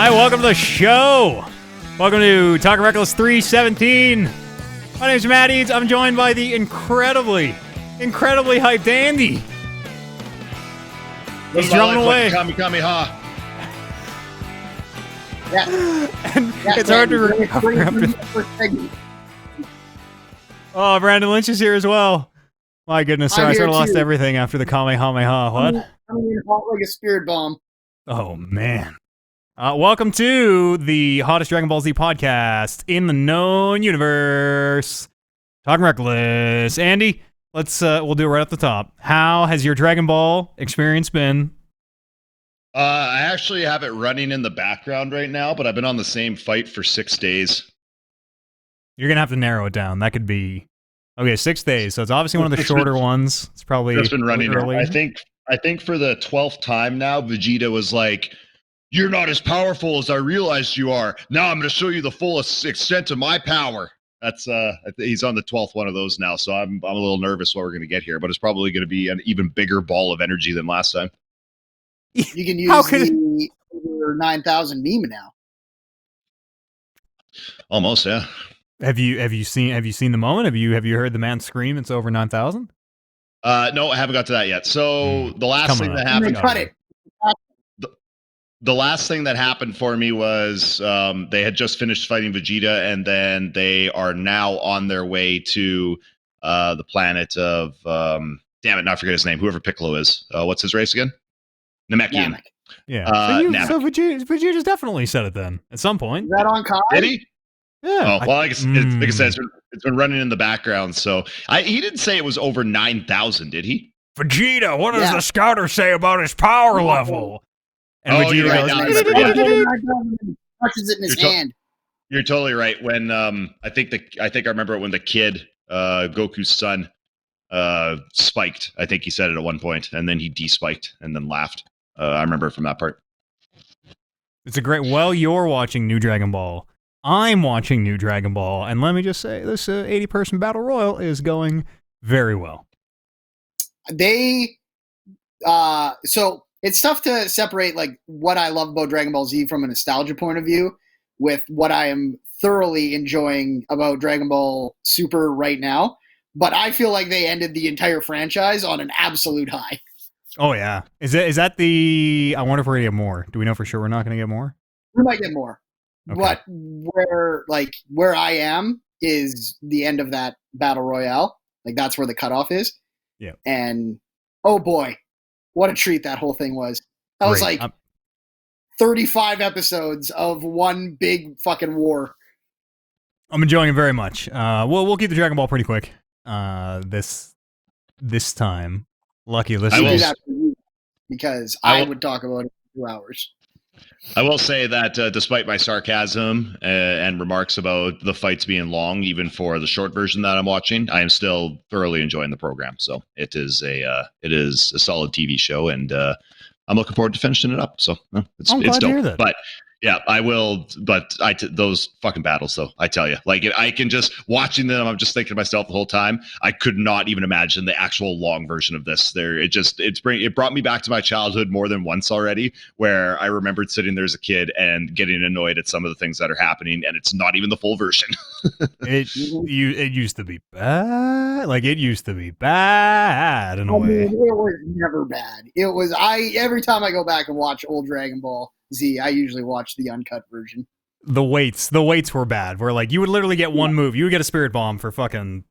Hi, welcome to the show. Welcome to Talking Reckless 317. My name's Matt Eads. I'm joined by the incredibly hyped Andy. He's drumming away. Kamehameha. Yeah. And it's hard to recover after. Oh, Brandon Lynch is here as well. My goodness, sorry, I sort of lost everything after the Kamehameha. What? I'm in hot like a spirit bomb. Oh, man. Welcome to the hottest Dragon Ball Z podcast in the known universe. Talking Reckless. Andy, we'll do it right off the top. How has your Dragon Ball experience been? I actually have it running in the background right now, but I've been on the same fight for 6 days. You're going to have to narrow it down. That could be... Okay, 6 days. So it's obviously one of the shorter ones. It's probably It's been running early. I think for the 12th time now, Vegeta was like, "You're not as powerful as I realized you are. Now I'm going to show you the fullest extent of my power." That's he's on the 12th one of those now, so I'm a little nervous what we're going to get here, but it's probably going to be an even bigger ball of energy than last time. You can use the over 9,000 meme now. Almost, yeah. Have you seen the moment? Have you heard the man scream? It's over 9,000. No, I haven't got to that yet. So the last thing that happened. Cut it. The last thing that happened for me was they had just finished fighting Vegeta, and then they are now on their way to the planet of damn it, now I forget his name. Whoever Piccolo is. What's his race again? Namekian. Yeah. So Vegeta's definitely said it then at some point. Is that on Kai? Did he? Yeah. Oh, well, like I said, it's been running in the background. So he didn't say it was over 9,000, did he? Vegeta, what does the scouter say about his power level? And Vegeta goes, touches it in his hand. You're totally right. When I think I remember when the kid, Goku's son, spiked. I think he said it at one point, and then he de-spiked and then laughed. I remember from that part. It's a great. Well, you're watching New Dragon Ball. I'm watching New Dragon Ball, and let me just say, this 80-person battle royal is going very well. So it's tough to separate like what I love about Dragon Ball Z from a nostalgia point of view with what I am thoroughly enjoying about Dragon Ball Super right now. But I feel like they ended the entire franchise on an absolute high. Oh yeah, is that the? I wonder if we're gonna get more. Do we know for sure we're not gonna get more? We might get more. Okay. But where I am is the end of that battle royale. Like that's where the cutoff is. Yeah. And oh boy, what a treat that whole thing was. That was like 35 episodes of one big fucking war. I'm enjoying it very much. We'll keep the Dragon Ball pretty quick. This time, lucky listeners. I will do that for you because I would talk about it for 2 hours. I will say that despite my sarcasm and remarks about the fights being long, even for the short version that I'm watching, I am still thoroughly enjoying the program. So it is a solid TV show, and I'm looking forward to finishing it up. So it's glad dope. to hear that. But yeah, I will. But those fucking battles, though, I tell you, like I can just watching them. I'm just thinking to myself the whole time. I could not even imagine the actual long version of this. It brought me back to my childhood more than once already, where I remembered sitting there as a kid and getting annoyed at some of the things that are happening, and it's not even the full version. It used to be bad. Like it used to be bad in a way. It was never bad. It was every time I go back and watch old Dragon Ball Z, I usually watch the uncut version. The weights were bad. Where like you would literally get one move, you would get a spirit bomb for fucking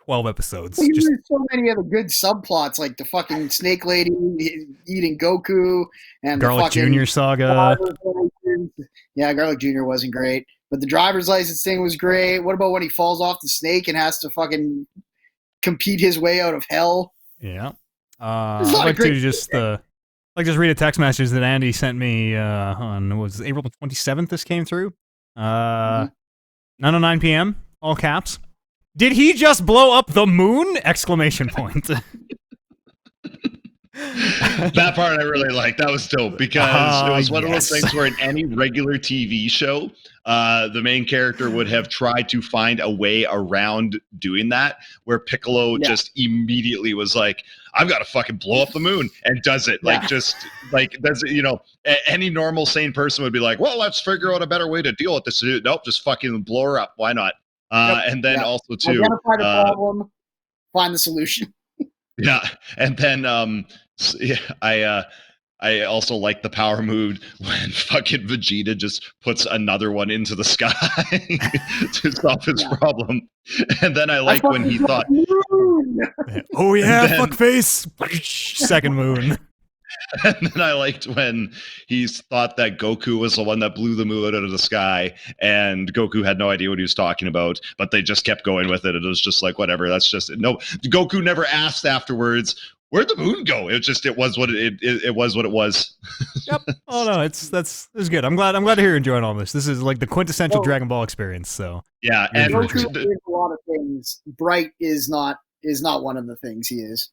12 episodes. Well, there's so many other good subplots, like the fucking Snake Lady eating Goku and Garlic the Jr. saga. Yeah, Garlic Jr. wasn't great, but the driver's license thing was great. What about when he falls off the snake and has to fucking compete his way out of hell? Yeah. I'd like to just read a text message that Andy sent me on April 27th. This came through. 9:09 p.m. All caps. Did he just blow up the moon? Exclamation point. That part I really liked. That was dope because it was one of those Yes. things where in any regular TV show, the main character would have tried to find a way around doing that, where Piccolo Yeah. just immediately was like, I've got to fucking blow up the moon, and does it. Yeah. Like, just like, does it, any normal sane person would be like, well, let's figure out a better way to deal with this. Nope, just fucking blow her up. Why not? Yep. And then Yeah. also too, Identify the problem, find the solution. yeah, and then yeah, I also like the power move when fucking Vegeta just puts another one into the sky to solve his problem. And then I like when he thought, oh yeah, then- fuckface. Second moon. and then I liked when he thought that Goku was the one that blew the moon out of the sky, and Goku had no idea what he was talking about, but they just kept going with it. It was just like, whatever, that's just no. Goku never asked afterwards, where'd the moon go? It was what it was what it was. Yep. Oh no, it's good. I'm glad to hear you enjoying all this. This is like the quintessential Dragon Ball experience. So Yeah, and Goku is a lot of things. Bright is not one of the things he is.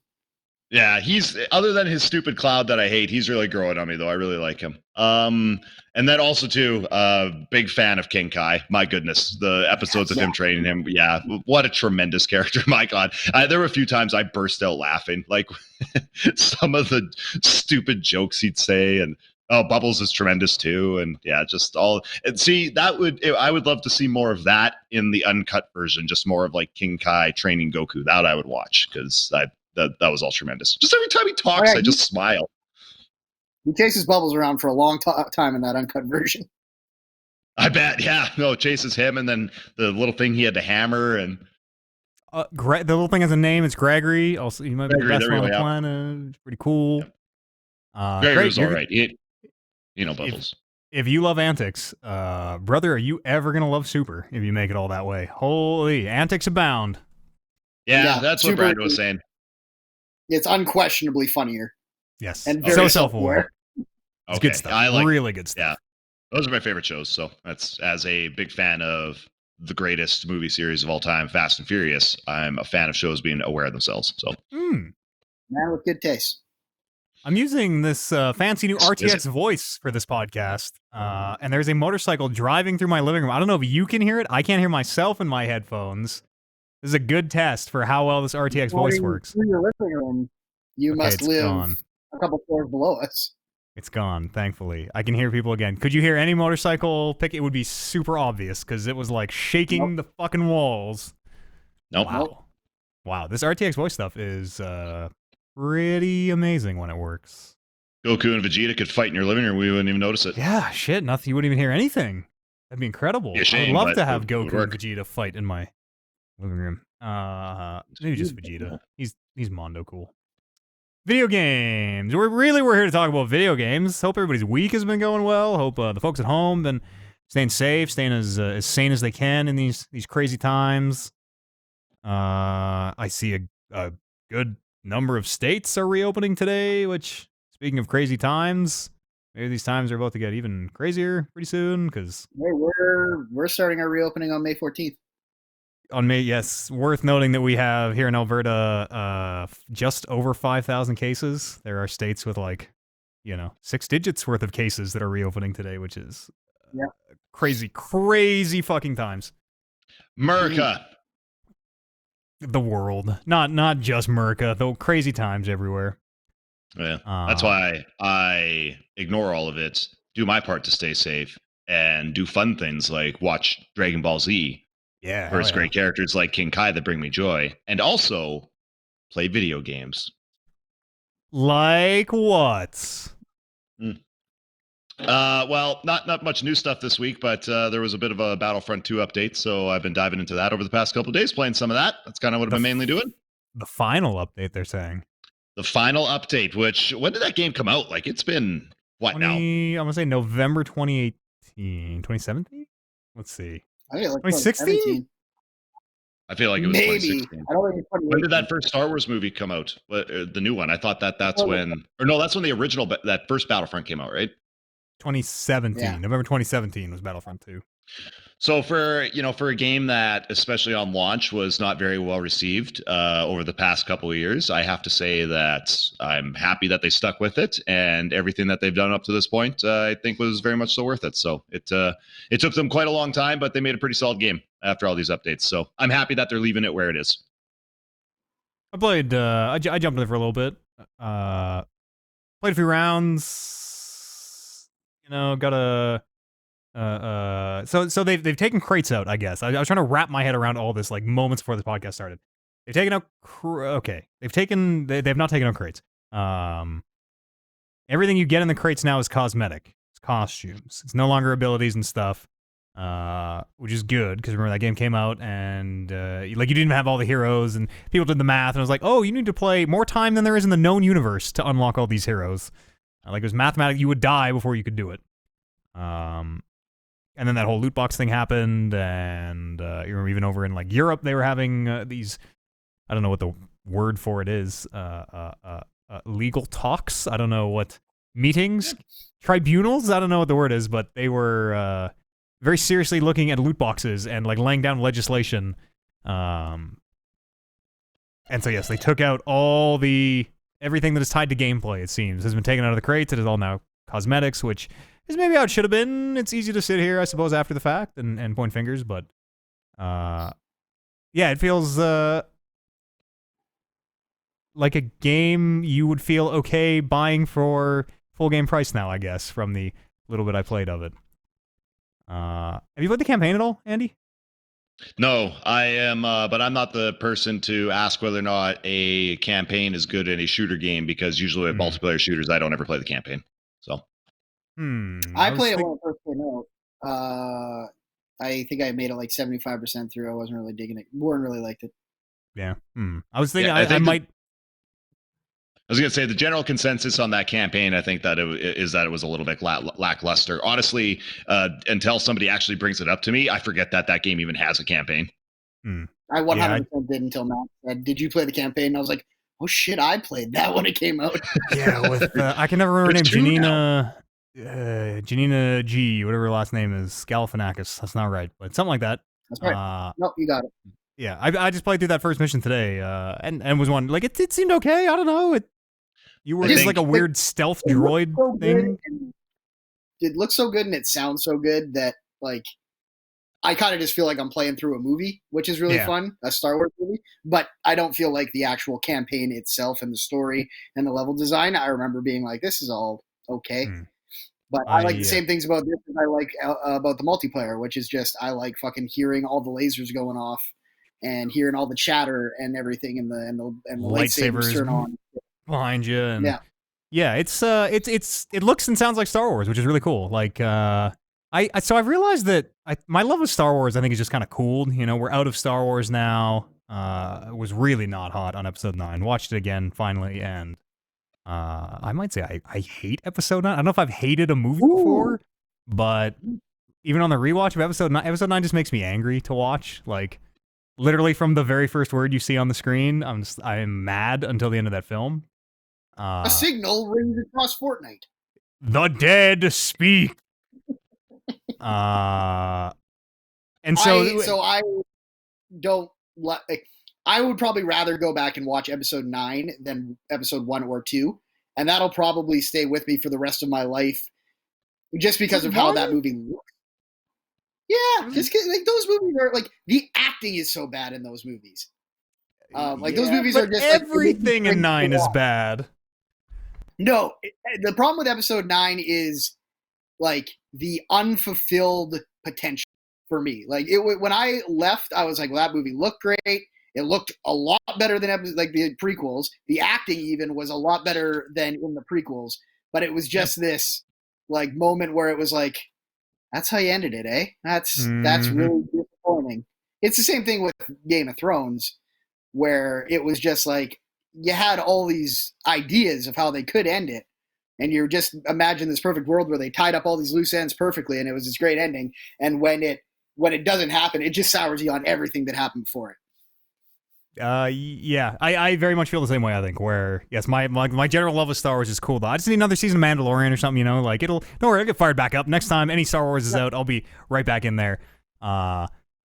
yeah, he's, other than his stupid cloud that I hate, he's really growing on me though. I really like him. And then also too, big fan of King Kai. My goodness, the episodes of him training him. Yeah, what a tremendous character. My God, there were a few times I burst out laughing, like some of the stupid jokes he'd say, and Bubbles is tremendous too, and yeah, just all. And see, I would love to see more of that in the uncut version. Just more of like King Kai training Goku. That I would watch because that was all tremendous. Just every time he talks, I just smile. He chases Bubbles around for a long time in that uncut version. I bet, yeah. No, chases him, and then the little thing he had to hammer, and the little thing has a name. It's Gregory. Also, he might be the best one on the planet. It's pretty cool. Gregory was all right. Bubbles. If you love antics, brother, are you ever gonna love Super? If you make it all that way, holy antics abound. Yeah, that's what Brad was saying. It's unquestionably funnier. Yes, and so self-aware. It's good stuff. I like really good stuff. Yeah, those are my favorite shows. So that's, as a big fan of the greatest movie series of all time, Fast and Furious, I'm a fan of shows being aware of themselves. So man with good taste. I'm using this fancy new RTX voice for this podcast, and there's a motorcycle driving through my living room. I don't know if you can hear it. I can't hear myself in my headphones. This is a good test for how well this RTX voice works. Through your living room, you must live a couple floors below us. It's gone, thankfully. I can hear people again. Could you hear any Nope. motorcycle pick? It would be super obvious because it was like shaking the fucking walls. Nope. Wow. This RTX voice stuff is pretty amazing when it works. Goku and Vegeta could fight in your living room. We wouldn't even notice it. Yeah, shit. Nothing. You wouldn't even hear anything. That'd be incredible. Shame, I'd love to have Goku and Vegeta fight in my living room. Maybe just Vegeta. He's Mondo cool. Video games. We're here to talk about video games. Hope everybody's week has been going well. Hope the folks at home been staying safe, staying as sane as they can in these crazy times. I see a good number of states are reopening today, which, speaking of crazy times, maybe these times are about to get even crazier pretty soon, because we're starting our reopening on May 14th. On May, yes. Worth noting that we have here in Alberta just over 5,000 cases. There are states with 6 digits worth of cases that are reopening today, which is crazy fucking times. America. The world. Not just America, though crazy times everywhere. Yeah. That's why I ignore all of it, do my part to stay safe, and do fun things like watch Dragon Ball Z. Yeah. Where it's great characters like King Kai that bring me joy. And also play video games. Like what? Well, not much new stuff this week, but there was a bit of a Battlefront 2 update, so I've been diving into that over the past couple of days, playing some of that. That's kind of what I've been mainly doing. The final update, they're saying. The final update, which, when did that game come out? Like, it's been, now? I'm going to say November 2018. 2017? Let's see. I think like 2016? I feel like it was maybe. 2016. I don't think it's when did that first Star Wars movie come out? The new one. I thought that's when... Or no, that's when the original, that first Battlefront came out, right? 2017. Yeah. November 2017 was Battlefront 2. So for a game that, especially on launch, was not very well received over the past couple of years, I have to say that I'm happy that they stuck with it, and everything that they've done up to this point, I think, was very much so worth it. So it took them quite a long time, but they made a pretty solid game after all these updates. So I'm happy that they're leaving it where it is. I played. I jumped in for a little bit. Played a few rounds. Got a. So they've taken crates out. I guess I was trying to wrap my head around all this like moments before the podcast started. They've taken out. They've not taken out crates. Everything you get in the crates now is cosmetic. It's costumes. It's no longer abilities and stuff. Which is good because remember that game came out and you didn't even have all the heroes and people did the math and I was like, oh, you need to play more time than there is in the known universe to unlock all these heroes. It was mathematic. You would die before you could do it. And then that whole loot box thing happened, and you remember even over in like Europe they were having these, I don't know what the word for it is, legal talks. I don't know what meetings, tribunals. I don't know what the word is, but they were very seriously looking at loot boxes and like laying down legislation. And so yes, they took out everything that is tied to gameplay. It seems has been taken out of the crates. It is all now cosmetics, which is maybe how it should have been. It's easy to sit here, I suppose, after the fact and point fingers, but yeah, it feels like a game you would feel okay buying for full game price now, I guess, from the little bit I played of it. Have you played the campaign at all, Andy? No, I am, but I'm not the person to ask whether or not a campaign is good in a shooter game because usually with multiplayer shooters, I don't ever play the campaign. So. I played it when it first came out. I think I made it like 75% through. I wasn't really digging it. Warren really liked it. Yeah. I was thinking I might. I was going to say the general consensus on that campaign, I think that it was a little bit lackluster. Honestly, until somebody actually brings it up to me, I forget that game even has a campaign. I 100% did until Matt said, "Did you play the campaign?" And I was like, "Oh shit, I played that when it came out." Yeah, with I can never remember her name. Janina G, whatever her last name is, Galifianakis. That's not right, but something like that. That's right. Nope, you got it. Yeah, I just played through that first mission today, and was one like it seemed okay. I don't know. You were just like a weird stealth droid thing. It looks so good and it sounds so good that like I kind of just feel like I'm playing through a movie, which is really fun, a Star Wars movie. But I don't feel like the actual campaign itself and the story and the level design. I remember being like, this is all okay. But I like the same things about this as I like about the multiplayer, which is just I like fucking hearing all the lasers going off and hearing all the chatter and everything and the lightsabers turn on behind you. And it looks and sounds like Star Wars, which is really cool. Like so I've realized that my love of Star Wars I think is just kind of cool. You know, we're out of Star Wars now. It was really not hot on episode 9. Watched it again finally, and I might say I hate episode 9. I don't know if I've hated a movie before, but even on the rewatch of episode 9 just makes me angry to watch. Like literally from the very first word you see on the screen, I'm mad until the end of that film. A signal rings across Fortnite. The dead speak. And so I don't like. I would probably rather go back and watch episode 9 than episode 1 or 2, and that'll probably stay with me for the rest of my life, just because of how that movie looks. Yeah, just like those movies are like the acting is so bad in those movies. Those movies are just everything in 9 is bad. No, the problem with episode 9 is like the unfulfilled potential for me. Like when I left, I was like, well, that movie looked great. It looked a lot better than like the prequels. The acting even was a lot better than in the prequels. But it was just this like moment where it was like, that's how you ended it, eh? That's really disappointing. It's the same thing with Game of Thrones, where it was just like you had all these ideas of how they could end it, and you're just imagine this perfect world where they tied up all these loose ends perfectly, and it was this great ending. And when it doesn't happen, it just sours you on everything that happened before it. Yeah, I very much feel the same way. I think where yes, my general love of Star Wars is cool. Though I just need another season of Mandalorian or something. Like don't worry, I'll get fired back up next time any Star Wars is out. I'll be right back in there.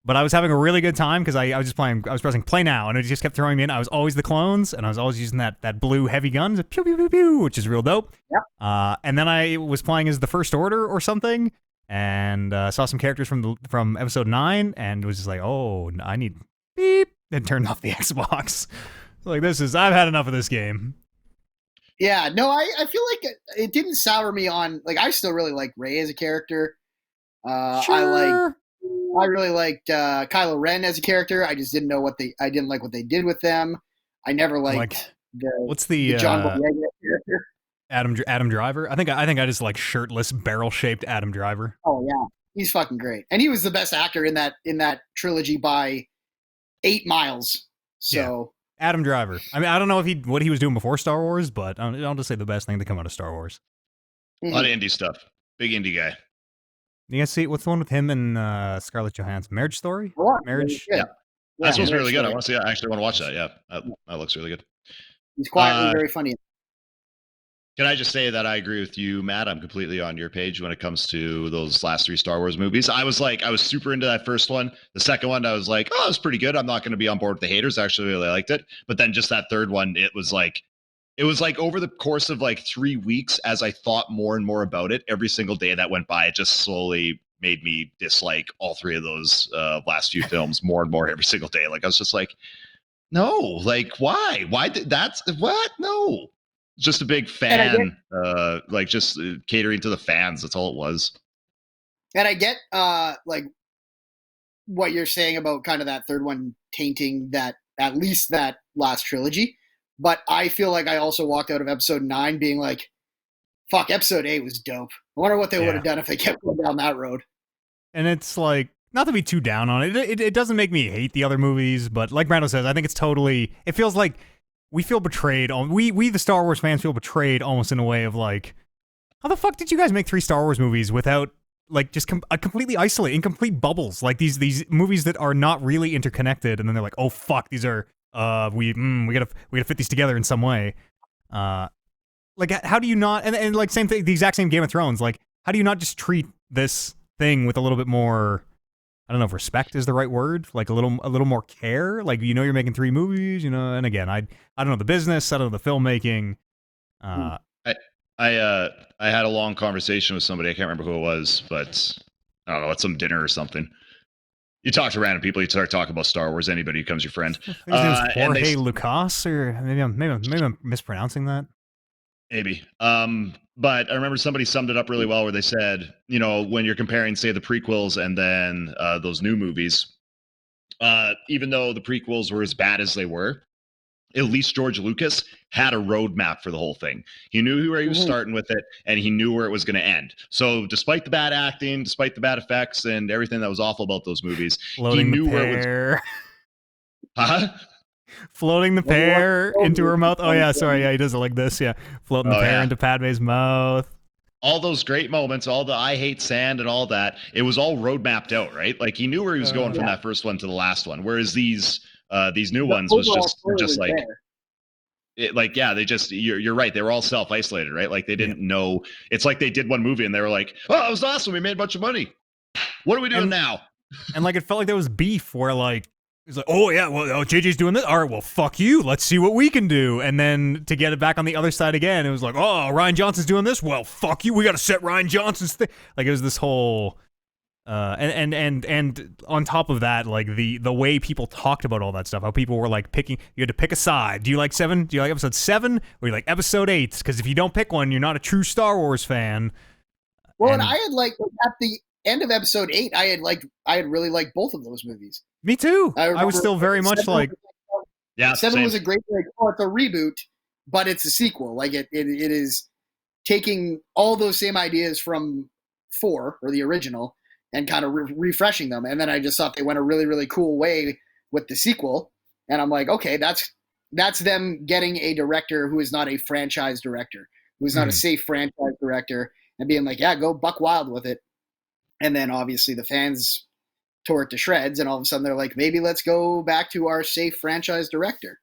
But I was having a really good time because I was just playing. I was pressing play now, and it just kept throwing me in. I was always the clones, and I was always using that blue heavy gun, pew pew pew pew, which is real dope. Yep. And then I was playing as the First Order or something, and saw some characters from Episode 9, and was just like, oh, I need beep. And turned off the Xbox. Like I've had enough of this game. Yeah, no, I feel like it didn't sour me on. Like, I still really like Rey as a character. Sure. I really liked Kylo Ren as a character. I just didn't know I didn't like what they did with them. I never liked what's the John Boyega character. Adam Driver? I think I just like shirtless barrel shaped Adam Driver. Oh yeah, he's fucking great, and he was the best actor in that trilogy by 8 miles. So yeah. Adam Driver. I mean, I don't know what he was doing before Star Wars, but I'll just say the best thing to come out of Star Wars. A lot of indie stuff. Big indie guy. You guys see what's the one with him and Scarlett Johansson? Marriage Story? Marriage? Yeah. That one's really good. I actually want to watch that. Yeah. That looks really good. He's quietly very funny. Can I just say that I agree with you, Matt? I'm completely on your page when it comes to those last 3 Star Wars movies. I was super into that first one. The second one, I was like, oh, it was pretty good. I'm not going to be on board with the haters. I actually really liked it. But then just that third one, it was like over the course of like 3 weeks, as I thought more and more about it, every single day that went by, it just slowly made me dislike all 3 of those last few films more and more every single day. Like, I was just like, no, like, why? What? No. Just a big fan, just catering to the fans. That's all it was. And I get like what you're saying about kind of that third one tainting that, at least that last trilogy. But I feel like I also walked out of episode 9 being like, fuck, episode 8 was dope. I wonder what they would have done if they kept going down that road. And it's like, not to be too down on it. It doesn't make me hate the other movies, but like Brando says, I think it feels like we feel betrayed. We the Star Wars fans feel betrayed almost in a way of like, how the fuck did you guys make 3 Star Wars movies without like just completely isolated, in complete bubbles, like these movies that are not really interconnected, and then they're like, oh fuck, these are we gotta fit these together in some way. Like how do you not and like same thing, the exact same Game of Thrones, like how do you not just treat this thing with a little bit more, I don't know if respect is the right word, like a little more care, like you're making 3 movies, and again I don't know the business, I don't know the filmmaking. I had a long conversation with somebody, I can't remember who it was, but I don't know, at some dinner or something. You talk to random people, you start talking about Star Wars, anybody becomes your friend. His name's Jorge Lucas, or maybe I'm mispronouncing that. Maybe. But I remember somebody summed it up really well where they said, when you're comparing, say, the prequels and then those new movies, even though the prequels were as bad as they were, at least George Lucas had a roadmap for the whole thing. He knew where he was starting with it, and he knew where it was going to end. So despite the bad acting, despite the bad effects, and everything that was awful about those movies, he knew where it was. Huh? Floating the pear into her mouth. Oh yeah, sorry. Yeah, he does it like this. Yeah, floating the pear into Padme's mouth. All those great moments, all the I hate sand and all that, it was all road mapped out, right? Like he knew where he was going from that first one to the last one. Whereas these new ones was just like, you're right. They were all self-isolated, right? Like they didn't know. It's like they did one movie and they were like, oh, it was awesome. We made a bunch of money. What are we doing now? And like, it felt like there was beef where like, it's like, oh yeah, well, JJ's doing this. All right, well, fuck you. Let's see what we can do. And then to get it back on the other side again, it was like, oh, Rian Johnson's doing this. Well, fuck you. We got to set Rian Johnson's thing. Like it was this whole, and on top of that, like the way people talked about all that stuff, how people were like picking, you had to pick a side. Do you like 7? Do you like episode 7? Or do you like episode 8? Because if you don't pick one, you're not a true Star Wars fan. Well, and I had like at the end of episode 8, I had really liked both of those movies. Me too. I was still very much like, yeah. 7 was a great, like, oh, it's a reboot, but it's a sequel. Like it is taking all those same ideas from 4 or the original and kind of refreshing them. And then I just thought they went a really, really cool way with the sequel. And I'm like, okay, that's them getting a director who is not a franchise director, who's not a safe franchise director, and being like, yeah, go buck wild with it. And then obviously the fans tore it to shreds, and all of a sudden they're like, maybe let's go back to our safe franchise director.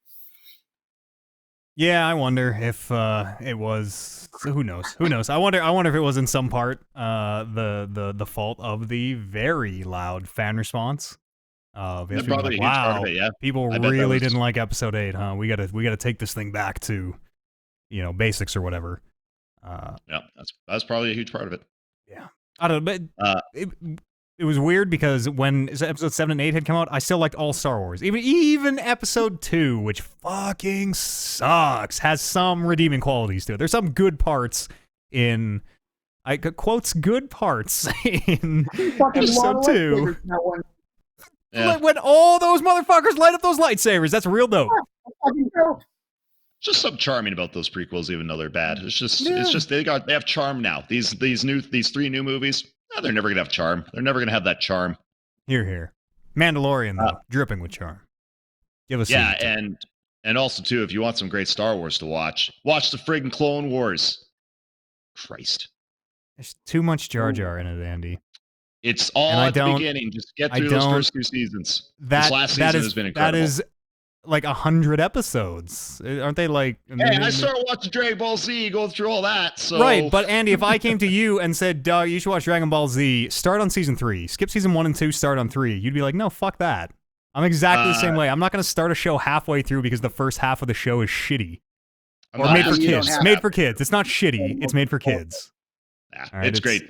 Yeah, I wonder if it was. Who knows? Who knows? I wonder if it was in some part the fault of the very loud fan response. People probably like, a huge part wow, of it, yeah. people I bet that really was- didn't like episode 8, huh? We gotta take this thing back to, basics or whatever. Yeah, that's probably a huge part of it. Yeah, I don't know, but it was weird because when episode 7 and 8 had come out, I still liked all Star Wars. Even episode 2, which fucking sucks, has some redeeming qualities to it. There's some good parts in, quotes, good parts in episode 2. Yeah. When all those motherfuckers light up those lightsabers, that's real dope. Just something charming about those prequels, even though they're bad. It's just they have charm now. These 3 new movies, they're never gonna have charm. They're never gonna have that charm. Here. Mandalorian, though, dripping with charm. Give us and also too, if you want some great Star Wars to watch the friggin' Clone Wars. Christ, there's too much Jar Jar in it, Andy. It's all at the beginning. Just get through those first 2 seasons. This last season has been incredible. That is like 100 episodes, aren't they? Like, hey, I started watching Dragon Ball Z, going through all that. So right, but Andy, if I came to you and said, "Doug, you should watch Dragon Ball Z. Start on season 3. Skip season 1 and 2. Start on 3." You'd be like, "No, fuck that." I'm exactly the same way. I'm not going to start a show halfway through because the first half of the show is shitty or made for kids. Made for kids. It's not shitty. It's made for kids. Right, it's great.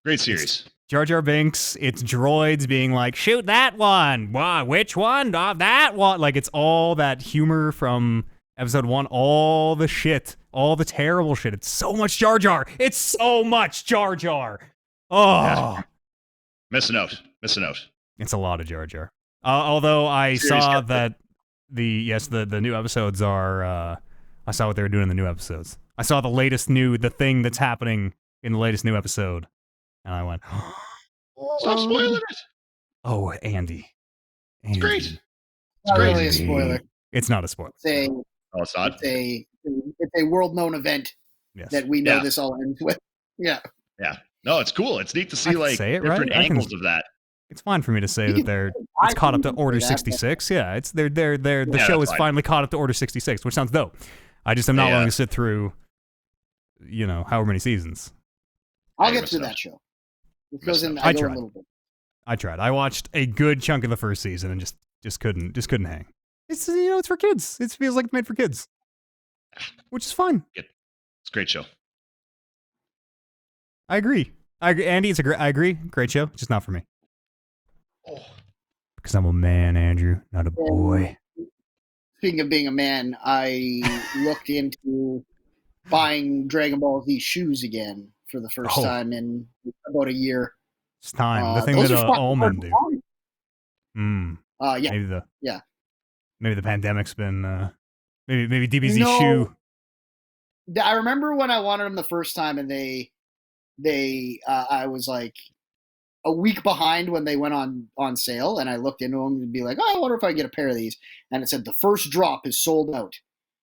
Great series. Jar Jar Binks, it's droids being like, shoot that one. Wow, which one? That one. Like, it's all that humor from episode 1, all the shit, all the terrible shit. It's so much Jar Jar. It's so much Jar Jar. Oh. Yeah. Miss a note. It's a lot of Jar Jar. Although I saw that the new episodes are, I saw what they were doing in the new episodes. I saw the thing that's happening in the latest new episode. And I went, stop spoiling it. Oh, Andy. It's great. It's not really a spoiler. It's not a spoiler. It's not. It's a world-known event that we know this all ends with. Yeah. Yeah. No, it's cool. It's neat to see different angles of that. It's fine for me to say that it's caught up to Order 66. Yeah, it's the show is finally caught up to Order 66, which sounds dope. I just am not willing to sit through, however many seasons. I'll get through that show. It goes in. I tried a little bit. I tried. I watched a good chunk of the first season and just couldn't hang. It's it's for kids. It feels like it's made for kids, which is fine. It's a great show. I agree. Andy, I agree. Great show. Just not for me. Oh. Because I'm a man, Andrew, not a boy. Speaking of being a man, I looked into buying Dragon Ball Z shoes again for the first time in about a year. It's time. The thing that all men do. Maybe the pandemic's been maybe DBZ shoe. I remember when I wanted them the first time, and I was like a week behind when they went on sale, and I looked into them and be like, I wonder if I can get a pair of these, and it said the first drop is sold out.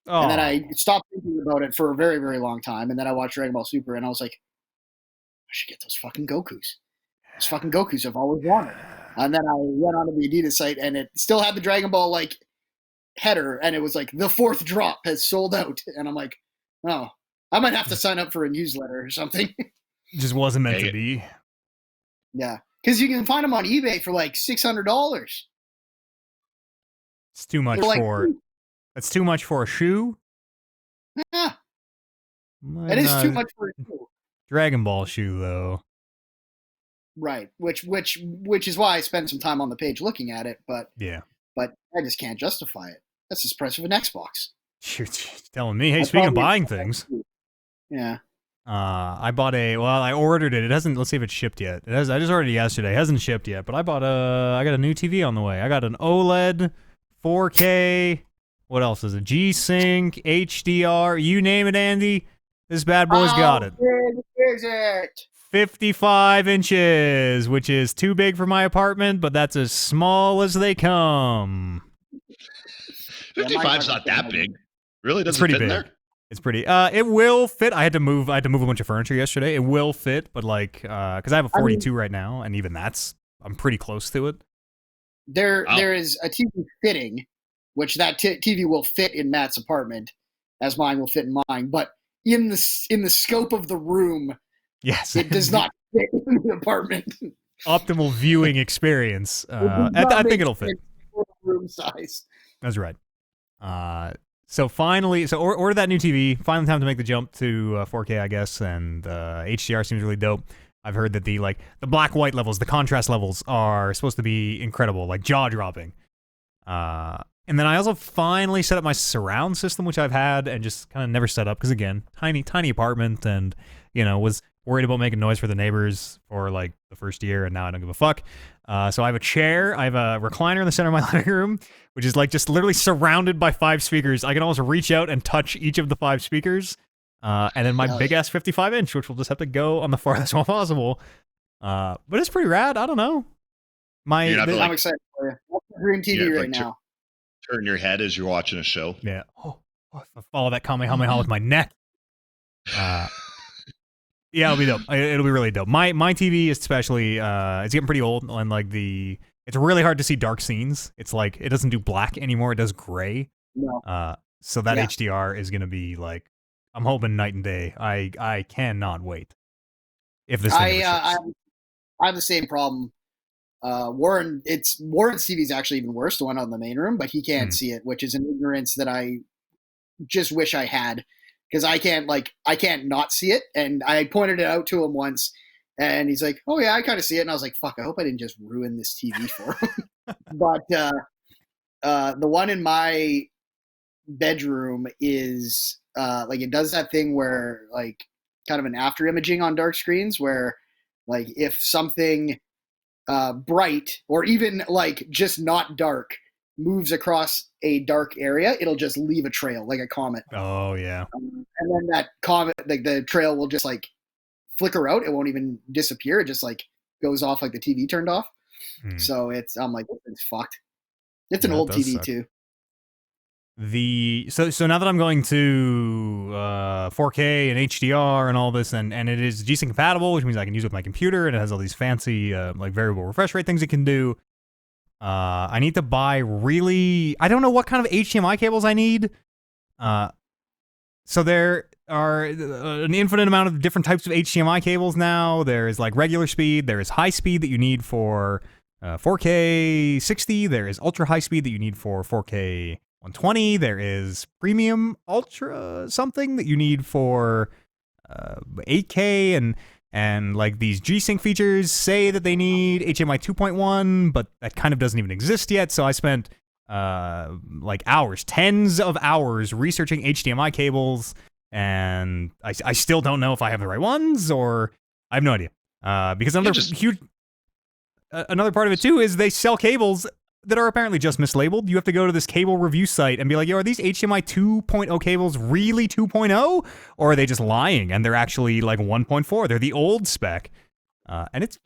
And then I stopped thinking about it for a very, very long time, and then I watched Dragon Ball Super, and I was like, I should get those fucking Gokus. Those fucking Gokus I've always wanted. And then I went onto the Adidas site, and it still had the Dragon Ball header, and it was like the 4th drop has sold out, and I'm like, oh, I might have to sign up for a newsletter or something. Just wasn't meant to be. Yeah, because you can find them on eBay for like $600. It's too much That's too much for a shoe. Yeah, it is too much for a shoe. Dragon Ball shoe, though. Right, which is why I spend some time on the page looking at it, but I just can't justify it. That's the price of an Xbox. You're telling me. Hey, speaking of buying things, yeah. I bought I ordered it. It hasn't. Let's see if it's shipped yet. It has. I just ordered it yesterday. It hasn't shipped yet, but I got a new TV on the way. I got an OLED, 4K. What else is it? G-Sync, HDR. You name it, Andy. This bad boy's got it. How big is it? 55 inches, which is too big for my apartment, but that's as small as they come. 55's not that big. Really? Does it's pretty it fit big. in there? It's pretty. It will fit. I had to move a bunch of furniture yesterday. It will fit, but because I have a 42 right now, and even that's I'm pretty close to it. There is a TV fitting, which that TV will fit in Matt's apartment, as mine will fit in mine. But in the scope of the room, yes, it does not fit in the apartment. Optimal viewing experience. I think it'll fit. Room size. That's right. So finally, order that new TV. Finally, time to make the jump to 4K, I guess, and HDR seems really dope. I've heard that the black white levels, the contrast levels are supposed to be incredible, like jaw dropping. And then I also finally set up my surround system, which I've had and just kind of never set up because again, tiny apartment, and was worried about making noise for the neighbors for like the first year, and now I don't give a fuck. So I have a chair, I have a recliner in the center of my living room, which is like just literally surrounded by 5 speakers. I can almost reach out and touch each of the 5 speakers. And then my big ass 55-inch, which will just have to go on the farthest one possible. But it's pretty rad. I don't know. I'm excited for you. What's the green TV right now? Turn your head as you're watching a show. Yeah. Oh, follow that Kamehameha with my neck. Yeah, it'll be dope. It'll be really dope. My TV especially, it's getting pretty old, and it's really hard to see dark scenes. It's like it doesn't do black anymore; it does gray. No. So that HDR is gonna be like, I'm hoping night and day. I cannot wait. If this thing I have the same problem. Warren's TV is actually even worse, the one on the main room, but he can't see it, which is an ignorance that I just wish I had, because I can't not see it. And I pointed it out to him once, and he's like, "Oh yeah, I kind of see it." And I was like, "Fuck, I hope I didn't just ruin this TV for him." But the one in my bedroom is it does that thing where kind of an after imaging on dark screens, where if something bright or even just not dark moves across a dark area, it'll just leave a trail like a comet. Oh yeah. And then that comet, the trail will just flicker out. It won't even disappear. It just goes off like the TV turned off. So I'm like, it's fucked. It's an old TV too. So now that I'm going to 4K and HDR and all this, and it is G-Sync compatible, which means I can use it with my computer, and it has all these fancy variable refresh rate things it can do. I need to buy I don't know what kind of HDMI cables I need. So there are an infinite amount of different types of HDMI cables now. There is regular speed, there is high speed that you need for 4K 60, there is ultra high speed that you need for 4K 120, there is premium ultra something that you need for 8K, and these G-Sync features say that they need HDMI 2.1, but that kind of doesn't even exist yet. So I spent hours, tens of hours researching HDMI cables, and I still don't know if I have the right ones, or I have no idea. Because another part of it too is they sell cables that are apparently just mislabeled. You have to go to this cable review site and be like, yo, are these HDMI 2.0 cables really 2.0? Or are they just lying and they're actually 1.4? They're the old spec. And it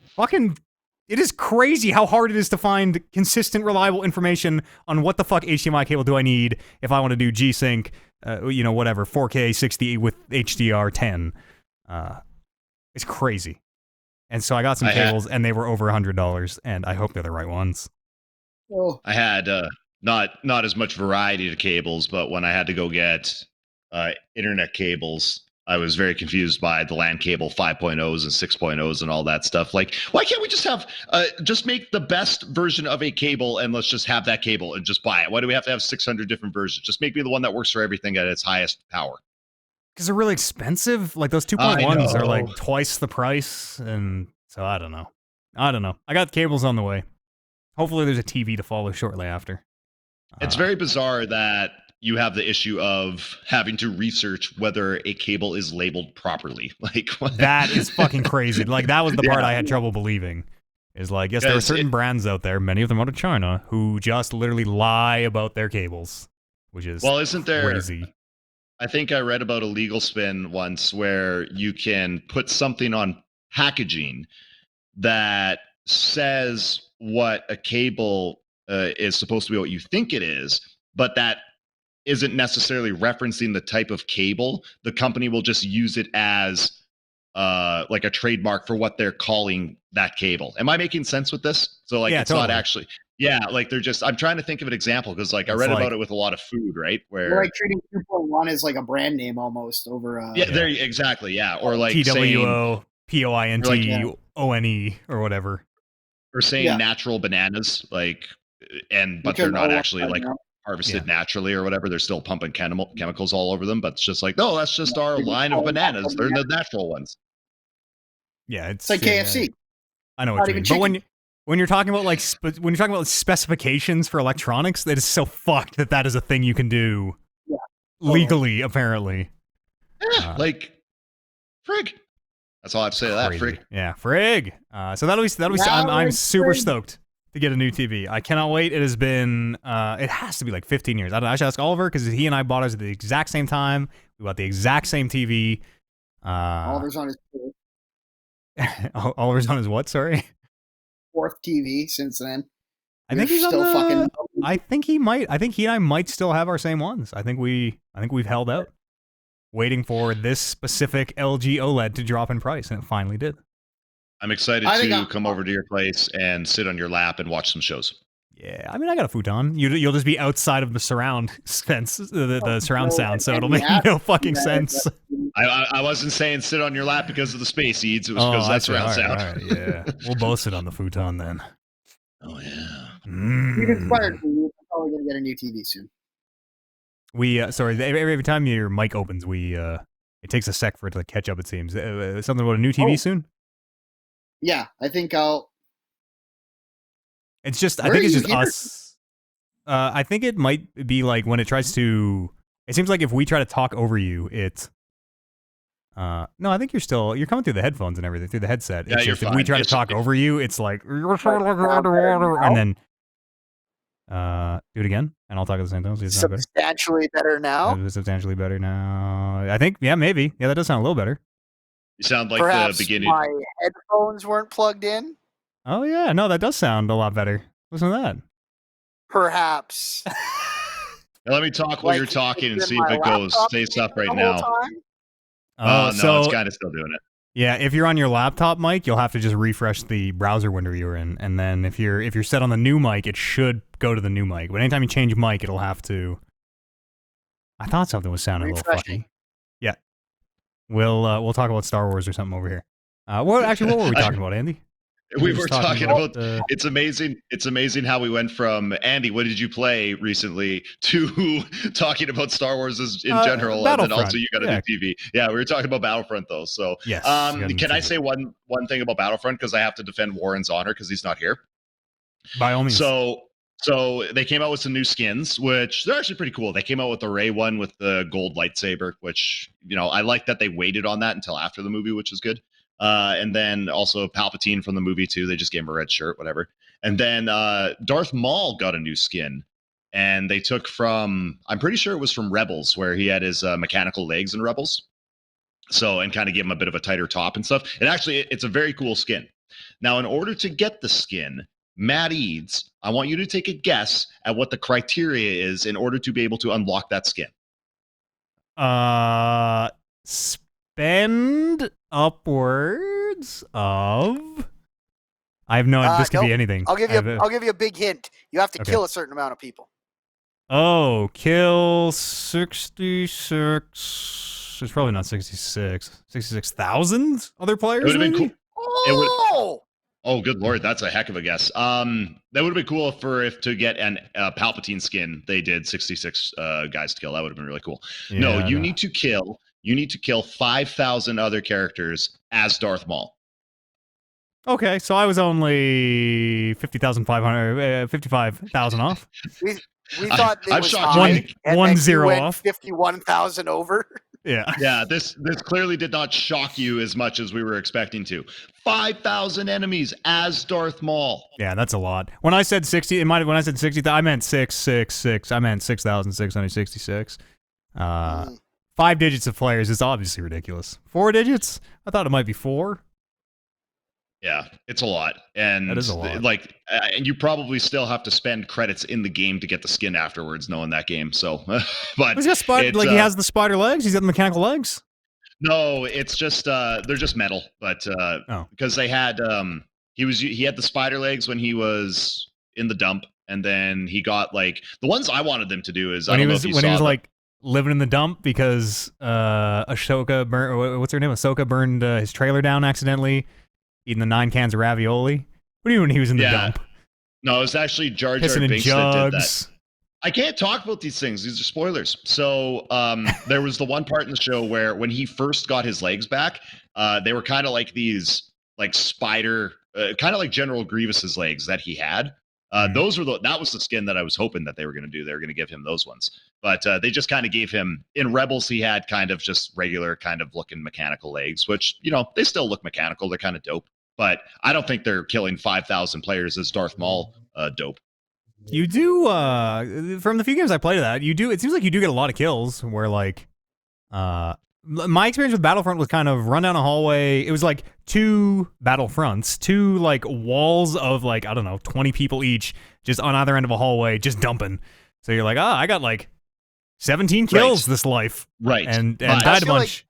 is crazy how hard it is to find consistent, reliable information on what the fuck HDMI cable do I need if I want to do G-Sync, whatever, 4K 60 with HDR 10. It's crazy. And so I got some cables and they were over $100, and I hope they're the right ones. Oh. I had not as much variety to cables, but when I had to go get internet cables, I was very confused by the LAN cable 5.0s and 6.0s and all that stuff. Why can't we just have just make the best version of a cable, and let's just have that cable and just buy it? Why do we have to have 600 different versions? Just make me the one that works for everything at its highest power. Because they're really expensive. Those 2.1s are twice the price, and so I don't know. I got cables on the way. Hopefully there's a TV to follow shortly after. It's very bizarre that you have the issue of having to research whether a cable is labeled properly. That is fucking crazy. That was the part I had trouble believing. Is yes, there are certain brands out there, many of them out of China, who just literally lie about their cables, which is isn't there crazy. I think I read about a legal spin once where you can put something on packaging that says what a cable is supposed to be, what you think it is, but that isn't necessarily referencing the type of cable. The company will just use it as like a trademark for what they're calling that cable. Am I making sense with this? So like Yeah, it's totally. not actually like they're just I'm trying to think of an example because like I It's read like- about it with a lot of food, right? They're Where like treating 2.1 as like a brand name almost over. yeah, there exactly, yeah. Or like TWO saying POINTONE or whatever. or saying Yeah. natural bananas, like but Because they're not all actually of like them, harvested naturally or whatever. They're still pumping chemicals all over them, but it's just like, no, that's just our they're just line of calling bananas. them They're the natural ones. Yeah, It's like KFC. I know Not what you even mean. But chicken. when you're talking about like when you're talking about specifications for electronics, that is so fucked that is a thing you can do Yeah, totally. legally, apparently. Yeah, like frig. That's all I have to say to that. Frig. Yeah, frig. So that'll be. I'm super stoked to get a new TV. I cannot wait. It has been. It has to be like 15 years. I should ask Oliver because he and I bought ours at the exact same time. We bought the exact same TV. Oliver's on his Oliver's on his what? Sorry. fourth TV since then. I think he's still fucking. I think he might. I think he and I might still have our same ones. I think we've held out, waiting for this specific LG OLED to drop in price, and it finally did. I'm excited to come over to your place and sit on your lap and watch some shows. Yeah, I mean, I got a futon. You'll just be outside of the surround fence, the surround sound, so it'll make no fucking sense. I wasn't saying sit on your lap because of the space eats. It was because that's surround sound. All right, yeah, we'll both sit on the futon then. Oh yeah. You've inspired me. We're probably gonna get a new TV soon. We sorry, every time your mic opens, it takes a sec for it to catch up. It seems something about a new TV soon. Yeah, I think I'll. It's just I think it's just us. I think it might be like when it tries to. It seems like if we try to talk over you, it. No, I think you're coming through the headphones and everything through the headset. Yeah, It's you're just if fine. we try to talk over you, it's like and then do it again, and I'll talk at the same time. See if it's not better. Substantially better now. Substantially better now. I think maybe that does sound a little better. You sound like Perhaps the beginning. my headphones weren't plugged in. Oh yeah, no, that does sound a lot better. Listen to that. Perhaps. Now, let me talk while you're talking and see if it goes. Say stuff right the now. whole time? No, so it's kind of still doing it. yeah, if you're on your laptop mic, you'll have to just refresh the browser window you're in, and then if you're set on the new mic, it should go to the new mic. But anytime you change mic, it'll have to. I thought something was sounding a little fucky. Yeah, we'll talk about Star Wars or something over here. What were we talking about, Andy? We were talking about it's amazing. It's amazing how we went from Andy, what did you play recently, to talking about Star Wars in general, and then also you got a new TV. Yeah, we were talking about Battlefront though. So yes, can I say one thing about Battlefront because I have to defend Warren's honor because he's not here. By all means. So they came out with some new skins, which they're actually pretty cool. They came out with the Rey one with the gold lightsaber, which I like that they waited on that until after the movie, which is good. And then also Palpatine from the movie too. They just gave him a red shirt, whatever. And then Darth Maul got a new skin, and they took from I'm pretty sure it was from Rebels, where he had his mechanical legs in Rebels. So and kind of gave him a bit of a tighter top and stuff. And actually, it's a very cool skin. Now, in order to get the skin, Matt Eads, I want you to take a guess at what the criteria is in order to be able to unlock that skin. Spend upwards of. I have no idea. This could be anything. I'll give you a big hint. You have to kill a certain amount of people. Oh, kill 66. It's probably not 66. 66,000 other players. It would have been cool. Oh, good lord, that's a heck of a guess. That would have been cool if to get an Palpatine skin, they did 66 guys to kill. That would have been really cool. Yeah, no, you need to kill 5,000 other characters as Darth Maul. Okay, so I was only 55,000 off. We thought it was high, one zero off. 51,000 over. Yeah. This clearly did not shock you as much as we were expecting to. 5,000 enemies as Darth Maul. Yeah, that's a lot. When I said 60, when I said 60, I meant 666. I meant 6,666. 5 digits of players is obviously ridiculous. 4 digits? I thought it might be 4. Yeah, it's a lot, and that is a lot. And you probably still have to spend credits in the game to get the skin afterwards, knowing that game. So, but he has the spider legs. He's got the mechanical legs. No, it's just they're just metal, but because they had he had the spider legs when he was in the dump, and then he got like the ones I wanted them to do is when I he don't know was if you when he saw was them. like living in the dump because Ashoka burned what's her name? Ahsoka burned his trailer down accidentally, eating the 9 cans of ravioli. What do you mean when he was in the dump? No, it was actually Jar Jar Pissing in Binks that did that. jugs. I can't talk about these things. These are spoilers. So there was the one part in the show where when he first got his legs back, they were kind of like these like spider, kind of like General Grievous's legs that he had. That was the skin that I was hoping that they were going to do. They were going to give him those ones, but they just kind of gave him in Rebels. He had kind of just regular kind of looking mechanical legs, which they still look mechanical. They're kind of dope, but I don't think they're killing 5,000 players as Darth Maul dope. You do from the few games I played of that, you do. It seems like you do get a lot of kills. Where like, my experience with Battlefront was kind of run down a hallway. It was like 2 Battlefronts, 2 like walls of like I don't know 20 people each, just on either end of a hallway, just dumping. So you're like, I got like 17 kills this life, right? And died a bunch.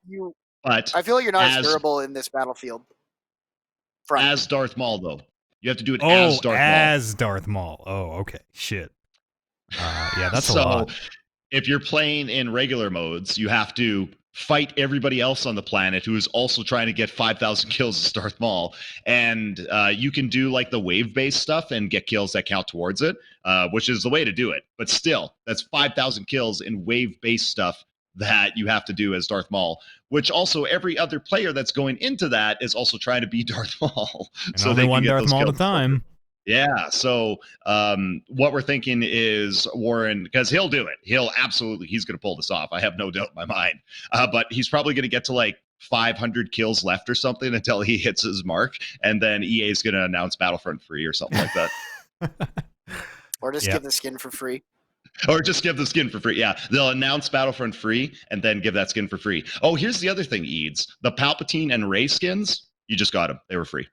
But I feel like you're not as durable in this Battlefield. As Darth Maul, though. You have to do it as Darth Maul. Oh, okay. Shit. Yeah, that's a lot. So, if you're playing in regular modes, you have to fight everybody else on the planet who is also trying to get 5,000 kills as Darth Maul. And you can do like the wave-based stuff and get kills that count towards it, which is the way to do it. But still, that's 5,000 kills in wave-based stuff that you have to do as Darth Maul, which also every other player that's going into that is also trying to be Darth Maul. And so only one Darth Maul at a time. Yeah. So what we're thinking is Warren, because he'll do it. He's going to pull this off. I have no doubt in my mind. But he's probably going to get to like 500 kills left or something until he hits his mark. And then EA is going to announce Battlefront free or something like that. Or just give the skin for free. Or just give the skin for free. Yeah, they'll announce Battlefront free and then give that skin for free. Oh, here's the other thing, Eads. The Palpatine and Rey skins, you just got them. They were free.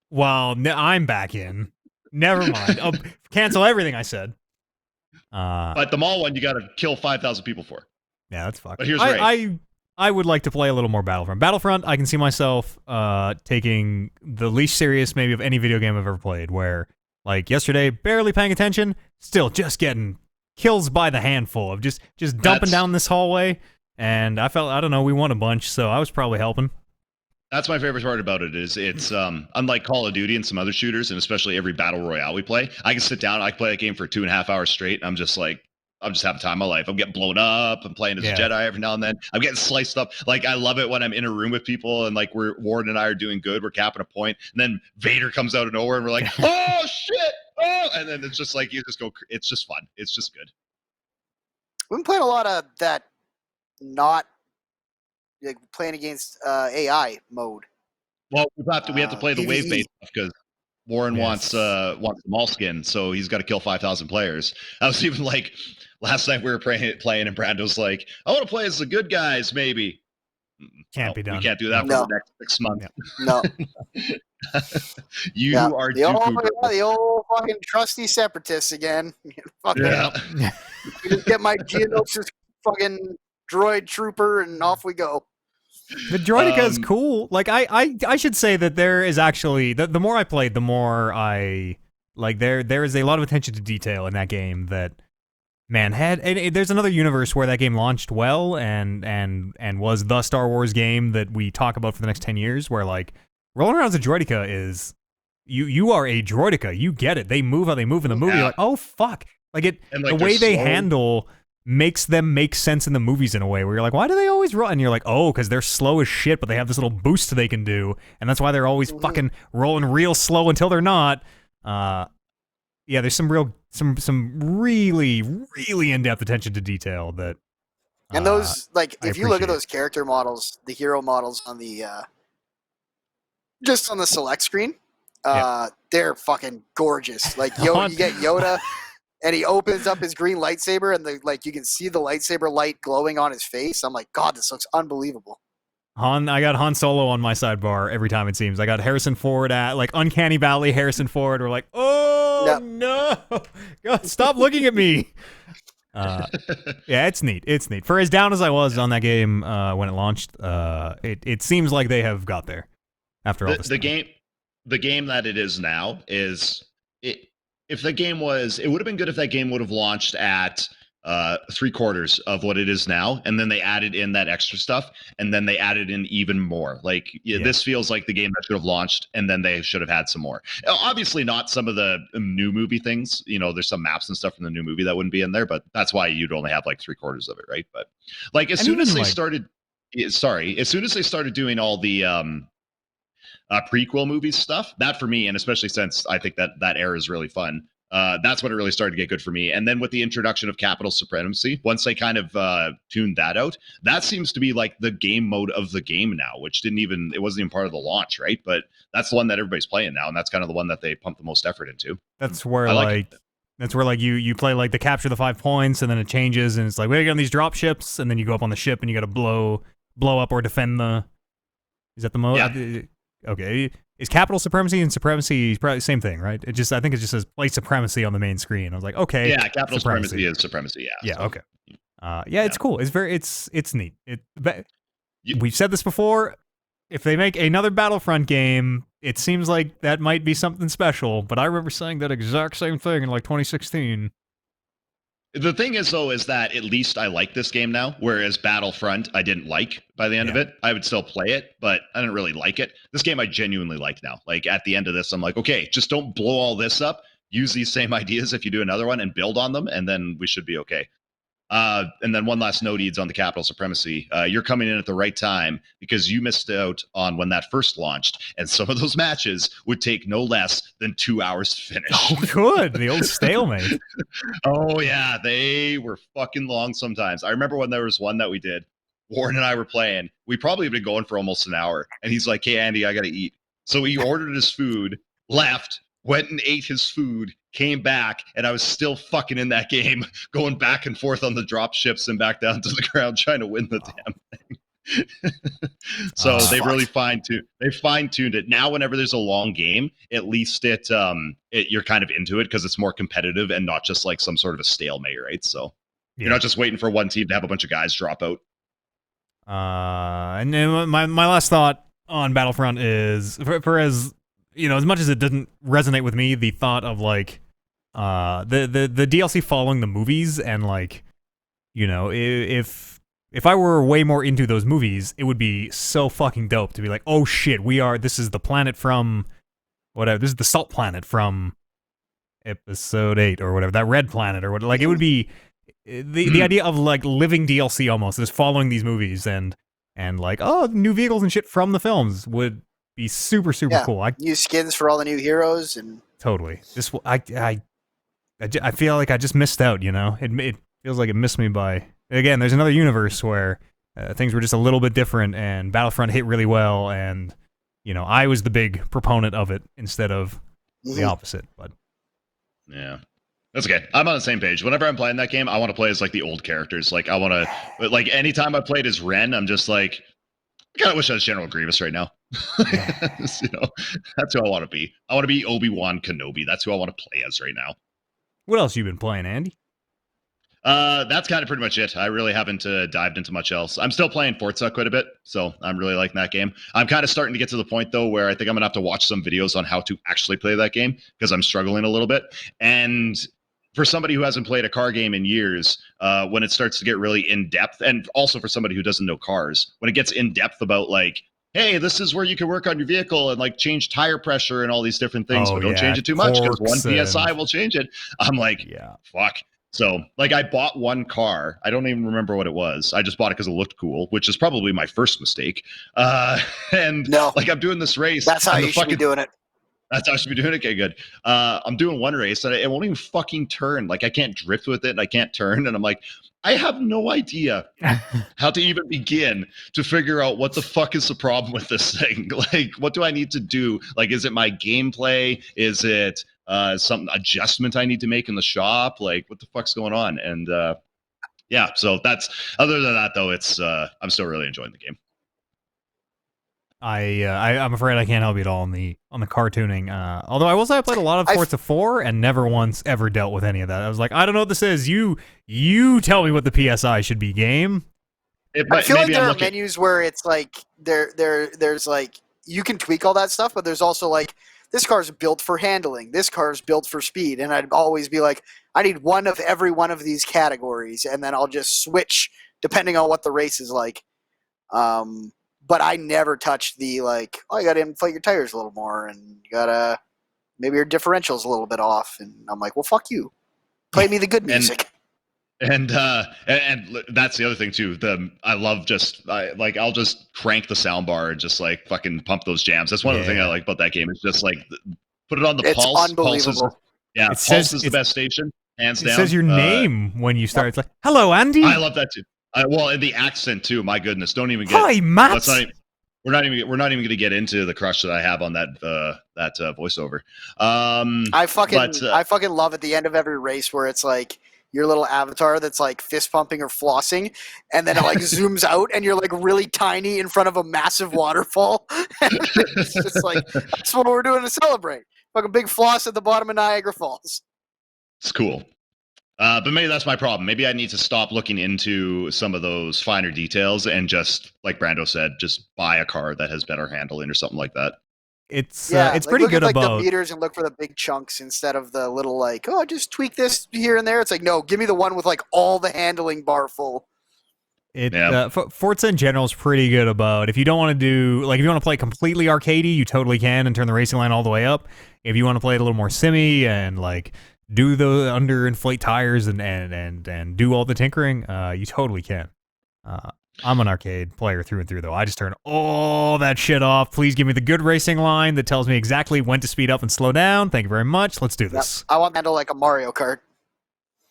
Well, I'm back in. Never mind. I'll cancel everything I said. But the Maul one, you got to kill 5,000 people for. Yeah, that's fucked. But here's Rey. I would like to play a little more Battlefront. Battlefront, I can see myself taking the least serious maybe of any video game I've ever played, where like yesterday, barely paying attention, still just getting kills by the handful of just dumping down this hallway. And I don't know, we won a bunch, so I was probably helping. That's my favorite part about it is it's unlike Call of Duty and some other shooters, and especially every battle royale we play, I can sit down, I can play that game for 2.5 hours straight, and I'm just having time of my life. I'm getting blown up. I'm playing as a Jedi every now and then. I'm getting sliced up. Like, I love it when I'm in a room with people and like Warren and I are doing good. We're capping a point, and then Vader comes out of nowhere, and we're like, "Oh shit!" Oh, and then it's just like you just go. It's just fun. It's just good. We've been playing a lot of that, not like playing against AI mode. Well, we have to play the wave based stuff because Warren wants the Maul skin, so he's got to kill 5,000 players. I was even like, last night we were playing, and Brando's like, I want to play as the good guys, maybe. Can't be done. We can't do that for the next 6 months. No. You are the old fucking trusty separatists again. Just get my Geonosis fucking droid trooper and off we go. The droideka is cool. Like I should say that there is actually the more I played, the more I like. There is a lot of attention to detail in that game that man had. And there's another universe where that game launched well and was the Star Wars game that we talk about for the next 10 years. Where like rolling around as a droideka is you are a droideka. You get it. They move how they move in the movie. You're like, oh fuck. Like it. And like the way they handle makes them make sense in the movies in a way where you're like, why do they always run? And you're like, oh, because they're slow as shit, but they have this little boost they can do, and that's why they're always fucking rolling real slow until they're not. Yeah, there's some really, really in-depth attention to detail that. And those, like, if you look at those character models, the hero models on the just on the select screen, they're fucking gorgeous. Like, you get Yoda. And he opens up his green lightsaber, and you can see the lightsaber light glowing on his face. I'm like, God, this looks unbelievable. I got Han Solo on my sidebar every time it seems. I got Harrison Ford at like Uncanny Valley Harrison Ford. We're like, oh no, God, stop looking at me. Yeah, it's neat. It's neat. For as down as I was on that game when it launched, it seems like they have got there after all this. The game that it is now is it. If the game was, it would have been good if that game would have launched at 3/4 of what it is now, and then they added in that extra stuff, and then they added in even more. Like this feels like the game that should have launched, and then they should have had some more. Obviously, not some of the new movie things. There's some maps and stuff from the new movie that wouldn't be in there, but that's why you'd only have like 3/4 of it, right? But like as soon as they started doing all the prequel movies stuff, that for me, and especially since I think that era is really fun. That's when it really started to get good for me. And then with the introduction of capital supremacy, once they kind of tuned that out, that seems to be like the game mode of the game now, which it wasn't even part of the launch, right? But that's the one that everybody's playing now, and that's kind of the one that they pump the most effort into. That's where you play like the capture the 5 points, and then it changes, and it's like, we got these drop ships, and then you go up on the ship, and you got to blow up or defend the. Is that the mode? Yeah. Okay. Is capital supremacy and supremacy probably the same thing, right? I think it just says play supremacy on the main screen. I was like, okay. Yeah, capital supremacy is supremacy. Yeah. Yeah. So, okay. It's cool. It's neat. We've said this before. If they make another Battlefront game, it seems like that might be something special. But I remember saying that exact same thing in like 2016. The thing is, though, is that at least I like this game now, whereas Battlefront I didn't like by the end of it. I would still play it, but I didn't really like it. This game I genuinely like now. Like at the end of this, I'm like, okay, just don't blow all this up. Use these same ideas if you do another one and build on them, and then we should be okay. And then one last note, Eads, on the capital supremacy. You're coming in at the right time because you missed out on when that first launched, and some of those matches would take no less than 2 hours to finish. Oh, good. The old stalemate. Oh, yeah. They were fucking long sometimes. I remember when there was one that we did. Warren and I were playing. We probably have been going for almost an hour. And he's like, hey, Andy, I got to eat. So he ordered his food, left, went and ate his food, came back, and I was still fucking in that game, going back and forth on the drop ships and back down to the ground trying to win the damn thing. So they really fine-tuned it. Now whenever there's a long game, at least you're kind of into it because it's more competitive and not just like some sort of a stalemate, right? So you're not just waiting for one team to have a bunch of guys drop out. And then my last thought on Battlefront is for as as much as it didn't resonate with me, the thought of like the DLC following the movies, and like if I were way more into those movies, it would be so fucking dope to be like, oh shit, this is the planet from whatever, this is the salt planet from episode 8 or whatever, that red planet or whatever. Like it would be the idea of like living DLC almost, just following these movies and like, oh, new vehicles and shit from the films would be super cool. New skins for all the new heroes and totally. Just I feel like I just missed out. It feels like it missed me by. Again, there's another universe where things were just a little bit different, and Battlefront hit really well, and I was the big proponent of it instead of the opposite. But yeah. That's okay. I'm on the same page. Whenever I'm playing that game, I want to play as like the old characters. Like I want to, like anytime I played as Ren, I'm just like, I kind of wish I was General Grievous right now. That's who I want to be. I want to be Obi-Wan Kenobi. That's who I want to play as right now. What else you been playing, Andy? That's kind of pretty much it. I really haven't dived into much else. I'm still playing Forza quite a bit, so I'm really liking that game. I'm kind of starting to get to the point, though, where I think I'm going to have to watch some videos on how to actually play that game because I'm struggling a little bit. And for somebody who hasn't played a car game in years, when it starts to get really in-depth, and also for somebody who doesn't know cars, when it gets in-depth about, like, hey, this is where you can work on your vehicle and, like, change tire pressure and all these different things, but don't change it too much because 1 PSI will change it. I'm like, fuck. So, like, I bought one car. I don't even remember what it was. I just bought it because it looked cool, which is probably my first mistake. Like, I'm doing this race. That's how you should be doing it. That's how I should be doing it. Okay, good. I'm doing one race and it won't even fucking turn. Like I can't drift with it and I can't turn. And I'm like, I have no idea how to even begin to figure out what the fuck is the problem with this thing. Like, what do I need to do? Like, is it my gameplay? Is it some adjustment I need to make in the shop? Like, what the fuck's going on? And so that's, other than that though, it's I'm still really enjoying the game. I'm afraid I can't help you at all on the cartooning. Although I will say I played a lot of Forza 4 and never once ever dealt with any of that. I was like, I don't know what this is. You tell me what the PSI should be, game. I feel like there are menus where it's like there's like you can tweak all that stuff, but there's also like this car's built for handling, this car's built for speed, and I'd always be like, I need one of every one of these categories, and then I'll just switch depending on what the race is like. But I never touched the like, oh, you got to inflate your tires a little more, and you gotta maybe your differential's a little bit off, and I'm like, well, fuck you, play me the good music. And that's the other thing too. I love I'll just crank the sound bar and just like fucking pump those jams. That's one of the things I like about that game. It's just like put it on the it's Pulse. Unbelievable. Pulse is the best station, hands down. It says your name when you start. It's like, hello, Andy. I love that too. Well, and the accent too. My goodness, don't even get. Hi, Matt. We're not even going to get into the crush that I have on that voiceover. I fucking love at the end of every race where it's like your little avatar that's like fist pumping or flossing, and then it like zooms out and you're like really tiny in front of a massive waterfall. It's just like, that's what we're doing to celebrate. Fucking big floss at the bottom of Niagara Falls. It's cool. But maybe that's my problem. Maybe I need to stop looking into some of those finer details and just, like Brando said, just buy a car that has better handling or something like that. It's pretty look good at, like, about the meters and look for the big chunks instead of the little like, oh, just tweak this here and there. It's like, no, give me the one with like all the handling bar full. Forza in general is pretty good about if you don't want to do like if you want to play completely arcadey, you totally can and turn the racing line all the way up. If you want to play it a little more simmy and like do the underinflate tires and do all the tinkering, you totally can. I'm an arcade player through and through, though. I just turn all that shit off. Please give me the good racing line that tells me exactly when to speed up and slow down. Thank you very much. Let's do this. Yep. I want to handle like a Mario Kart.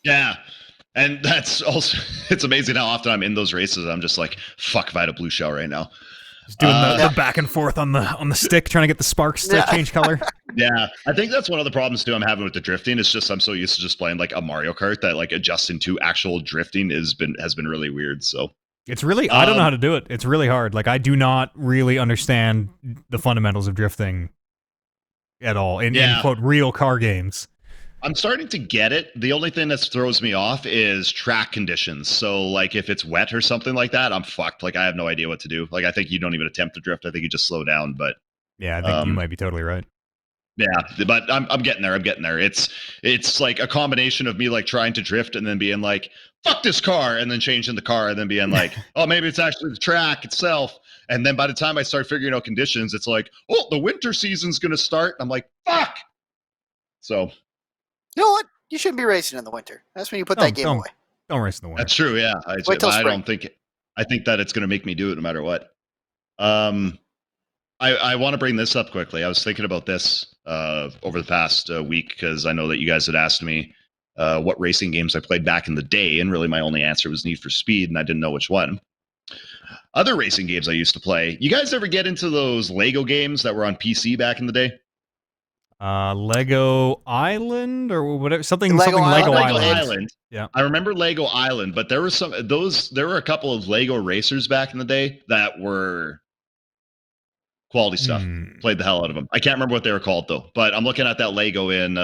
Yeah. And that's also, it's amazing how often I'm in those races. I'm just like, fuck if I had a blue shell right now. Just doing the back and forth on the stick, trying to get the sparks to change color. Yeah, I think that's one of the problems too I'm having with the drifting. It's just I'm so used to just playing like a Mario Kart that like adjusting to actual drifting has been really weird. So it's really I don't know how to do it. It's really hard. Like I do not really understand the fundamentals of drifting at all in quote real car games. I'm starting to get it. The only thing that throws me off is track conditions. So, like, if it's wet or something like that, I'm fucked. Like, I have no idea what to do. Like, I think you don't even attempt to drift. I think you just slow down. But yeah, I think you might be totally right. Yeah, but I'm getting there. I'm getting there. It's like a combination of me like trying to drift and then being like, fuck this car, and then changing the car and then being like, oh, maybe it's actually the track itself. And then by the time I start figuring out conditions, it's like, oh, the winter season's gonna start. I'm like, fuck. So. You know what? You shouldn't be racing in the winter. That's when you put that game away. Don't race in the winter. That's true. Yeah, I think that it's going to make me do it no matter what. I want to bring this up quickly. I was thinking about this over the past week because I know that you guys had asked me what racing games I played back in the day, and really my only answer was Need for Speed, and I didn't know which one. Other racing games I used to play. You guys ever get into those Lego games that were on PC back in the day? Lego Island or whatever, something Lego Island. Yeah, I remember Lego Island, but there were a couple of Lego racers back in the day that were quality stuff. Played the hell out of them. I can't remember what they were called though, but I'm looking at that Lego in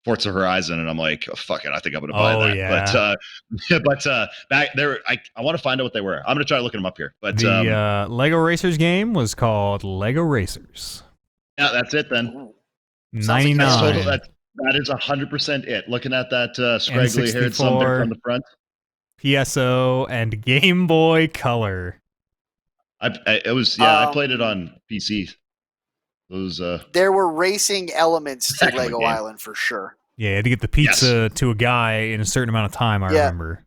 Forza Horizon and I'm like, oh, fuck it, I think I'm gonna buy that. Yeah. But back there, I want to find out what they were. I'm gonna try looking them up here. But the Lego Racers game was called Lego Racers. Yeah, that's it then. 99. That is 100% it. Looking at that scraggly haired something from the front. PSO and Game Boy Color. I played it on PC. Those there were racing elements to Lego Island for sure. Yeah, you had to get the pizza to a guy in a certain amount of time, I remember.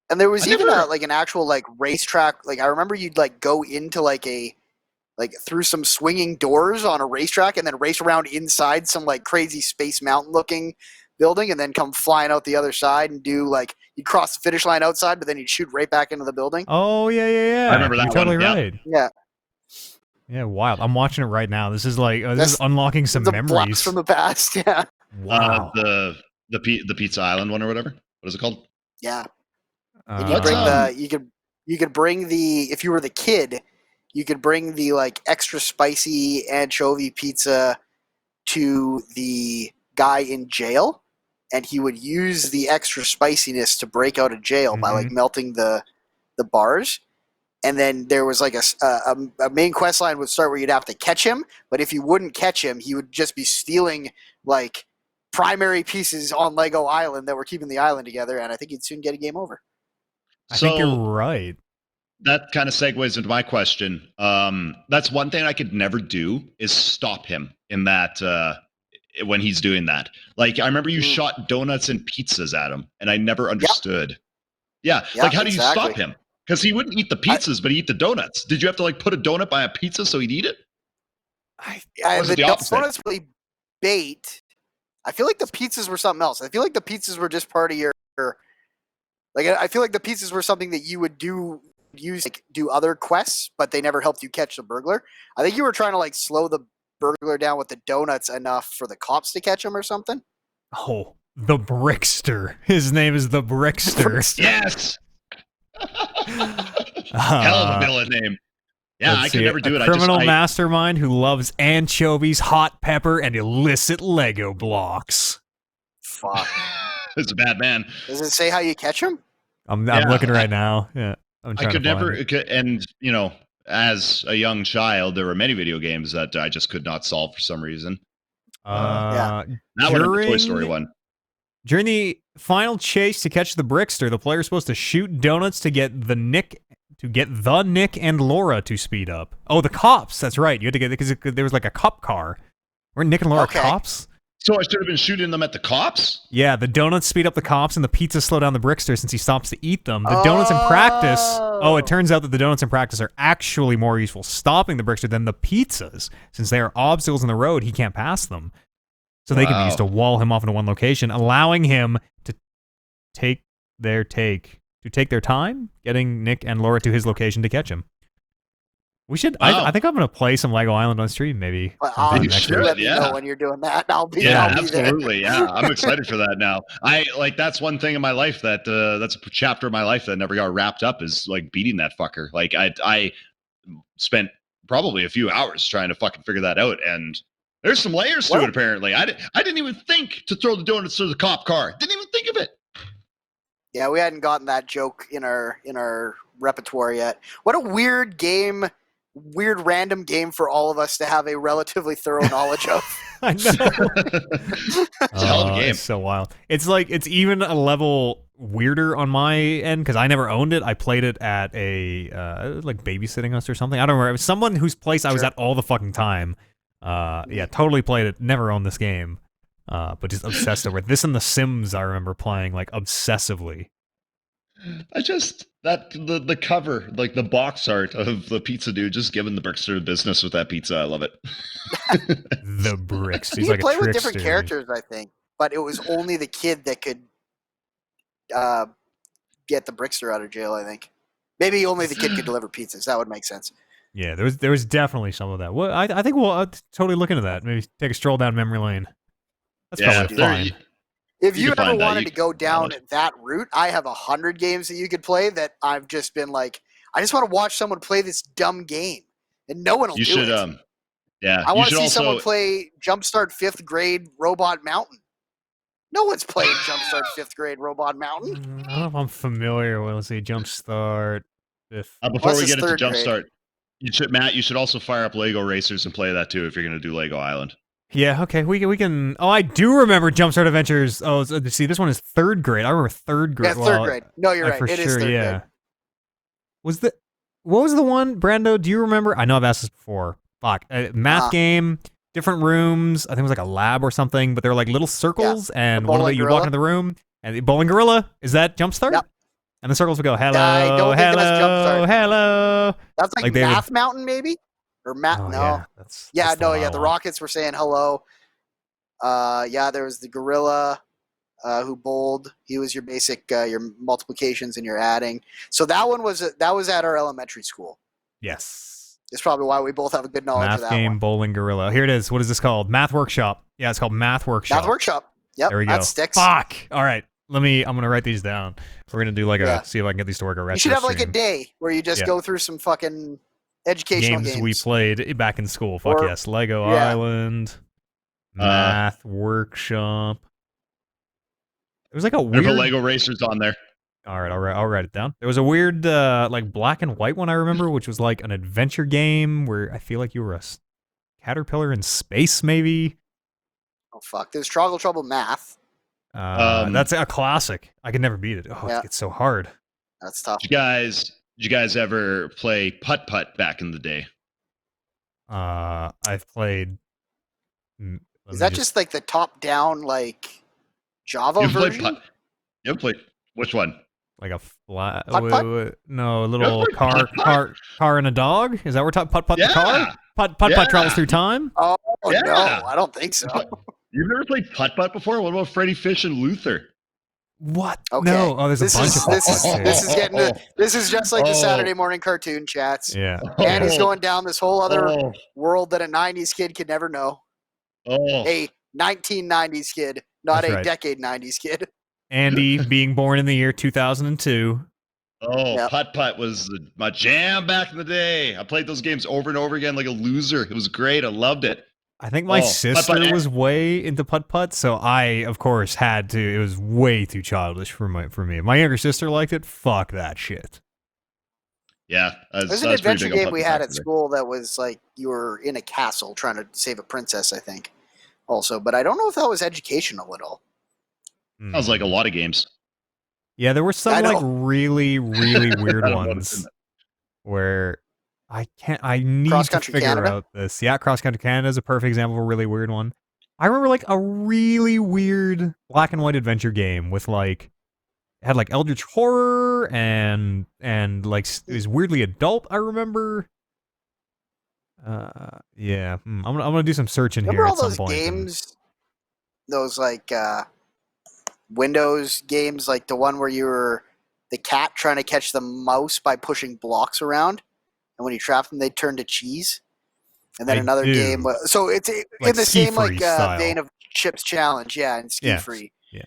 And there was an actual like racetrack. Like I remember you'd like go into like through some swinging doors on a racetrack and then race around inside some like crazy Space Mountain looking building and then come flying out the other side and do like you'd cross the finish line outside, but then you'd shoot right back into the building. Oh yeah. I remember that. You're totally right. Yeah. Yeah, wild. I'm watching it right now. This is like this is unlocking some memories from the past. Yeah. Wow. The Pizza Island one or whatever. What is it called? Yeah. And you could bring if you were the kid, you could bring the like extra spicy anchovy pizza to the guy in jail, and he would use the extra spiciness to break out of jail by like melting the bars. And then there was like a main quest line would start where you'd have to catch him, but if you wouldn't catch him, he would just be stealing like primary pieces on Lego Island that were keeping the island together, and I think you'd soon get a game over. I think you're right. That kind of segues into my question. That's one thing I could never do is stop him in that when he's doing that. Like I remember you shot donuts and pizzas at him, and I never understood. Yeah, like how do you stop him? Because he wouldn't eat the pizzas, but he'd eat the donuts. Did you have to like put a donut by a pizza so he'd eat it? The donuts really bait. I feel like the pizzas were something else. I feel like the pizzas were just part of your. Like I feel like the pizzas were something that you would do other quests, but they never helped you catch the burglar. I think you were trying to like slow the burglar down with the donuts enough for the cops to catch him or something. Oh, the Brickster. His name is the Brickster. Yes. Hell of a villain name. Yeah, I could never do it. Criminal mastermind who loves anchovies, hot pepper, and illicit Lego blocks. Fuck. It's a bad man. Does it say how you catch him? I'm looking right now. Yeah, I could never. And you know, as a young child, there were many video games that I just could not solve for some reason. Not one of the Toy Story one. During the final chase to catch the Brickster, the player is supposed to shoot donuts to get the Nick and Laura to speed up. Oh, the cops. That's right. You had to get because there was like a cop car. Weren't Nick and Laura cops? So I should have been shooting them at the cops? Yeah, the donuts speed up the cops and the pizzas slow down the Brickster since he stops to eat them. The donuts in practice... Oh, it turns out that the donuts in practice are actually more useful stopping the Brickster than the pizzas. Since they are obstacles in the road, he can't pass them. So they can be used to wall him off into one location, allowing him to take their time getting Nick and Laura to his location to catch him. We should. I think I'm gonna play some Lego Island on stream maybe. You should let me know when you're doing that. I'll be absolutely. Yeah, I'm excited for that now. That's one thing in my life that's a chapter of my life that never got wrapped up is like beating that fucker. Like I spent probably a few hours trying to fucking figure that out, and there's some layers to it. Apparently, I didn't even think to throw the donuts to the cop car. Didn't even think of it. Yeah, we hadn't gotten that joke in our repertoire yet. What a weird game. Weird random game for all of us to have a relatively thorough knowledge of. I know. It's a hell of a game. It's so wild. It's like it's even a level weirder on my end because I never owned it. I played it at a like babysitting us or something. I don't remember. It was someone whose place I was at all the fucking time. Totally played it. Never owned this game. But just obsessed over it. This and The Sims I remember playing like obsessively. The cover, like the box art of the pizza dude just giving the Brickster business with that pizza. I love it. The Bricks. He's you like play a with trickster. different characters, I think, but it was only the kid that could get the Brickster out of jail. I think maybe only the kid could deliver pizzas. That would make sense. Yeah, there was definitely some of that. Well, I think we'll totally look into that. Maybe take a stroll down memory lane. That's probably fine. If you ever wanted to go down that route, I have 100 games that you could play that I've just been like, I just want to watch someone play this dumb game, and no one will do it. I want to see someone play Jumpstart 5th Grade Robot Mountain. No one's played Jumpstart 5th Grade Robot Mountain. I don't know if I'm familiar with, let's see, Jumpstart 5th. Before we get into Jumpstart, you should also fire up Lego Racers and play that too if you're going to do Lego Island. Yeah, okay, we can. Oh, I do remember Jumpstart Adventures. Oh, see, this one is 3rd grade. I remember 3rd grade. Yeah, 3rd grade. No, you're right. For it sure, is 3rd grade. What was the one, Brando? Do you remember? I know I've asked this before. Fuck, math game, different rooms. I think it was like a lab or something, but they were like little circles, and one of you walk into the room, and the bowling gorilla. Is that Jumpstart? Yep. And the circles would go, hello, I don't think that's Jumpstart. Hello. That's like Math Mountain, maybe? Or no. Yeah, the Rockets were saying hello. There was the gorilla who bowled. He was your basic your multiplications and your adding. So that was at our elementary school. Yes. It's probably why we both have a good knowledge of that game, one. Bowling Gorilla. Here it is. What is this called? Math Workshop. Yeah, it's called Math Workshop. Math Workshop. Yep, there we go. That sticks. Fuck. All right. I'm going to write these down. We're going to do see if I can get these to work. You should have like a day where you just go through some fucking Educational games games. we played back in school. Fuck Or- yes. Lego yeah. Island, Math Workshop. It was like a Better weird. put Lego Racers on there. All right, I'll write it down. There was a weird, like black and white one I remember, which was like an adventure game where I feel like you were a caterpillar in space, maybe. Oh fuck! There's Trouble Math. That's a classic. I could never beat it. Oh, Yeah. it's so hard. That's tough. Did you guys ever play Putt Putt back in the day? I've played. Is that just like the top-down like Java You played version? Putt. You ever played which one? like a flat? Putt-putt? No, a little That's like car and a dog. Is that where Putt Putt the Yeah. car? Putt Yeah. travels through time. Oh Yeah. no, I don't think so. You've never played Putt Putt before? What about Freddy Fish and Luther? What? Okay. No. Oh, there's a bunch of this is getting to, Oh. this is just like the Oh. Saturday morning cartoon chats. Yeah. And he's Oh. going down this whole other Oh. world that a 90s kid could never know. Oh. A 1990s kid, not That's a right. decade 90s kid. Andy being born in the year 2002. Oh, Yep. Putt Putt was my jam back in the day. I played those games over and over again like a loser. It was great. I loved it. I think my Oh, sister Putt-Putt. was way into Putt Putt, so I, of course, had to. It was way too childish for me. My younger sister liked it. Fuck that shit. Yeah. There's an adventure game we had at school that was like you were in a castle trying to save a princess, I think. Also, but I don't know if that was educational at all. Sounds like a lot of games. Yeah, there were I some know. like really, really weird I don't know ones what's in where I need Cross to Country figure Canada? out this. Yeah, Cross Country Canada is a perfect example of a really weird one. I remember like a really weird black and white adventure game with like it had like eldritch horror and like it was weirdly adult. I remember. Yeah, I'm gonna do some searching Remember here all at some those point. games? Those like Windows games, like the one where you were the cat trying to catch the mouse by pushing blocks around, and when you trap them, they turn to cheese. And then I another do. game. So it's Like in the Ski same like Free style. vein of Chips Challenge, yeah, and Ski Yeah, Free. yeah.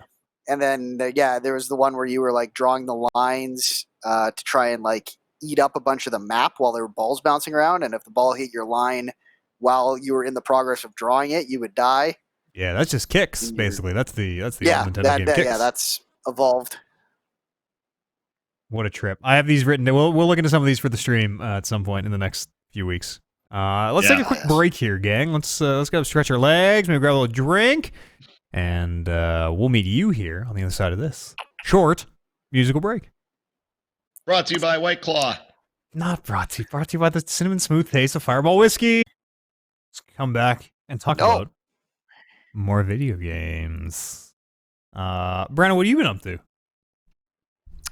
And then there was the one where you were like drawing the lines to try and like eat up a bunch of the map while there were balls bouncing around, and if the ball hit your line while you were in the progress of drawing it, you would die. Yeah, that's just Kicks, And basically. That's the old Yeah, Nintendo game. Kicks. yeah, that's evolved. What a trip! I have these written. We'll look into some of these for the stream at some point in the next few weeks. Let's take a quick break here, gang. Let's go stretch our legs, maybe grab a little drink, and we'll meet you here on the other side of this short musical break. Brought to you by White Claw. Not brought to you by the cinnamon smooth taste of Fireball whiskey. Let's come back and talk about more video games. Brandon, what have you been up to?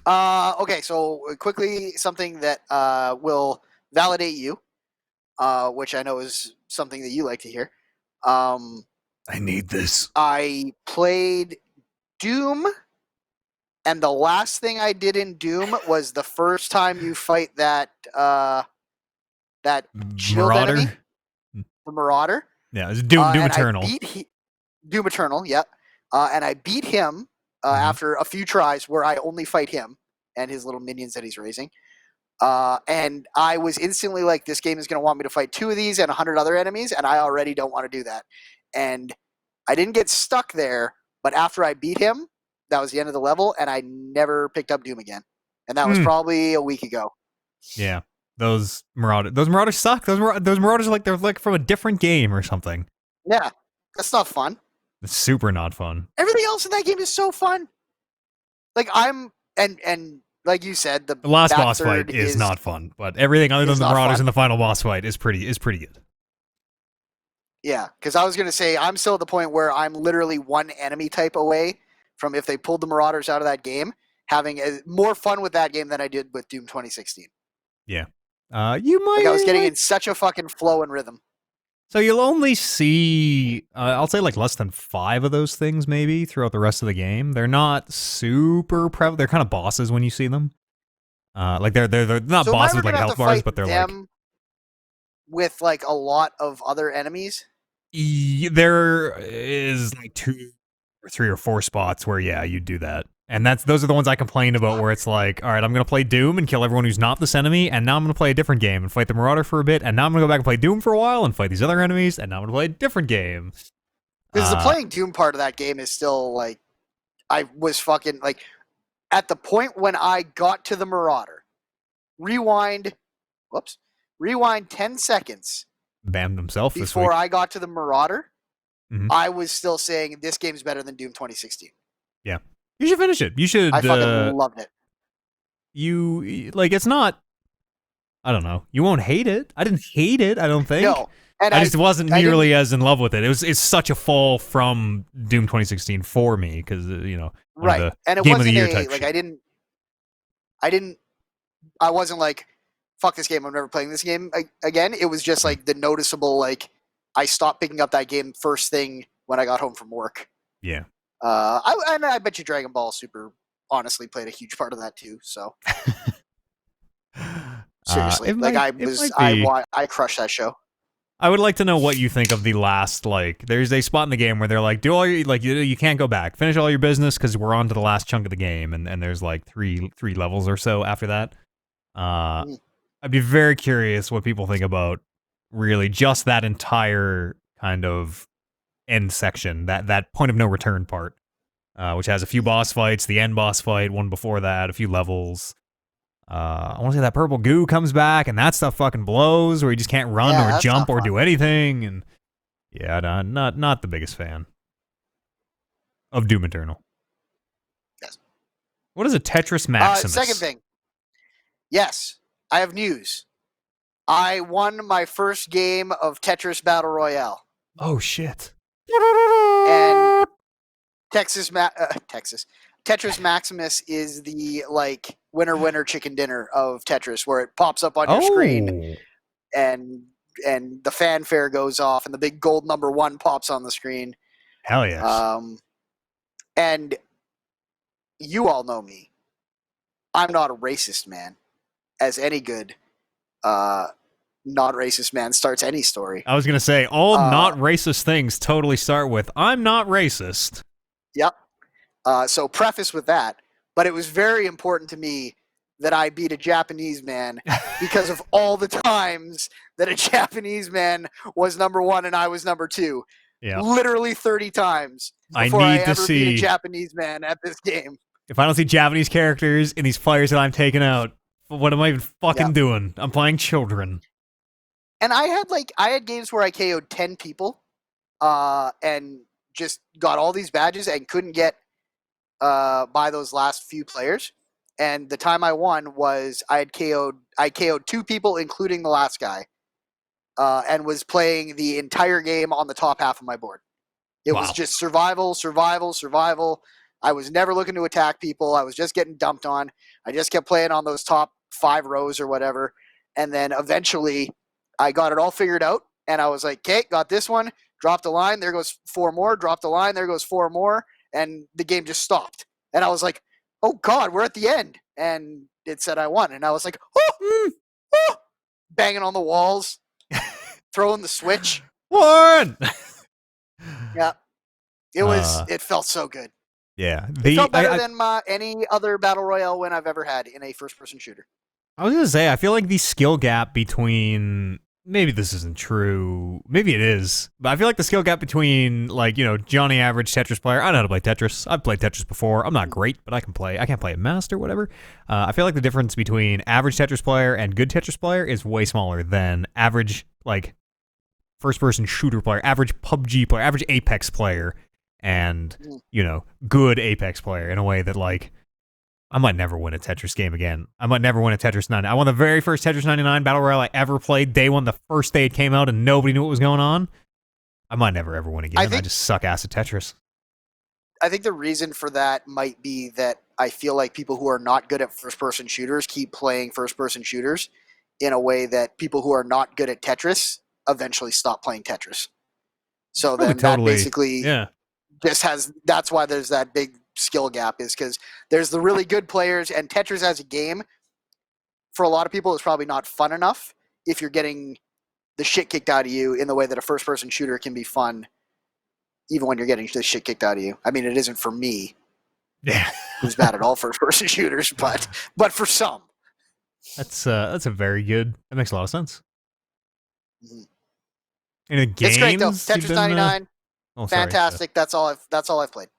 Okay, so quickly, something that will validate you, which I know is something that you like to hear. I need this. I played Doom, and the last thing I did in Doom was the first time you fight that shield Marauder. enemy, the Marauder. Yeah, it's Doom and Eternal. Doom Eternal, yep. And I beat him after a few tries where I only fight him and his little minions that he's raising. And I was instantly like, this game is going to want me to fight 2 of these and 100 other enemies, and I already don't want to do that. And I didn't get stuck there, but after I beat him, that was the end of the level, and I never picked up Doom again. And that was probably a week ago. Yeah, those Marauders suck. Those Marauders are like they're like from a different game or something. Yeah, that's not fun. It's super not fun. Everything else in that game is so fun. Like and like you said, the last back boss fight third is not fun, but everything other than the not Marauders fun. in the final boss fight is pretty good. Yeah, because I was going to say, I'm still at the point where I'm literally one enemy type away from, if they pulled the Marauders out of that game, having more fun with that game than I did with Doom 2016. Yeah. You might. Like I was getting in such a fucking flow and rhythm. So you'll only see, I'll say like less than 5 of those things maybe throughout the rest of the game. They're not super prevalent. They're kind of bosses when you see them. Like they're not So bosses am I with like gonna have health to bars, fight but they're them with like a lot of other enemies? there is like 2 or 3 or 4 spots where you do that. And those are the ones I complained about, where it's like, all right, I'm going to play Doom and kill everyone who's not this enemy, and now I'm going to play a different game and fight the Marauder for a bit, and now I'm going to go back and play Doom for a while and fight these other enemies, and now I'm going to play a different game. Because the playing Doom part of that game is still like, I was fucking like, at the point when I got to the Marauder, rewind 10 seconds Bammed himself this before week. I got to the Marauder, Mhm. I was still saying this game's better than Doom 2016. Yeah. You should finish it. You should. I fucking loved it. It's not. I don't know. You won't hate it. I didn't hate it. I don't think. No, and I just wasn't nearly as in love with it. It's such a fall from Doom 2016 for me because right, and it Game of wasn't the Year type like shit. I wasn't like, fuck this game, I'm never playing this game again. It was just like the noticeable, like, I stopped picking up that game first thing when I got home from work. Yeah. I bet you Dragon Ball Super honestly played a huge part of that too. So seriously, I crushed that show. I would like to know what you think of the last, like, there's a spot in the game where they're like, do all your, like, you can't go back, finish all your business because we're on to the last chunk of the game, and there's like three levels or so after that. I'd be very curious what people think about really just that entire kind of end section, that point of no return part, which has a few boss fights, the end boss fight, one before that, a few levels. I want to say that purple goo comes back, and that stuff fucking blows, where you just can't run or jump or do anything. And yeah, not the biggest fan of Doom Eternal. Yes. What is a Tetris Maximus? Second thing. Yes, I have news. I won my first game of Tetris Battle Royale. Oh shit! And Tetris Maximus is the like winner chicken dinner of Tetris, where it pops up on your screen and the fanfare goes off and the big gold number 1 pops on the screen. Hell yes. And you all know me. I'm not a racist man, as any good not racist man starts any story. I was gonna say all not racist things totally start with "I'm not racist." Yep. So preface with that, but it was very important to me that I beat a Japanese man because of all the times that a Japanese man was number 1 and I was number 2. Yeah. Literally 30 times before I ever beat a Japanese man at this game. If I don't see Japanese characters in these players that I'm taking out, what am I even fucking doing? I'm playing children. And I had games where I KO'd 10 people and just got all these badges and couldn't get by those last few players. And the time I won was I KO'd 2 people, including the last guy, and was playing the entire game on the top half of my board. It was just survival. I was never looking to attack people. I was just getting dumped on. I just kept playing on those top 5 rows or whatever. And then eventually I got it all figured out. And I was like, okay, got this one. Dropped a line. There goes 4 more. Dropped a line. There goes 4 more. And the game just stopped. And I was like, oh God, we're at the end. And it said I won. And I was like, oh, banging on the walls, throwing the switch. Warren! Yeah. It felt so good. Yeah. It felt better than any other Battle Royale win I've ever had in a first-person shooter. I was going to say, I feel like the skill gap between... Maybe this isn't true. Maybe it is. But I feel like the skill gap between, like, Johnny average Tetris player. I know how to play Tetris. I've played Tetris before. I'm not great, but I can play. I can't play it master, whatever. I feel like the difference between average Tetris player and good Tetris player is way smaller than average, like, first-person shooter player, average PUBG player, average Apex player, and, good Apex player in a way that, like, I might never win a Tetris game again. I might never win a Tetris 99. I won the very first Tetris 99 Battle Royale I ever played. Day 1, the first day it came out, and nobody knew what was going on. I might never ever win again. I just suck ass at Tetris. I think the reason for that might be that I feel like people who are not good at first-person shooters keep playing first-person shooters in a way that people who are not good at Tetris eventually stop playing Tetris. So then that basically just has... That's why there's that big skill gap, is because there's the really good players, and Tetris as a game for a lot of people is probably not fun enough if you're getting the shit kicked out of you in the way that a first-person shooter can be fun even when you're getting the shit kicked out of you. I mean, it isn't for me, Yeah. who's bad at all first-person shooters, but for some. That's a very good. That makes a lot of sense. Mhm. Any games? It's great though. you've Tetris been, 99, oh, sorry. fantastic. That's all I've played.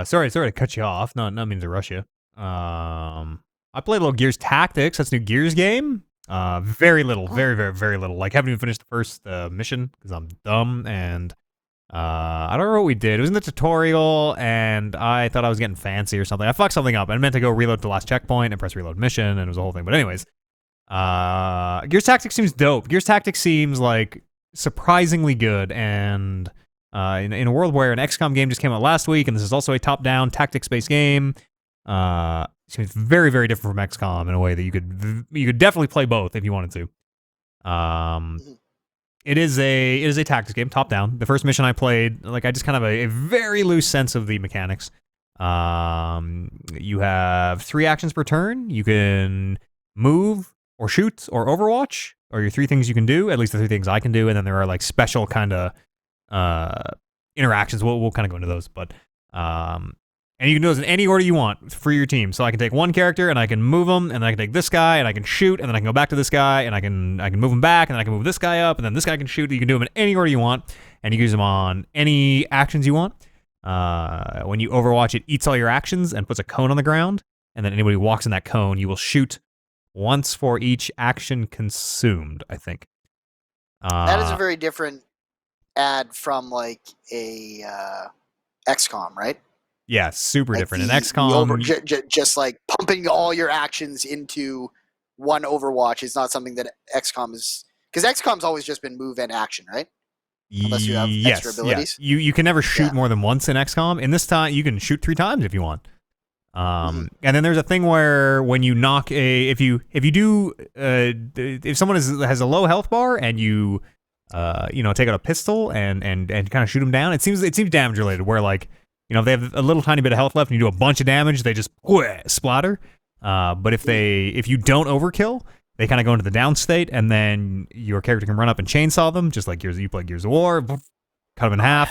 Sorry to cut you off. No, not mean to rush you. I played a little Gears Tactics. That's a new Gears game. Very little, very, very, very little. Like, haven't even finished the first mission because I'm dumb, and I don't remember what we did. It was in the tutorial, and I thought I was getting fancy or something. I fucked something up. I meant to go reload to the last checkpoint and press reload mission, and it was a whole thing. But anyways, Gears Tactics seems dope. Gears Tactics seems like surprisingly good, and in a world where an XCOM game just came out last week, and this is also a top-down tactics-based game, it seems very, very different from XCOM in a way that you could definitely play both if you wanted to. It is a tactics game, top-down. The first mission I played, like, I just kind of a very loose sense of the mechanics. You have 3 actions per turn. You can move or shoot or overwatch, or your 3 things you can do, at least the 3 things I can do, and then there are like special kind of interactions. We'll kind of go into those, but and you can do those in any order you want for your team. So I can take one character and I can move them, and then I can take this guy and I can shoot, and then I can go back to this guy and I can move him back, and then I can move this guy up, and then this guy can shoot. You can do them in any order you want, and you can use them on any actions you want. When you Overwatch, it eats all your actions and puts a cone on the ground, and then anybody who walks in that cone, you will shoot once for each action consumed, I think. That is a very different ad from like a XCOM, right? Yeah, super like different. In XCOM, just like pumping all your actions into one Overwatch is not something that XCOM is, because XCOM's always just been move and action, right? Unless you have extra abilities. Yeah. You can never shoot more than once in XCOM. In this time, you can shoot 3 times if you want. And then there's a thing where when you knock if someone has a low health bar and you take out a pistol and kind of shoot them down, it seems damage related, where like, if they have a little tiny bit of health left and you do a bunch of damage, they just splatter. But if you don't overkill, they kind of go into the down state, and then your character can run up and chainsaw them, just like you play Gears of War, cut them in half.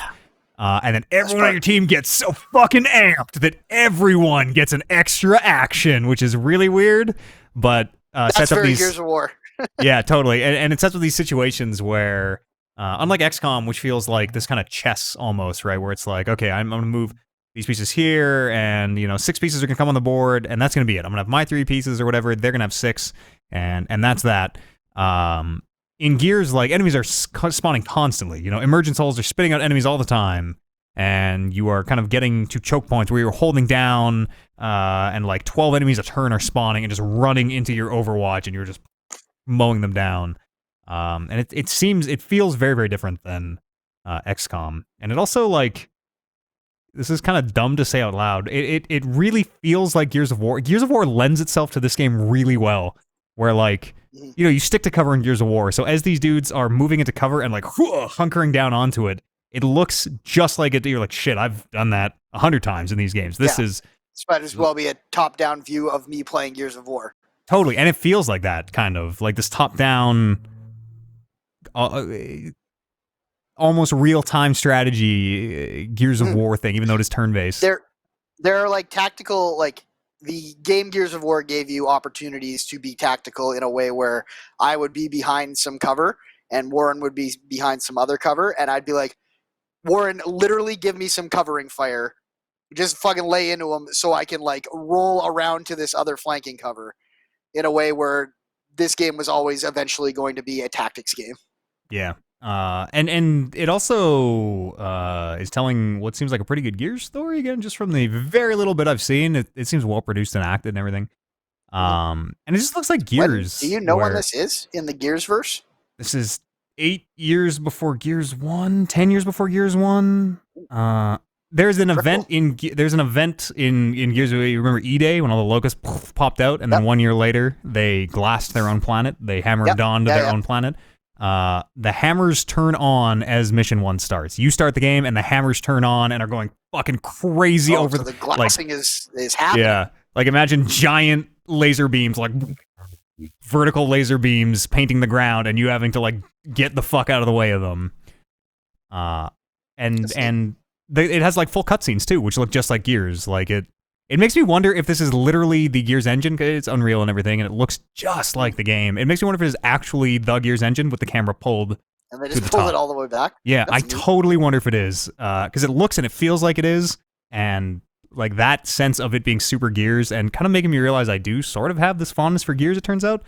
And then everyone on your team gets so fucking amped that everyone gets an extra action, which is really weird, but sets up these Gears of War. Yeah, totally. And it sets up these situations where, unlike XCOM, which feels like this kind of chess almost, right, where it's like, okay, I'm going to move these pieces here, and 6 pieces are going to come on the board, and that's going to be it. I'm going to have my 3 pieces or whatever. They're going to have 6, and that's that. In Gears, like, enemies are spawning constantly. Emergence holes are spitting out enemies all the time, and you are kind of getting to choke points where you're holding down, and like 12 enemies a turn are spawning and just running into your Overwatch, and you're just mowing them down. And it feels very, very different than XCOM. And it also, like, this is kind of dumb to say out loud, it really feels like Gears of War. Gears of War lends itself to this game really well, where, like, you stick to cover in Gears of War. So as these dudes are moving into cover and, like, hunkering down onto it, it looks just like it. You're like, shit, I've done that 100 times in these games. This might as well be a top-down view of me playing Gears of War. Totally, and it feels like that, kind of like this top-down, almost real-time strategy Gears of War thing, even though it is turn-based. There are like tactical, like the game Gears of War gave you opportunities to be tactical in a way where I would be behind some cover and Warren would be behind some other cover, and I'd be like, Warren, literally give me some covering fire, just fucking lay into him so I can like roll around to this other flanking cover, in a way where this game was always eventually going to be a tactics game. Yeah. And it also is telling what seems like a pretty good Gears story, again, just from the very little bit I've seen. It seems well produced and acted and everything. And it just looks like Gears. Do you know when this is in the Gears verse? This is 8 years before Gears 1, 10 years before Gears 1. There's an event in Gears where you remember E-Day when all the locusts popped out, and then 1 year later they glassed their own planet. They hammered Dawn to their own planet. The hammers turn on as Mission 1 starts. You start the game, and the hammers turn on and are going fucking crazy over so the glassing is happening. Yeah, like imagine giant laser beams, like vertical laser beams painting the ground, and you having to like get the fuck out of the way of them. And it has like full cutscenes too, which look just like Gears. Like it makes me wonder if this is literally the Gears engine. 'Cause it's Unreal and everything, and it looks just like the game. It makes me wonder if it is actually the Gears engine with the camera pulled. And they just pulled it all the way back. Yeah, That's I neat. totally wonder if it is, because it looks and it feels like it is, and like that sense of it being super Gears and kind of making me realize I do sort of have this fondness for Gears. It turns out,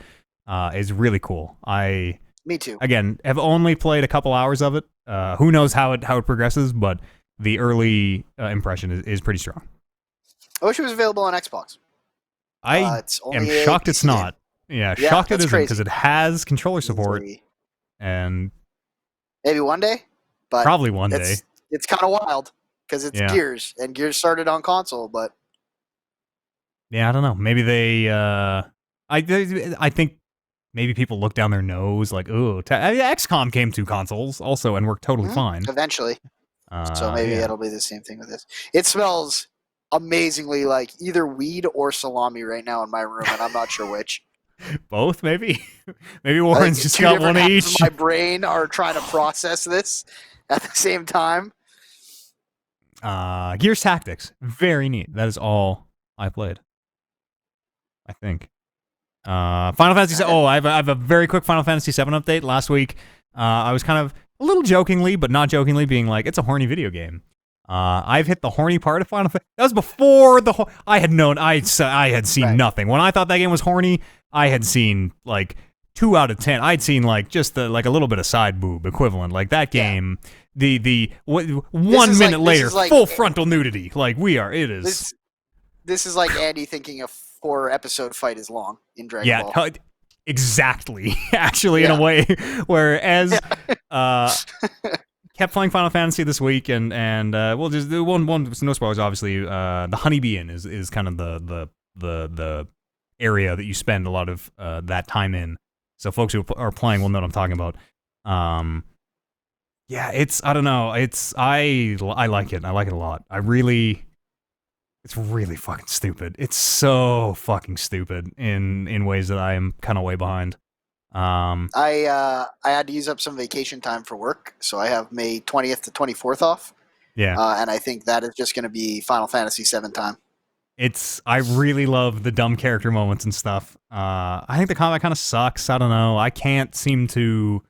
is really cool. Me too. Again, have only played a couple hours of it. Who knows how it progresses, but the early impression is pretty strong. I wish it was available on Xbox. I It's am only a shocked it's PC game. not. Yeah, Yeah, shocked it that's isn't, because crazy. it has controller support, and Maybe one day, but probably one day. it's kind of wild because it's Yeah. Gears, and Gears started on console, but Yeah, I don't know. Maybe they. I think maybe people look down their nose like, ooh, XCOM came to consoles also and worked totally fine. eventually. So maybe yeah. it'll be the same thing with this. It smells amazingly like either weed or salami right now in my room, and I'm not sure which. Both, maybe. Maybe I Warren's think just two got different one of halves each. of my brain are trying to process this at the same time. Gears Tactics, very neat. That is all I played, I think. Final Fantasy. Oh, I have a very quick Final Fantasy VII update. Last week, I was kind of a little jokingly, but not jokingly, being like, "It's a horny video game." I've hit the horny part of Final Fantasy. That was before I had known. I had seen Right. nothing when I thought that game was horny. I had seen like 2 out of 10. I'd seen like just like a little bit of side boob equivalent. Like that game. The 1 minute later, full frontal nudity. Like it is. This is like Andy thinking a 4-episode fight is long in Dragon Ball. Exactly. Actually, in a way, whereas kept playing Final Fantasy this week, and we'll just do one. No spoilers, obviously. The Honeybee Inn is kind of the area that you spend a lot of that time in. So folks who are playing will know what I'm talking about. Yeah, I don't know. I like it. I like it a lot. It's really fucking stupid. It's so fucking stupid in ways that I am kind of way behind. I had to use up some vacation time for work, so I have May 20th to 24th off. Yeah. And I think that is just going to be Final Fantasy VII time. I really love the dumb character moments and stuff. I think the combat kind of sucks. I don't know. I can't seem to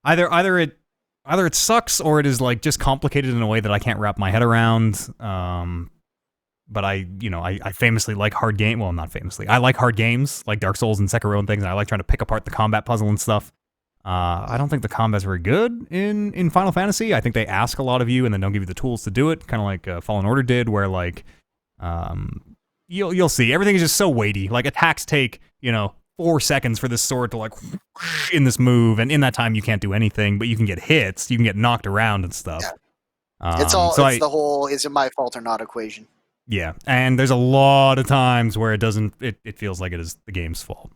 either it sucks or it is like just complicated in a way that I can't wrap my head around. But I famously like hard game. Well, not famously. I like hard games like Dark Souls and Sekiro and things, and I like trying to pick apart the combat puzzle and stuff. I don't think the combat's very good in Final Fantasy. I think they ask a lot of you and then don't give you the tools to do it, kind of like Fallen Order did, where like you'll see everything is just so weighty. Like attacks take 4 seconds for this sword to like in this move, and in that time you can't do anything, but you can get hits, you can get knocked around and stuff. Yeah. It's the whole is it my fault or not equation. Yeah, and there's a lot of times where it feels like it is the game's fault.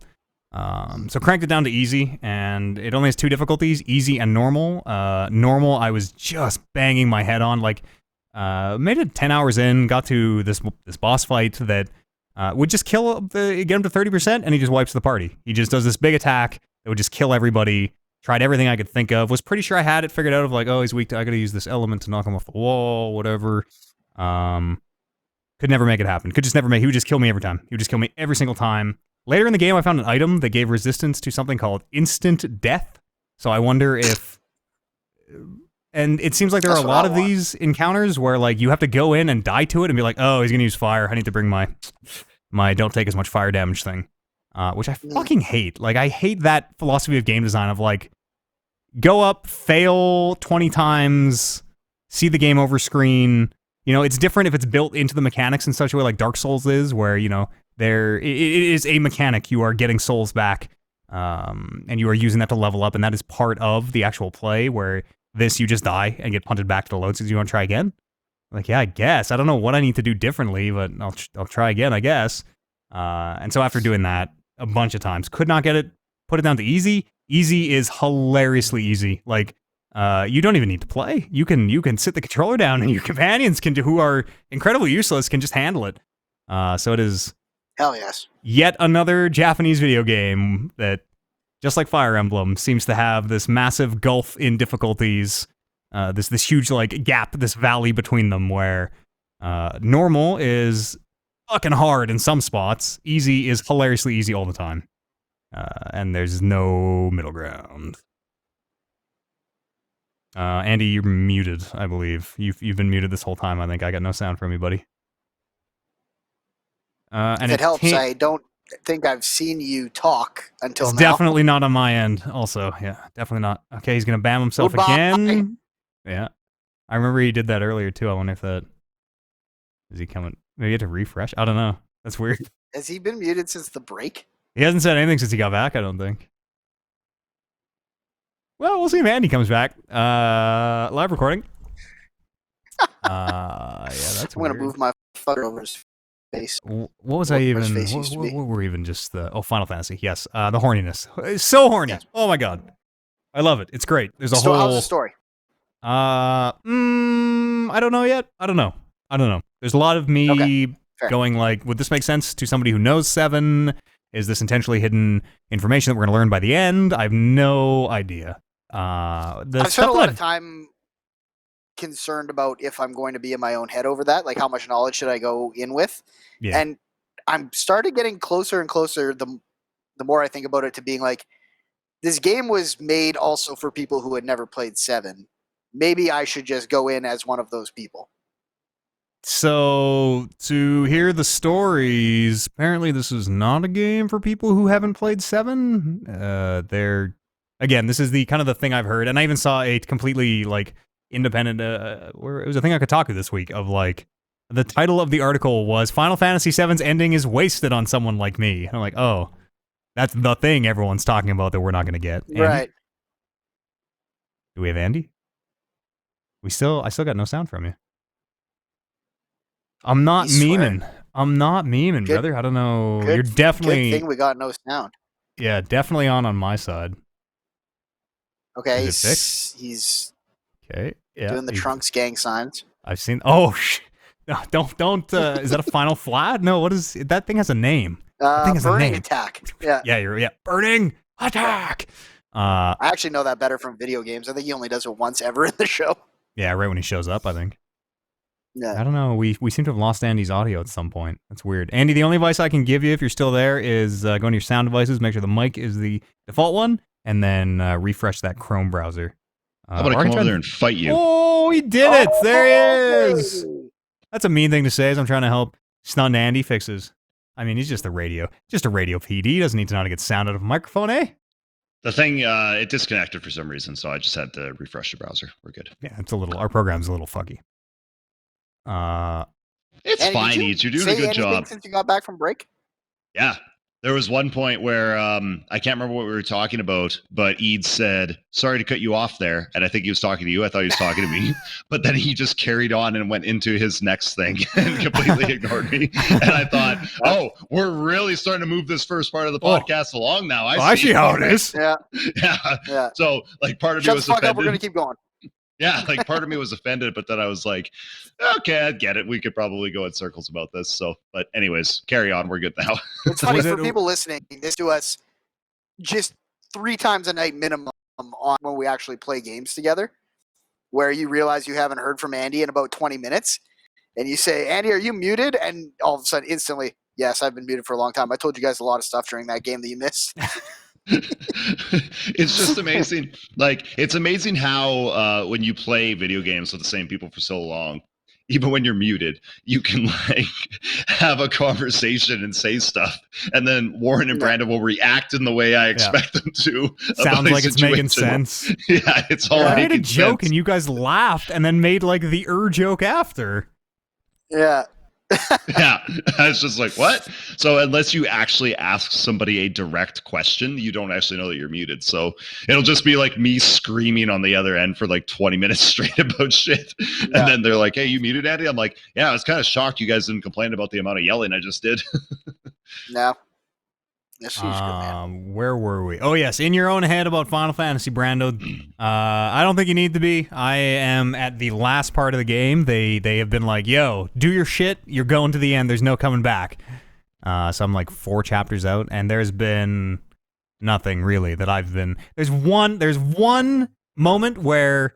So cranked it down to easy, and it only has 2 difficulties, easy and normal. Normal, I was just banging my head on, like, made it 10 hours in, got to this boss fight that would just get him to 30%, and he just wipes the party. He just does this big attack that would just kill everybody. Tried everything I could think of. Was pretty sure I had it figured out of like, oh, he's weak I gotta use this element to knock him off the wall, whatever. Could never make it happen. He would just kill me every time. He would just kill me every single time. Later in the game, I found an item that gave resistance to something called instant death. So I wonder if... And it seems like there are a lot of these encounters where like you have to go in and die to it and be like, oh, he's going to use fire. I need to bring my don't take as much fire damage thing. Which I fucking hate. Like, I hate that philosophy of game design of like, go up, fail 20 times, see the game over screen. It's different if it's built into the mechanics in such a way like Dark Souls is, where, it is a mechanic. You are getting souls back, and you are using that to level up, and that is part of the actual play, where this, you just die and get punted back to the load so you want to try again. Like, yeah, I guess. I don't know what I need to do differently, but I'll try again, I guess. And so after doing that a bunch of times, could not get it, put it down to easy. Easy is hilariously easy. Like, you don't even need to play. You can sit the controller down, and your companions who are incredibly useless can just handle it. So it is. Hell yes. Yet another Japanese video game that, just like Fire Emblem, seems to have this massive gulf in difficulties this huge like gap, this valley between them where normal is fucking hard in some spots, easy is hilariously easy all the time, and there's no middle ground. Andy, you're muted, I believe. You've been muted this whole time. I think I got no sound from you, buddy. And if it helps, I don't think I've seen you talk until now. Definitely not on my end. Also, yeah, definitely not. Okay, he's gonna bam himself again. Yeah, I remember he did that earlier too. I wonder if that is he coming. Maybe he had to refresh. I don't know. That's weird. Has he been muted since the break? He hasn't said anything since he got back. I don't think. Well, we'll see if Andy comes back. Live recording. Yeah, that's I'm gonna move my foot over his face. What was I even? What were even just the? Oh, Final Fantasy. Yes, the horniness. It's so horny. Yeah. Oh my god, I love it. It's great. There's a whole. How's the story? I don't know yet. I don't know. There's a lot of me going like, would this make sense to somebody who knows 7? Is this intentionally hidden information that we're going to learn by the end? I have no idea. I've spent a lot of time concerned about if I'm going to be in my own head over that, like how much knowledge should I go in with? Yeah. And I'm started getting closer and closer the more I think about it to being like, this game was made also for people who had never played 7. Maybe I should just go in as one of those people. So, to hear the stories, apparently this is not a game for people who haven't played 7. Again, this is the kind of the thing I've heard, and I even saw a completely, like, independent, where it was a thing on Kotaku this week of, like, the title of the article was Final Fantasy VII's ending is wasted on someone like me. And I'm like, oh, that's the thing everyone's talking about that we're not going to get. Andy? Right. Do we have Andy? I still got no sound from you. I'm not memeing. Good, brother. I don't know. You're definitely. Good thing we got no sound. Yeah, definitely on my side. Okay, he's okay. Yeah, doing the Trunks gang signs. I've seen. Oh, no, don't. Is that a final flat? No. What is that thing? Has a name. That thing has burning a name. Attack. Yeah. Yeah. Burning attack. I actually know that better from video games. I think he only does it once ever in the show. Yeah, right when he shows up, I think. Yeah. I don't know. We seem to have lost Andy's audio at some point. That's weird. Andy, the only advice I can give you if you're still there is go into your sound devices, make sure the mic is the default one, and then refresh that Chrome browser. How about I come over there and fight you? Oh, he did it! There he is! That's a mean thing to say as I'm trying to help stunned Andy fixes. I mean, he's just a radio PD. He doesn't need to know how to get sound out of a microphone, eh? The thing, it disconnected for some reason, so I just had to refresh the browser. We're good. Yeah, our program's a little fuggy. It's Andy, fine, Eats. You're doing a good job. Since you got back from break? Yeah. There was one point where I can't remember what we were talking about, but Eads said, sorry to cut you off there. And I think he was talking to you. I thought he was talking to me. But then he just carried on and went into his next thing and completely ignored me. And I thought, oh, we're really starting to move this first part of the podcast along now. I see how it is. Yeah. So, like, part of me was offended. Up, we're going to keep going. Yeah, like part of me was offended, but then I was like, okay, I get it. We could probably go in circles about this. So, but anyways, carry on. We're good now. It's funny for people listening. This to us just 3 times a night minimum on when we actually play games together, where you realize you haven't heard from Andy in about 20 minutes, and you say, Andy, are you muted? And all of a sudden, instantly, yes, I've been muted for a long time. I told you guys a lot of stuff during that game that you missed. It's just amazing. Like, it's amazing how when you play video games with the same people for so long, even when you're muted, you can like have a conversation and say stuff, and then Warren and Brandon will react in the way I expect them to. Sounds like it's making sense. Yeah, it's all. I made a joke and you guys laughed, and then made like the joke after. Yeah. Yeah, I was just like, what? So unless you actually ask somebody a direct question, you don't actually know that you're muted. So it'll just be like me screaming on the other end for like 20 minutes straight about shit. And then they're like, hey, you muted, Andy? I'm like, yeah, I was kind of shocked you guys didn't complain about the amount of yelling I just did. No. Yes, good, man. Where were we? Oh, yes, in your own head about Final Fantasy, Brando. I don't think you need to be. I am at the last part of the game. They have been like, yo, do your shit. You're going to the end. There's no coming back. So I'm like 4 chapters out, and there's been nothing really that I've been. There's one moment where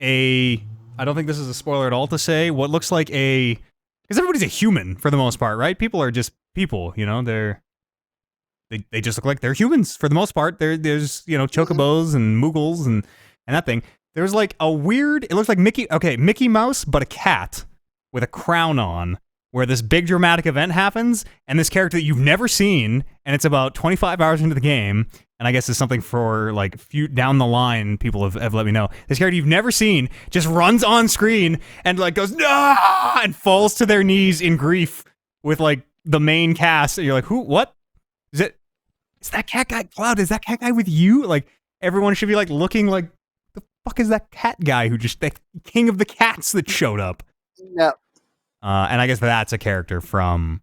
I don't think this is a spoiler at all to say, what looks like because everybody's a human for the most part, right? People are just people, you know, they just look like they're humans for the most part. There's, you know, chocobos and moogles and that thing. There's like a weird, it looks like Mickey Mouse, but a cat with a crown on, where this big dramatic event happens, and this character that you've never seen, and it's about 25 hours into the game, and I guess it's something for, like, few down the line, people have let me know. This character you've never seen just runs on screen and, like, goes, no, and falls to their knees in grief with, like, the main cast, and you're like, who, what? Is that cat guy, Cloud, is that cat guy with you? Like, everyone should be, like, looking like, the fuck is that cat guy who just, the king of the cats that showed up? Yeah. And I guess that's a character from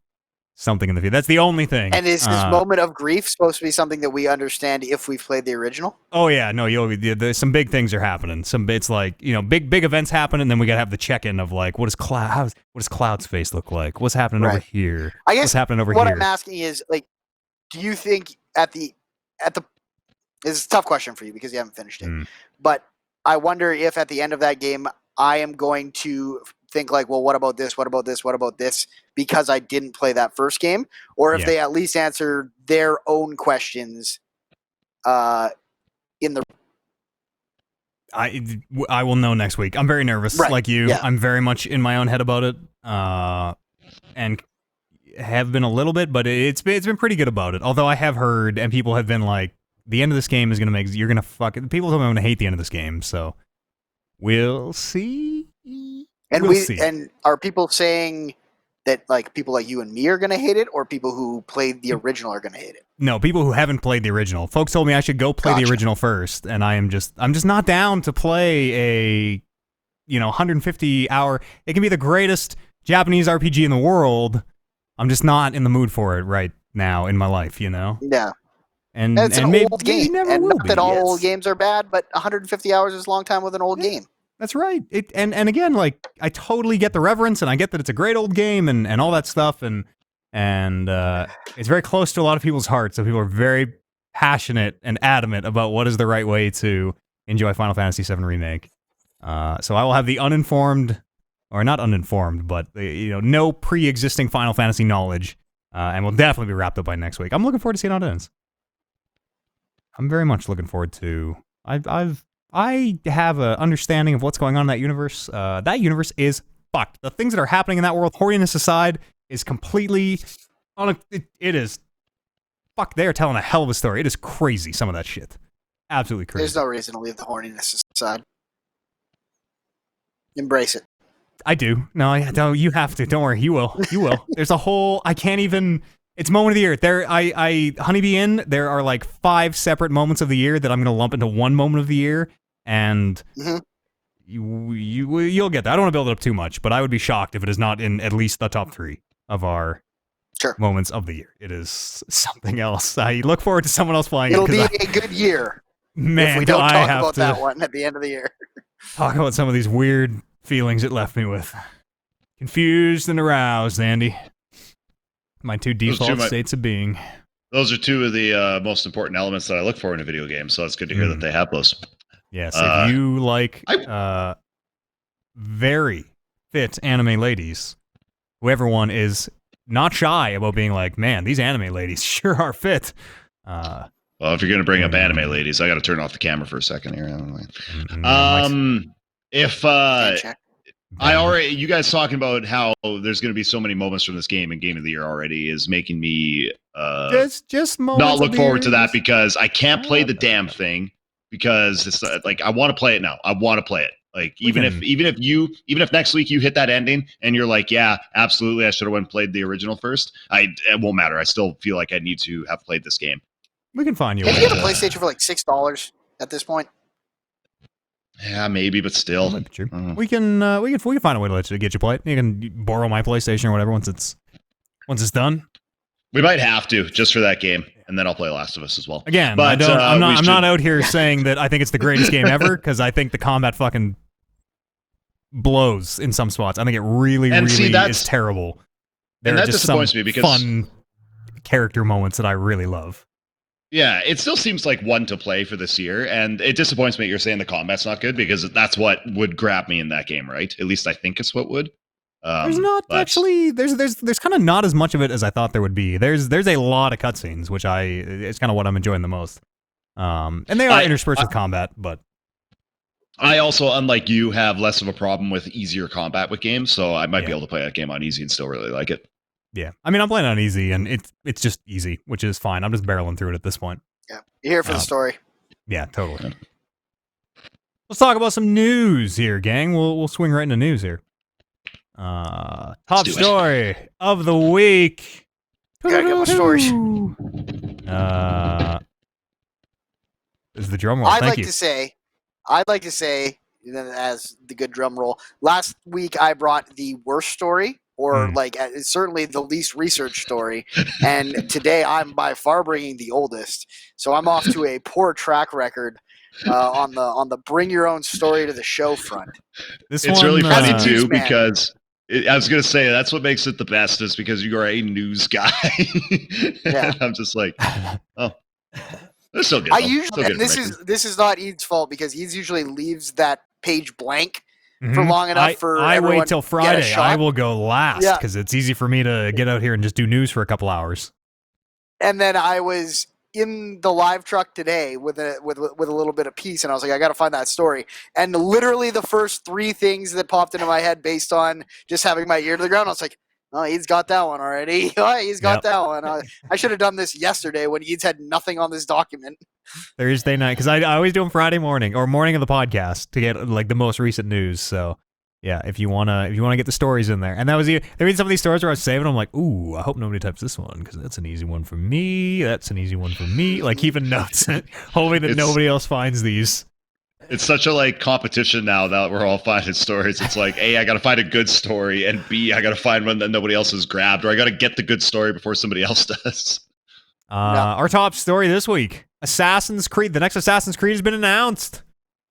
something in the future. That's the only thing. And is this moment of grief supposed to be something that we understand if we've played the original? Oh yeah, no, there's some big things are happening. It's like, you know, big events happen, and then we gotta have the check-in of like, what does Cloud's face look like? What's happening over here? I guess what's happening over what here? I'm asking is, like, do you think at the this is a tough question for you because you haven't finished it, but I wonder if at the end of that game I am going to think like, well, what about this? What about this? What about this? Because I didn't play that first game, or if they at least answer their own questions in the. I will know next week. I'm very nervous, like you. Yeah. I'm very much in my own head about it, and have been a little bit, but it's been pretty good about it. Although I have heard, and people have been like, the end of this game is gonna make you're gonna fuck it. People tell me I'm gonna hate the end of this game, so we'll see. And and are people saying that like people like you and me are going to hate it, or people who played the original are going to hate it? No, people who haven't played the original. Folks told me I should go play the original first, and I'm just not down to play a 150 hour. It can be the greatest Japanese RPG in the world. I'm just not in the mood for it right now in my life, you know. Yeah. And it's an old game, and not that all old games are bad, but 150 hours is a long time with an old game. That's right. And again, like, I totally get the reverence, and I get that it's a great old game and all that stuff, and it's very close to a lot of people's hearts. So people are very passionate and adamant about what is the right way to enjoy Final Fantasy VII Remake. So I will have the uninformed, or not uninformed, but no pre-existing Final Fantasy knowledge, and we'll definitely be wrapped up by next week. I'm looking forward to seeing how it ends. I'm very much looking forward to. I have an understanding of what's going on in that universe. That universe is fucked. The things that are happening in that world, horniness aside, is completely it is fuck. They are telling a hell of a story. It is crazy, some of that shit. Absolutely crazy. There's no reason to leave the horniness aside. Embrace it. I do. No, I don't. You have to. Don't worry. You will. You will. There's a whole. I can't even. It's moment of the year. Honeybee Inn, there are like 5 separate moments of the year that I'm going to lump into one moment of the year, and you'll get that. I don't want to build it up too much, but I would be shocked if it is not in at least the top 3 of our moments of the year. It is something else. I look forward to someone else playing it. It'll be a good year. Man, if we don't talk about that one at the end of the year. Talk about some of these weird feelings it left me with. Confused and aroused, Andy. My 2 default states of being. Those are 2 of the most important elements that I look for in a video game, so it's good to hear that they have those. Yes, if you like very fit anime ladies, whoever one is not shy about being like, man, these anime ladies sure are fit. Well, if you're going to bring up anime ladies, I got to turn off the camera for a second here. You guys talking about how there's going to be so many moments from this game and Game of the Year already is making me just not look forward to that, because I can't play the damn thing, because it's like, I want to play it now. I want to play it. Like, even if next week you hit that ending and you're like, yeah, absolutely, I should have went and played the original first, it won't matter. I still feel like I need to have played this game. We can find you. Can you get a PlayStation for like $6 at this point? Yeah, maybe, but still, we can find a way to get you play it. You can borrow my PlayStation or whatever once it's done. We might have to, just for that game, and then I'll play Last of Us as well. Again, but I'm not out here saying that I think it's the greatest game ever, because I think the combat fucking blows in some spots. I think it really is terrible. There are just some fun character moments that I really love. Yeah, it still seems like one to play for this year, and it disappoints me that you're saying the combat's not good because that's what would grab me in that game, right? At least I think it's what would. There's not But actually there's kind of not as much of it as I thought there would be. There's a lot of cutscenes, which it's kind of what I'm enjoying the most. And they are interspersed with combat, but I also, unlike you, have less of a problem with easier combat with games, so I might be able to play that game on easy and still really like it. yeah. I mean, I'm playing on easy, and it's just easy, which is fine. I'm just barreling through it at this point. Yeah, you're here for the story. Yeah, totally. Let's talk about some news here, gang. We'll swing right into news here. Top story of the week. Gotta get my stories. Is the drum roll? I'd like to say, as the good drum roll, last week I brought the worst story, or certainly the least researched story, and today I'm by far bringing the oldest. So I'm off to a poor track record on the bring your own story to the show front. It's really funny too because I was going to say that's what makes it the best is because you are a news guy. Yeah. I'm just like, oh, they're still good. This is not Ead's fault because Eads usually leaves that page blank for long enough for I everyone wait till to get a Friday. shot. I will go last because it's easy for me to get out here and just do news for a couple hours. And then I was in the live truck today with a little bit of peace, and I was like, I got to find that story. And literally the first three things that popped into my head based on just having my ear to the ground, I was like, oh, Eads got that one already. He's got that one. I should have done this yesterday when Eads had nothing on this document. Thursday night, because I always do them Friday morning or morning of the podcast to get like the most recent news. So yeah, if you wanna get the stories in there, and that was there were some of these stories where I was saving. I'm like, ooh, I hope nobody types this one because that's an easy one for me. That's an easy one for me. Like keeping notes, hoping that nobody else finds these. It's such a competition now that we're all finding stories. It's like, A, I got to find a good story, and B, I got to find one that nobody else has grabbed, or I got to get the good story before somebody else does. Our top story this week: Assassin's Creed. The next Assassin's Creed has been announced,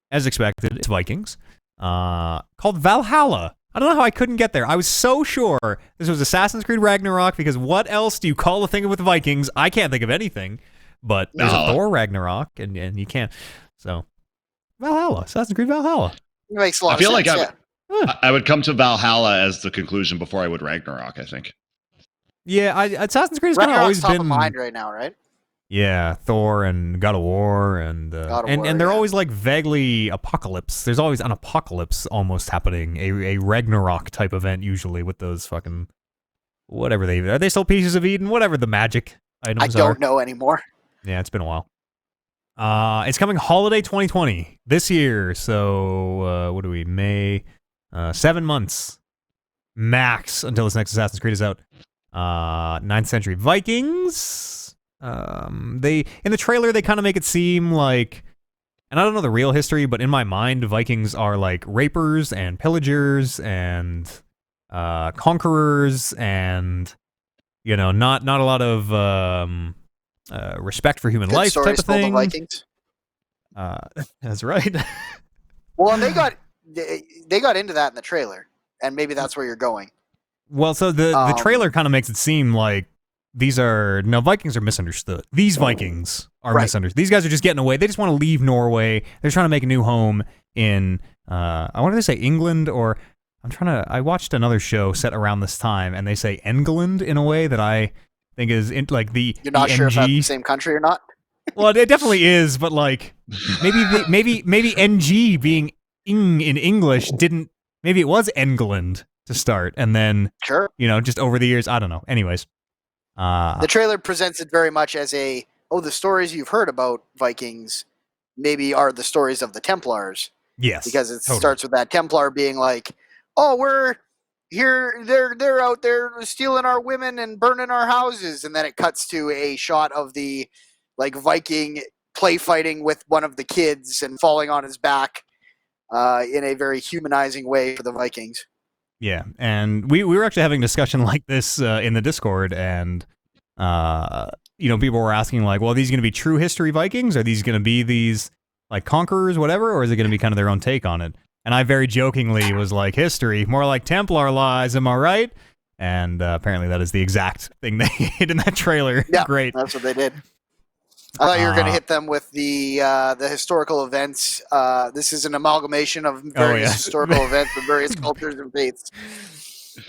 as expected. It's Vikings, called Valhalla. I don't know how I couldn't get there. I was so sure this was Assassin's Creed Ragnarok because what else do you call the thing with Vikings? I can't think of anything, but there's a Thor Ragnarok, and you can't. So. Valhalla, Assassin's Creed Valhalla. It makes a lot of sense. I feel like I would come to Valhalla as the conclusion before I would Ragnarok, I think. Yeah, Assassin's Creed has kind of always top been of mind right now, right? Yeah, Thor and God of War and they're always like vaguely apocalypse. There's always an apocalypse almost happening, a Ragnarok type event usually with those fucking whatever are they still pieces of Eden? Whatever the magic items are. I don't know anymore. Yeah, it's been a while. It's coming holiday 2020 this year. So what are we? May 7 months max until this next Assassin's Creed is out. 9th century Vikings. They in the trailer they kind of make it seem like, and I don't know the real history, but in my mind Vikings are like rapers and pillagers and conquerors and not a lot of respect for human life type of thing. The Vikings. That's right. Well, they got into that in the trailer, and maybe that's where you're going. Well, so the trailer kind of makes it seem like Vikings are misunderstood. These Vikings are misunderstood. These guys are just getting away. They just want to leave Norway. They're trying to make a new home in I want to say England, or I watched another show set around this time, and they say England in a way that I think is like the. You're not sure if that's the same country or not. Well, it definitely is, but like maybe NG being ing in English didn't. Maybe it was England to start, and then just over the years, I don't know. Anyways, the trailer presents it very much as the stories you've heard about Vikings maybe are the stories of the Templars. Yes, because it starts with that Templar being like, "Oh, we're here, they're out there stealing our women and burning our houses," and then it cuts to a shot of the Viking play fighting with one of the kids and falling on his back in a very humanizing way for the Vikings. Yeah, and we were actually having a discussion like this in the Discord, and people were asking like, well, are these going to be true history Vikings? Are these going to be these like conquerors, whatever, or is it going to be kind of their own take on it? And I very jokingly was like, history, more like Templar lies, am I right? And apparently that is the exact thing they did in that trailer. Yeah, great. That's what they did. I thought you were going to hit them with the historical events. This is an amalgamation of various historical events from various cultures and faiths.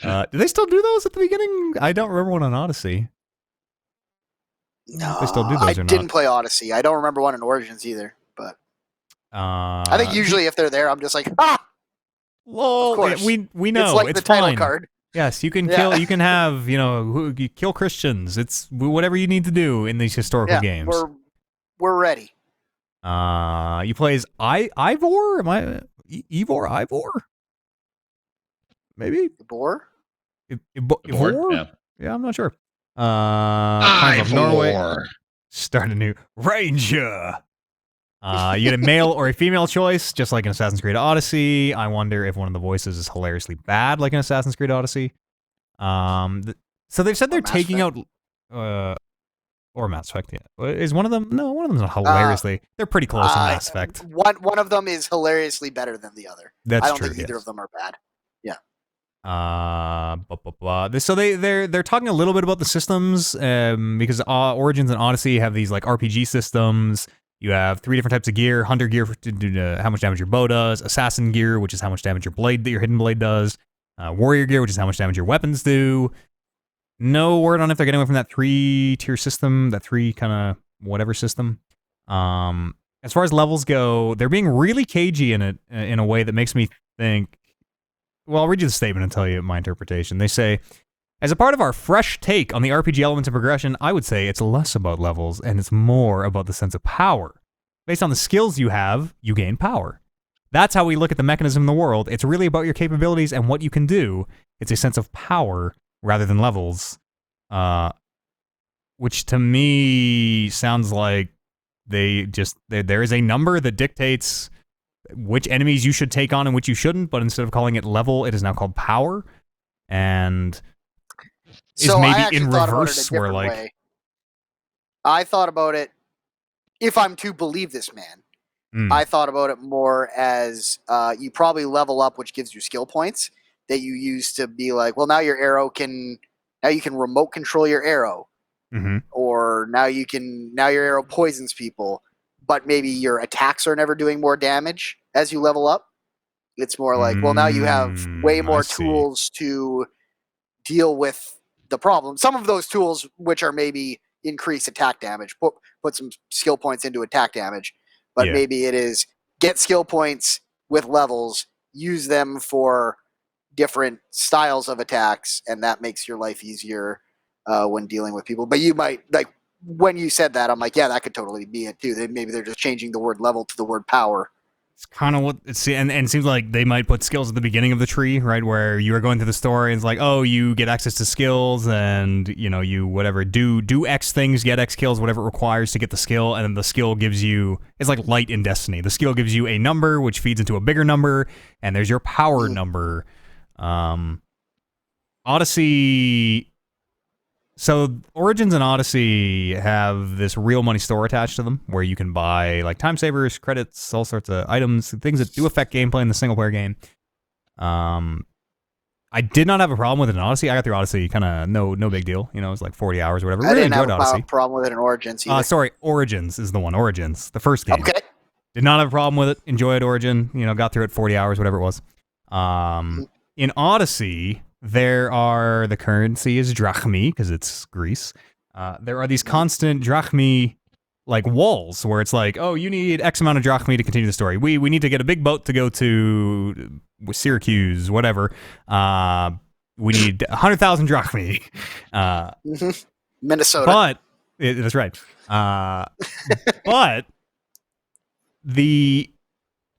Do they still do those at the beginning? I don't remember one on Odyssey. No, they still do those. I didn't play Odyssey. I don't remember one in Origins either. But I think usually if they're there, I'm just like, lol. Of course. We know it's like the title fine. card. Yes, you can kill. You can have you kill Christians. It's whatever you need to do in these historical games. We're ready. You play as Ivor? Am I Ivor? Maybe Ivor? Ivor? Yeah, I'm not sure. Of Norway. Start a new Ranger. You get a male or a female choice, just like in Assassin's Creed Odyssey. I wonder if one of the voices is hilariously bad, like in Assassin's Creed Odyssey. So they've said they're taking out, or Mass Effect. Yeah, is one of them? No, one of them's not hilariously. They're pretty close in Mass Effect. One of them is hilariously better than the other. That's I don't true, think either of them are bad. Yeah. So they're talking a little bit about the systems, because Origins and Odyssey have these like RPG systems. You have 3 different types of gear: hunter gear to do how much damage your bow does, assassin gear, which is how much damage your hidden blade does, warrior gear, which is how much damage your weapons do. No word on if they're getting away from that 3-tier system, that 3 kind of whatever system. As far as levels go, they're being really cagey in it in a way that makes me think. Well, I'll read you the statement and tell you my interpretation. They say, as a part of our fresh take on the RPG elements of progression, I would say it's less about levels and it's more about the sense of power. Based on the skills you have, you gain power. That's how we look at the mechanism in the world. It's really about your capabilities and what you can do. It's a sense of power rather than levels. Which to me sounds like there is a number that dictates which enemies you should take on and which you shouldn't, but instead of calling it level, it is now called power. And is maybe in reverse where like way. I thought about it, if I'm to believe this man, I thought about it more as you probably level up, which gives you skill points that you use to be like, well, now your arrow now you can remote control your arrow. Mm-hmm. Or now your arrow poisons people, but maybe your attacks are never doing more damage as you level up. It's more like, well, now you have way more tools to deal with the problem. Some of those tools, which are maybe increase attack damage, put some skill points into attack damage, but maybe it is get skill points with levels, use them for different styles of attacks, and that makes your life easier when dealing with people. But you might, like, when you said that, I'm like, yeah, that could totally be it too. Maybe they're just changing the word level to the word power. It's kind of what it's, and it seems like they might put skills at the beginning of the tree, right? Where you are going through the story and it's like, oh, you get access to skills and, you whatever, do X things, get X kills, whatever it requires to get the skill. And then the skill gives you, it's like light in Destiny. The skill gives you a number, which feeds into a bigger number. And there's your power number. Odyssey. So Origins and Odyssey have this real money store attached to them where you can buy like time savers, credits, all sorts of items, things that do affect gameplay in the single player game. I did not have a problem with it in Odyssey. I got through Odyssey kind of no big deal. It was like 40 hours or whatever. I didn't have a problem with it in Origins either. Sorry, Origins is the one. Origins, the first game. Okay. Did not have a problem with it. Enjoyed Origin. Got through it 40 hours, whatever it was. In Odyssey, the currency is drachmi because it's Greece. There are these constant drachmi like walls where it's like, oh, you need X amount of drachmi to continue the story. We need to get a big boat to go to Syracuse, whatever. We need 100,000 drachmi. Minnesota. But that's right. But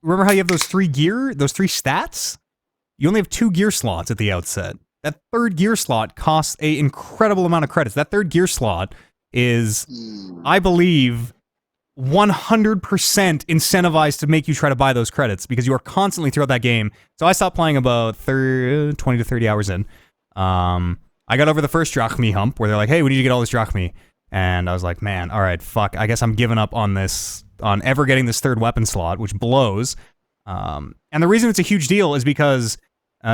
remember how you have those three stats? You only have 2 gear slots at the outset. That third gear slot costs an incredible amount of credits. That third gear slot is, I believe, 100% incentivized to make you try to buy those credits because you are constantly throughout that game. So I stopped playing about 20 to 30 hours in. I got over the first drachmi hump where they're like, hey, we need to get all this drachmi. And I was like, man, all right, fuck. I guess I'm giving up on ever getting this third weapon slot, which blows. And the reason it's a huge deal is because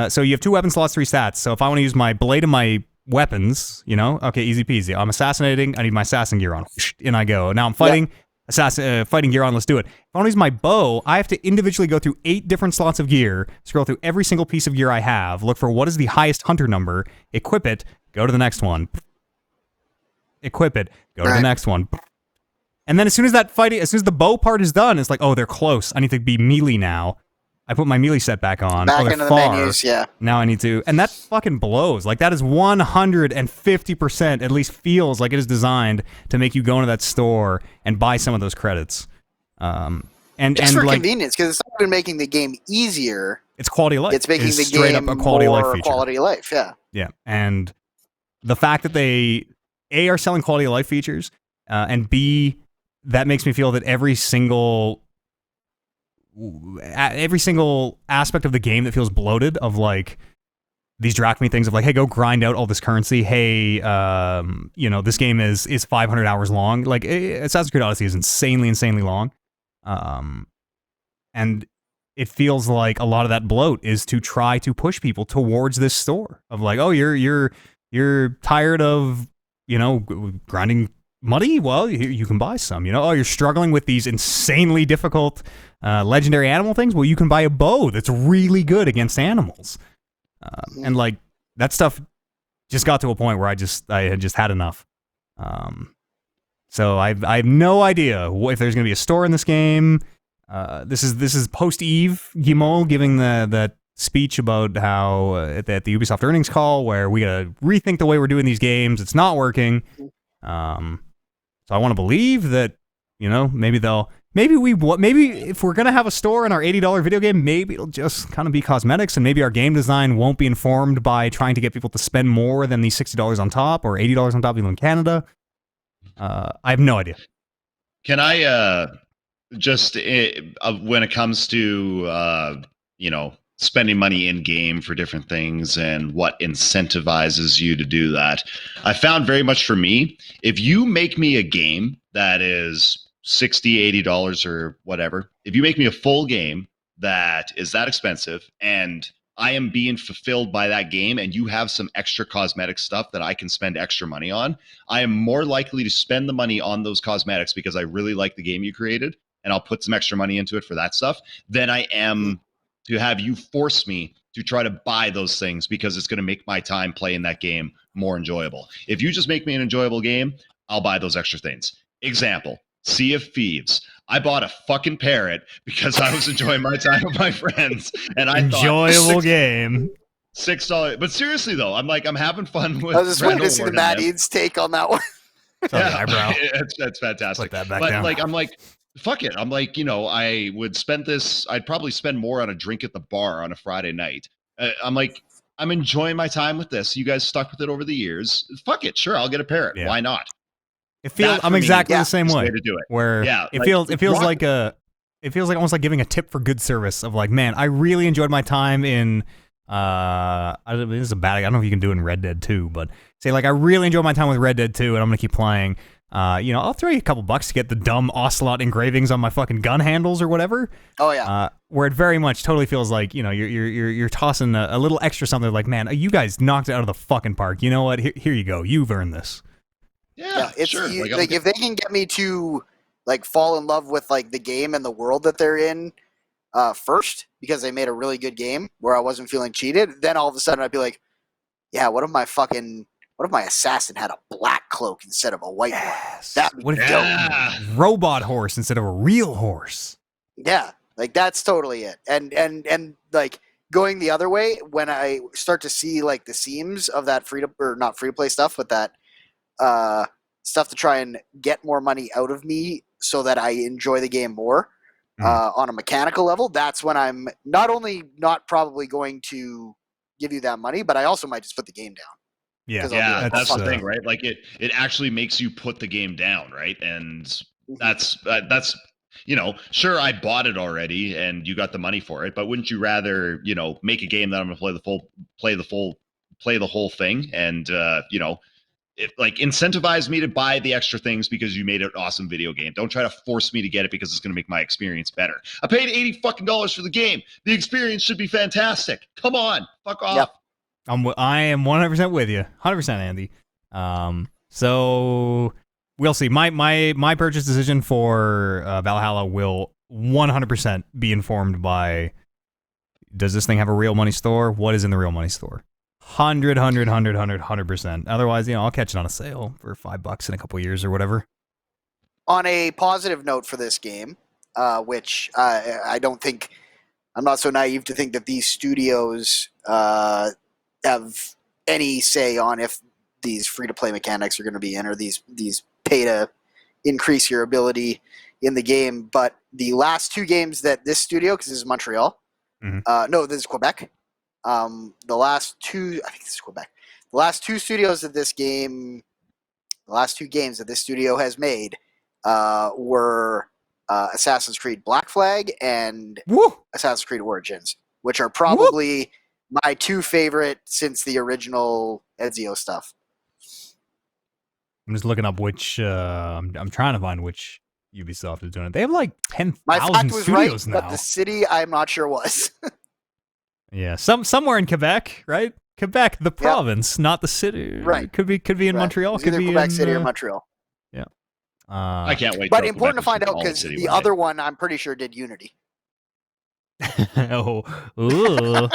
so you have 2 weapon slots, 3 stats. So if I want to use my blade and my weapons, okay, easy peasy. I'm assassinating. I need my assassin gear on. In I go. Now I'm fighting. Fighting gear on. Let's do it. If I want to use my bow, I have to individually go through 8 different slots of gear, scroll through every single piece of gear I have, look for what is the highest hunter number, equip it, go to the next one. Equip it, go to the next one. And then as soon as the bow part is done, it's like, oh, they're close. I need to be melee now. I put my melee set back on. Back they're into far. the menus, yeah. Now I need to, and that fucking blows. Like that is 150%, at least feels like it is designed to make you go into that store and buy some of those credits. And for like, convenience, because it's not even making the game easier. It's quality of life. It's making the straight game up a quality of more life feature. quality of life, yeah. Yeah, and the fact that they are selling quality of life features, and B, that makes me feel that every single aspect of the game that feels bloated, of like these drachmy things of like, hey, go grind out all this currency. Hey, this game is 500 hours long. Like Assassin's Creed Odyssey is insanely long, and it feels like a lot of that bloat is to try to push people towards this store of like, oh, you're tired of grinding money. Well, you can buy some. Oh, you're struggling with these insanely difficult legendary animal things. Well, you can buy a bow that's really good against animals. And like that stuff just got to a point where I had just had enough. So I have no idea if there's going to be a store in this game. This is post Eve Guillemot giving that speech about how at the Ubisoft earnings call where we gotta rethink the way we're doing these games. It's not working. So I want to believe that maybe if we're gonna have a store in our $80 video game, maybe it'll just kind of be cosmetics, and maybe our game design won't be informed by trying to get people to spend more than the $60 on top or $80 on top, even in Canada. I have no idea. Can I when it comes to spending money in game for different things and what incentivizes you to do that, I found very much for me, if you make me a game that is $60, $80 or whatever, if you make me a full game that is that expensive and I am being fulfilled by that game and you have some extra cosmetic stuff that I can spend extra money on, I am more likely to spend the money on those cosmetics because I really like the game you created and I'll put some extra money into it for that stuff than I am to have you force me to try to buy those things because it's going to make my time playing that game more enjoyable. If you just make me an enjoyable game, I'll buy those extra things. Example, Sea of Thieves. I bought a fucking parrot because I was enjoying my time with my friends, and I enjoyable game. $6. But seriously though, I'm having fun with. I was just waiting to see the Matt Eads take on that one. Eyebrow. That's fantastic. Put that back but down. I'm like, fuck it. I'm like, I would spend this. I'd probably spend more on a drink at the bar on a Friday night. I'm like, I'm enjoying my time with this. You guys stuck with it over the years. Fuck it. Sure, I'll get a parrot. Yeah. Why not? It feels. I'm exactly the same way. To do it. Where it feels like almost like giving a tip for good service of like, man, I really enjoyed my time in. This is a bad. I don't know if you can do it in Red Dead 2, but say like I really enjoyed my time with Red Dead 2, and I'm gonna keep playing. I'll throw you a couple bucks to get the dumb ocelot engravings on my fucking gun handles or whatever. Oh yeah. Where it very much totally feels like you're tossing a little extra something like, man, you guys knocked it out of the fucking park. You know what? Here you go. You've earned this. Yeah, it's sure. Like if they can get me to like fall in love with like the game and the world that they're in first because they made a really good game where I wasn't feeling cheated, then all of a sudden I'd be like, yeah, what if my assassin had a black cloak instead of a white one? That'd be dope. Robot horse instead of a real horse. Yeah, like that's totally it. And like going the other way, when I start to see like the seams of that not free to play stuff, but that stuff to try and get more money out of me so that I enjoy the game more on a mechanical level, that's when I'm not only not probably going to give you that money, but I also might just put the game down. Yeah, that's the thing, right? Like it actually makes you put the game down, right? And that's sure, I bought it already and you got the money for it, but wouldn't you rather, make a game that I'm going to play the whole thing and incentivize me to buy the extra things because you made an awesome video game. Don't try to force me to get it because it's going to make my experience better. I paid $80 for the game. The experience should be fantastic. Come on, fuck off. Yep. I am 100% with you. 100%, Andy. So we'll see. My purchase decision for Valhalla will 100% be informed by, does this thing have a real money store? What is in the real money store? 100%. Otherwise, I'll catch it on a sale for $5 in a couple years or whatever. On a positive note for this game, which I don't think, I'm not so naive to think that these studios have any say on if these free-to-play mechanics are going to be in, or these pay to increase your ability in the game. But the last two games that this studio, because this is Montreal, no, this is Quebec. The last two, I think this is Quebec. The last two studios that this game, the last two games that this studio has made were Assassin's Creed Black Flag and Assassin's Creed Origins, which are probably my two favorite since the original Ezio stuff. I'm just looking up which. I'm trying to find which Ubisoft is doing it. They have like 10,000 My fact was right, studios now. but the city I'm not sure was. Yeah, somewhere in Quebec, right? Quebec, the province, not the city. Right. Could be in Montreal. Could either be Quebec in City or Montreal. Yeah. I can't wait. But till important to Quebec find is out all because city the one day. other one I'm pretty sure did Unity. Ooh.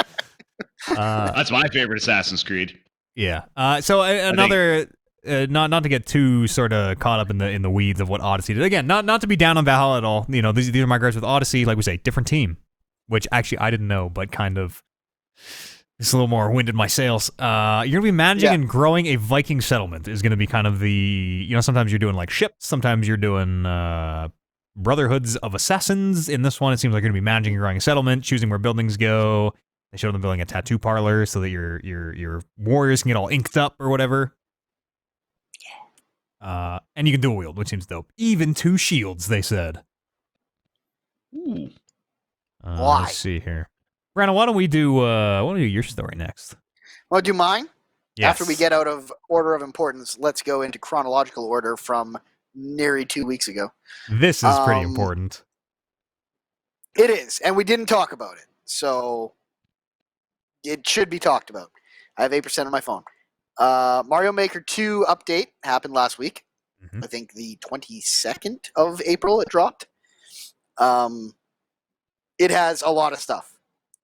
That's my favorite Assassin's Creed. Yeah. So another. Not to get too sort of caught up in the weeds of what Odyssey did. Again, not to be down on Valhalla at all. These are my gripes with Odyssey. Like we say, different team, which actually I didn't know, but kind of it's a little more wind in my sails. You're gonna be managing and growing a Viking settlement is gonna be kind of the sometimes you're doing like ships, sometimes you're doing brotherhoods of assassins. In this one, it seems like you're gonna be managing and growing a settlement, choosing where buildings go. They show them building a tattoo parlor so that your warriors can get all inked up or whatever. And you can dual wield, which seems dope. Even 2 shields, they said. Ooh. Why? Let's see here. Brandon, why don't we do your story next? Want to do mine? Yes. After we get out of order of importance, let's go into chronological order from nearly 2 weeks ago. This is pretty important. It is, and we didn't talk about it, so it should be talked about. I have 8% on my phone. Mario Maker 2 update happened last week. I think the 22nd of April it dropped. It has a lot of stuff.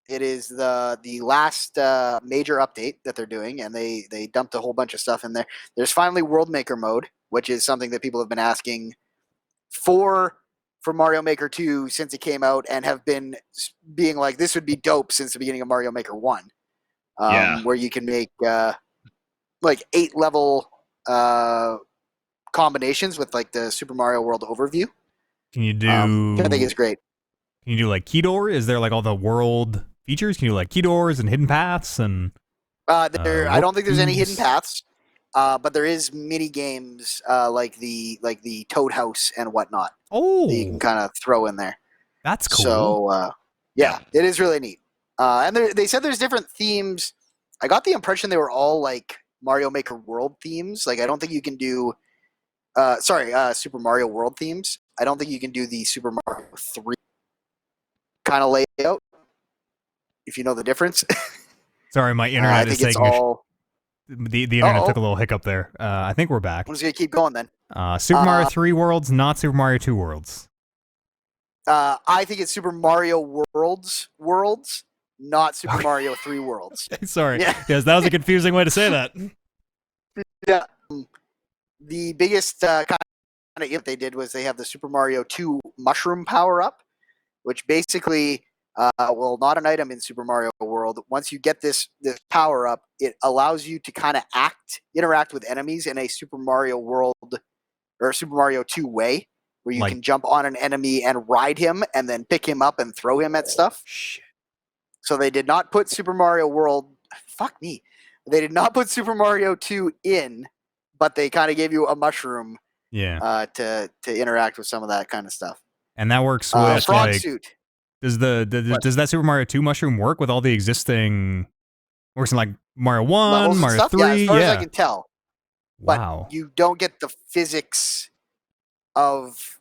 It is the last major update that they're doing, and they dumped a whole bunch of stuff in there. There's finally World Maker mode, which is something that people have been asking for Mario Maker 2 since it came out, and have been being like, this would be dope since the beginning of Mario Maker 1. Where you can make like 8 level combinations with like the Super Mario World overview. Can you do? I think it's great. Can you do like key door? Is there like all the world features? Can you do like key doors and hidden paths and? I don't think there's any hidden paths, but there is mini games like the Toad House and whatnot. Oh, that you can kind of throw in there. That's cool. So yeah, it is really neat. And they said there's different themes. I got the impression they were all like Mario Maker World themes. Like I don't think you can do Super Mario World themes. I don't think you can do the Super Mario 3 kind of layout, if you know the difference. Sorry, my internet is taking the internet took a little hiccup there. I think we're back. I'm just gonna keep going then. Super Mario 3 worlds, not Super Mario 2 worlds. I think it's Super Mario worlds, not Super Mario 3 worlds. Sorry. Yeah. Yes, that was a confusing way to say that. Yeah. The biggest kind of if they did was they have the Super Mario 2 mushroom power up, which basically, not an item in Super Mario World. Once you get this power up, it allows you to kind of interact with enemies in a Super Mario World or Super Mario 2 way, where you can jump on an enemy and ride him and then pick him up and throw him at stuff. Shit. So they did not put Super Mario World. Fuck me. They did not put Super Mario 2 in, but they kind of gave you a mushroom. Yeah. To interact with some of that kind of stuff. And that works with Frog Suit. Does that Super Mario 2 mushroom work with all the existing? Works in like Mario 1, Mario 3? Yeah, as far as I can tell. Wow. But you don't get the physics of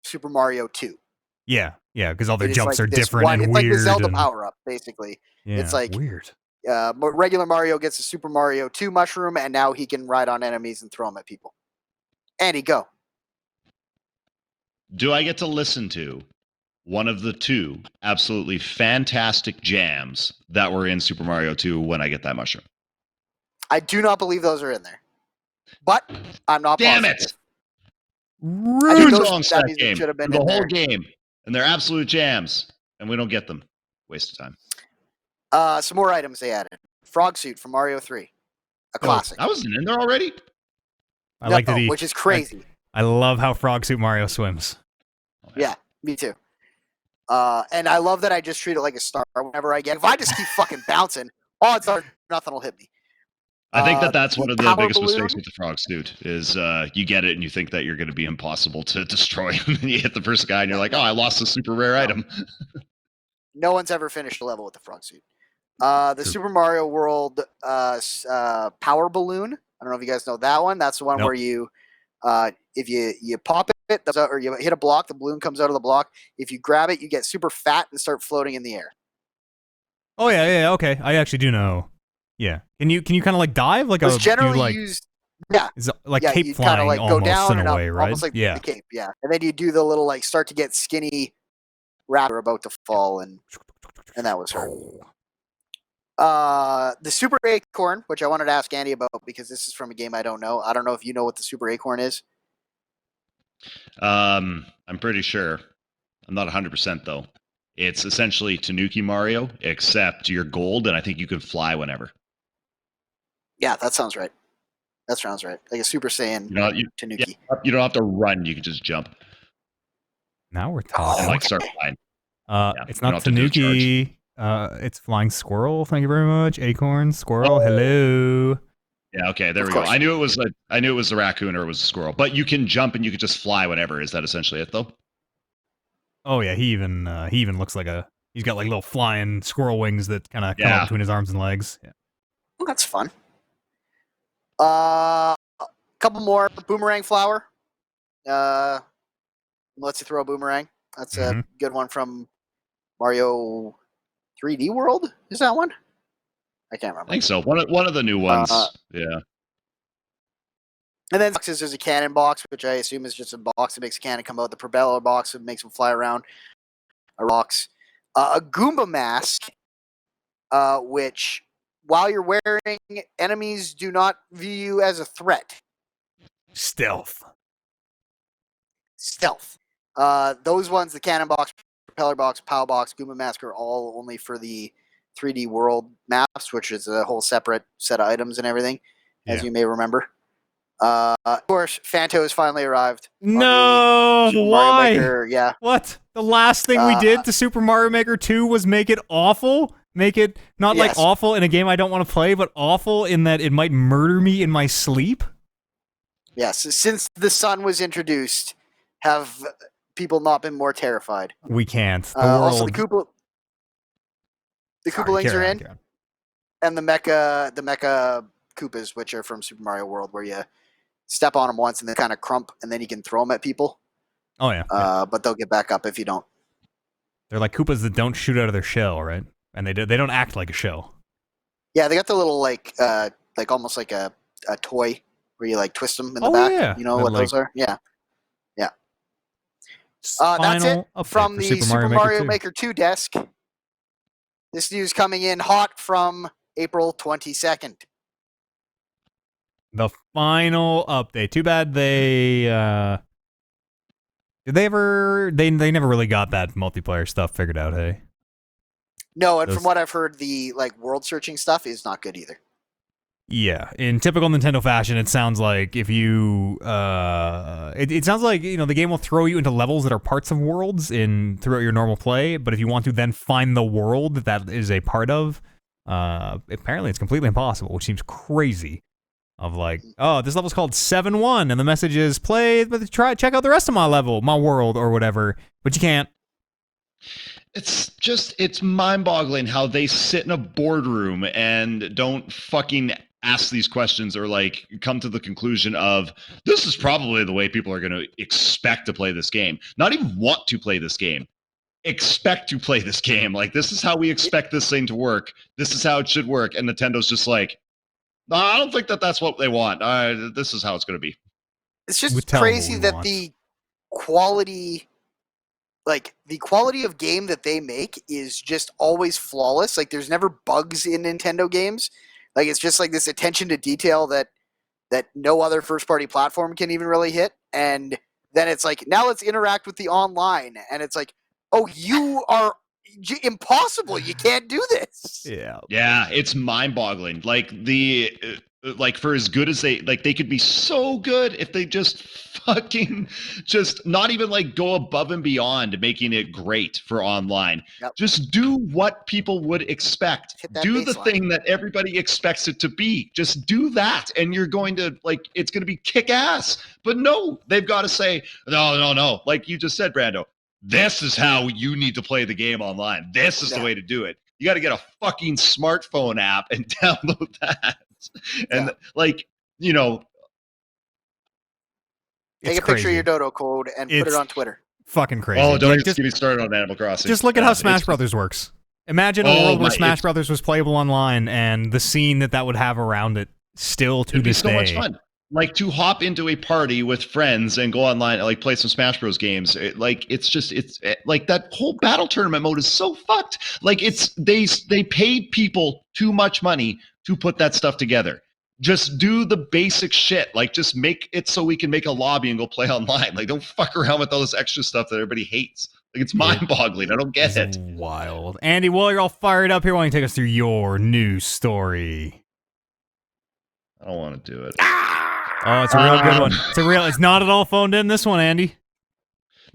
Super Mario 2. Yeah, because all their jumps like are different and it's weird. like the Zelda power up, basically. Yeah, it's like weird. regular Mario gets a Super Mario 2 mushroom, and now he can ride on enemies and throw them at people. Andy, go. Do I get to listen to one of the 2 absolutely fantastic jams that were in Super Mario 2 when I get that mushroom? I do not believe those are in there, but I'm not Damn positive. it! I think Two those songs that means game. should have been The in whole there. game, and they're absolute jams, and we don't get them. Waste of time. Some more items they added. Frog suit from Mario 3. A classic. That wasn't in there already? I like that which is crazy. I love how Frog Suit Mario swims. Yeah, me too. And I love that I just treat it like a star whenever I get. If I just keep fucking bouncing, odds are nothing will hit me. I think that's one of the biggest balloon. mistakes with the frog suit is you get it and you think that you're going to be impossible to destroy, and then you hit the first guy and you're like, oh, I lost a super rare item. No one's ever finished a level with the frog suit. The Super Mario World power balloon. I don't know if you guys know that one. That's the one where you, if you pop it, or you hit a block, the balloon comes out of the block. If you grab it, you get super fat and start floating in the air. Oh yeah, okay. I actually do know. Yeah. Can you kind of like dive like it's generally used? Yeah. Is like yeah, cape you flying kind of like go almost down in and a up, way, right? almost like yeah. the cape. Yeah, and then you do the little like start to get skinny rabbit about to fall, and that was her. The Super Acorn, which I wanted to ask Andy about because this is from a game I don't know. I don't know if you know what the Super Acorn is. I'm pretty sure. I'm not 100% though. It's essentially Tanuki Mario, except you're gold, and I think you can fly whenever. Yeah, that sounds right. That sounds right. Like a Super Saiyan Tanuki. Yeah, you don't have to run; you can just jump. Now we're talking. And like start flying. It's not Tanuki. It's Flying Squirrel. Thank you very much. Acorn, Squirrel. Hello. Yeah. Okay. There we go. I knew it was the raccoon or it was a squirrel. But you can jump and you can just fly whenever. Is that essentially it though? Oh yeah. He even looks like he's got like little flying squirrel wings that kind of come up between his arms and legs. Yeah. Well, that's fun. Couple more. Boomerang flower. Lets you throw a boomerang. That's a good one from Mario 3D World. Is that one? I can't remember. I think so. One of the new ones. Yeah. And then there's a cannon box, which I assume is just a box that makes a cannon come out. The propeller box that makes them fly around. Rocks. A Goomba mask, which while you're wearing, enemies do not view you as a threat. Stealth. Those ones, the cannon box, propeller box, POW box, Goomba mask are all only for the 3D World maps, which is a whole separate set of items and everything, as you may remember. Of course, Phanto has finally arrived. No, why? Maker, yeah. What? The last thing we did to Super Mario Maker 2 was make it awful? Make it not like awful in a game I don't want to play, but awful in that it might murder me in my sleep? Yes, since the sun was introduced, have people not been more terrified? We can't. Also, the Koopalings are in, and the Mecha Koopas, which are from Super Mario World, where you step on them once and they kind of crump, and then you can throw them at people. Oh yeah. But they'll get back up if you don't. They're like Koopas that don't shoot out of their shell, right? And they don't act like a shell. Yeah, they got the little like almost like a toy where you like twist them in the back. Yeah. You know what those are? Yeah. That's it from the Super Mario Maker 2 desk. This news coming in hot from April 22nd. The final update. Too bad they did they ever they never really got that multiplayer stuff figured out, hey? No, and from what I've heard, the like world searching stuff is not good either. Yeah, in typical Nintendo fashion, it sounds like if you it sounds like, you know, the game will throw you into levels that are parts of worlds throughout your normal play, but if you want to then find the world that is a part of, apparently it's completely impossible, which seems crazy. Of like, oh, this level's called 7-1, and the message is check out the rest of my world or whatever, but you can't. It's mind-boggling how they sit in a boardroom and don't fucking ask these questions or like come to the conclusion of this is probably the way people are going to expect to play this game. Not even want to play this game. expect to play this game. Like, this is how we expect this thing to work. This is how it should work. And Nintendo's just like, no, I don't think that's what they want. This is how it's going to be. It's just crazy that the quality of game that they make is just always flawless. Like, there's never bugs in Nintendo games. Like, it's just like this attention to detail that no other first-party platform can even really hit. And then it's like, now let's interact with the online. And it's like, oh, you are impossible. You can't do this. Yeah, it's mind-boggling. Like, like, for as good as they could be so good if they just fucking just not even like go above and beyond making it great for online. Yep. Just do what people would expect. Do the thing that everybody expects it to be. Just do that, and you're going to it's going to be kick ass. But no, they've got to say no. Like you just said, Brando, this is how you need to play the game online. This is the way to do it. You got to get a fucking smartphone app and download that. And take a picture of your dodo code and put it on Twitter. Fucking crazy. Oh, don't just get me started on Animal Crossing. Just look at how Smash Brothers works. Imagine a world where Smash Brothers was playable online, and the scene that would have around it still to this day. It'd be so much fun. Like, to hop into a party with friends and go online and like play some Smash Bros games. It's like that whole battle tournament mode is so fucked. Like, they paid people too much money to put that stuff together. Just do the basic shit. Like, just make it so we can make a lobby and go play online. Like, don't fuck around with all this extra stuff that everybody hates. Like, it's mind-boggling. I don't get it. Wild. Andy, while you're all fired up here, why don't you take us through your news story? I don't want to do it. Oh, it's a real good one. It's not at all phoned in, this one, Andy.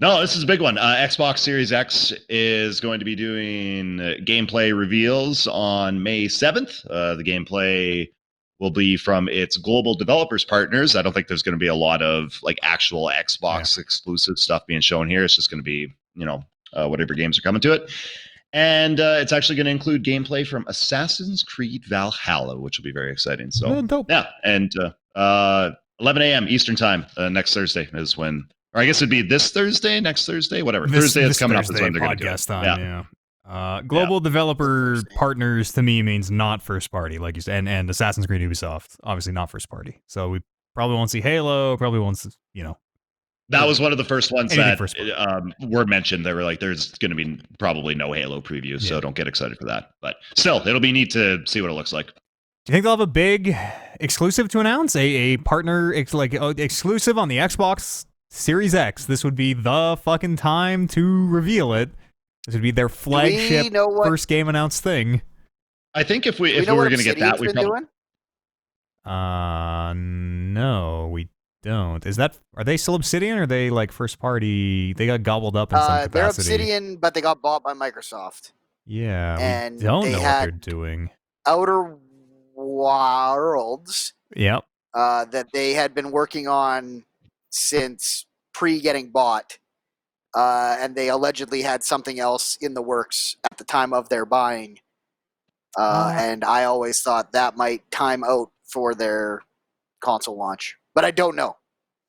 No, this is a big one. Xbox Series X is going to be doing gameplay reveals on May 7th. The gameplay will be from its global developers partners. I don't think there's going to be a lot of actual Xbox exclusive stuff being shown here. It's just going to be, whatever games are coming to it. And it's actually going to include gameplay from Assassin's Creed Valhalla, which will be very exciting. So, yeah. And 11 a.m. Eastern time next Thursday is when, or I guess it'd be this Thursday, next Thursday, whatever. Thursday that's coming up is when they're going to do it. Time, global developer partners to me means not first party, like you said, and Assassin's Creed Ubisoft, obviously not first party. So we probably won't see Halo, probably won't, That was one of the first ones that were mentioned. They were like, there's going to be probably no Halo preview, so don't get excited for that. But still, it'll be neat to see what it looks like. Do you think they'll have a big exclusive to announce? A partner exclusive on the Xbox Series X? This would be the fucking time to reveal it. This would be their flagship first game announced thing. I think if we were going to get that, we probably... No, we don't. Are they still Obsidian, or are they first party? They got gobbled up in some capacity. They're Obsidian, but they got bought by Microsoft. Yeah, and we don't know what they're doing. Outer Worlds. Yep. That they had been working on since pre-getting bought. And they allegedly had something else in the works at the time of their buying. And I always thought that might time out for their console launch. But I don't know.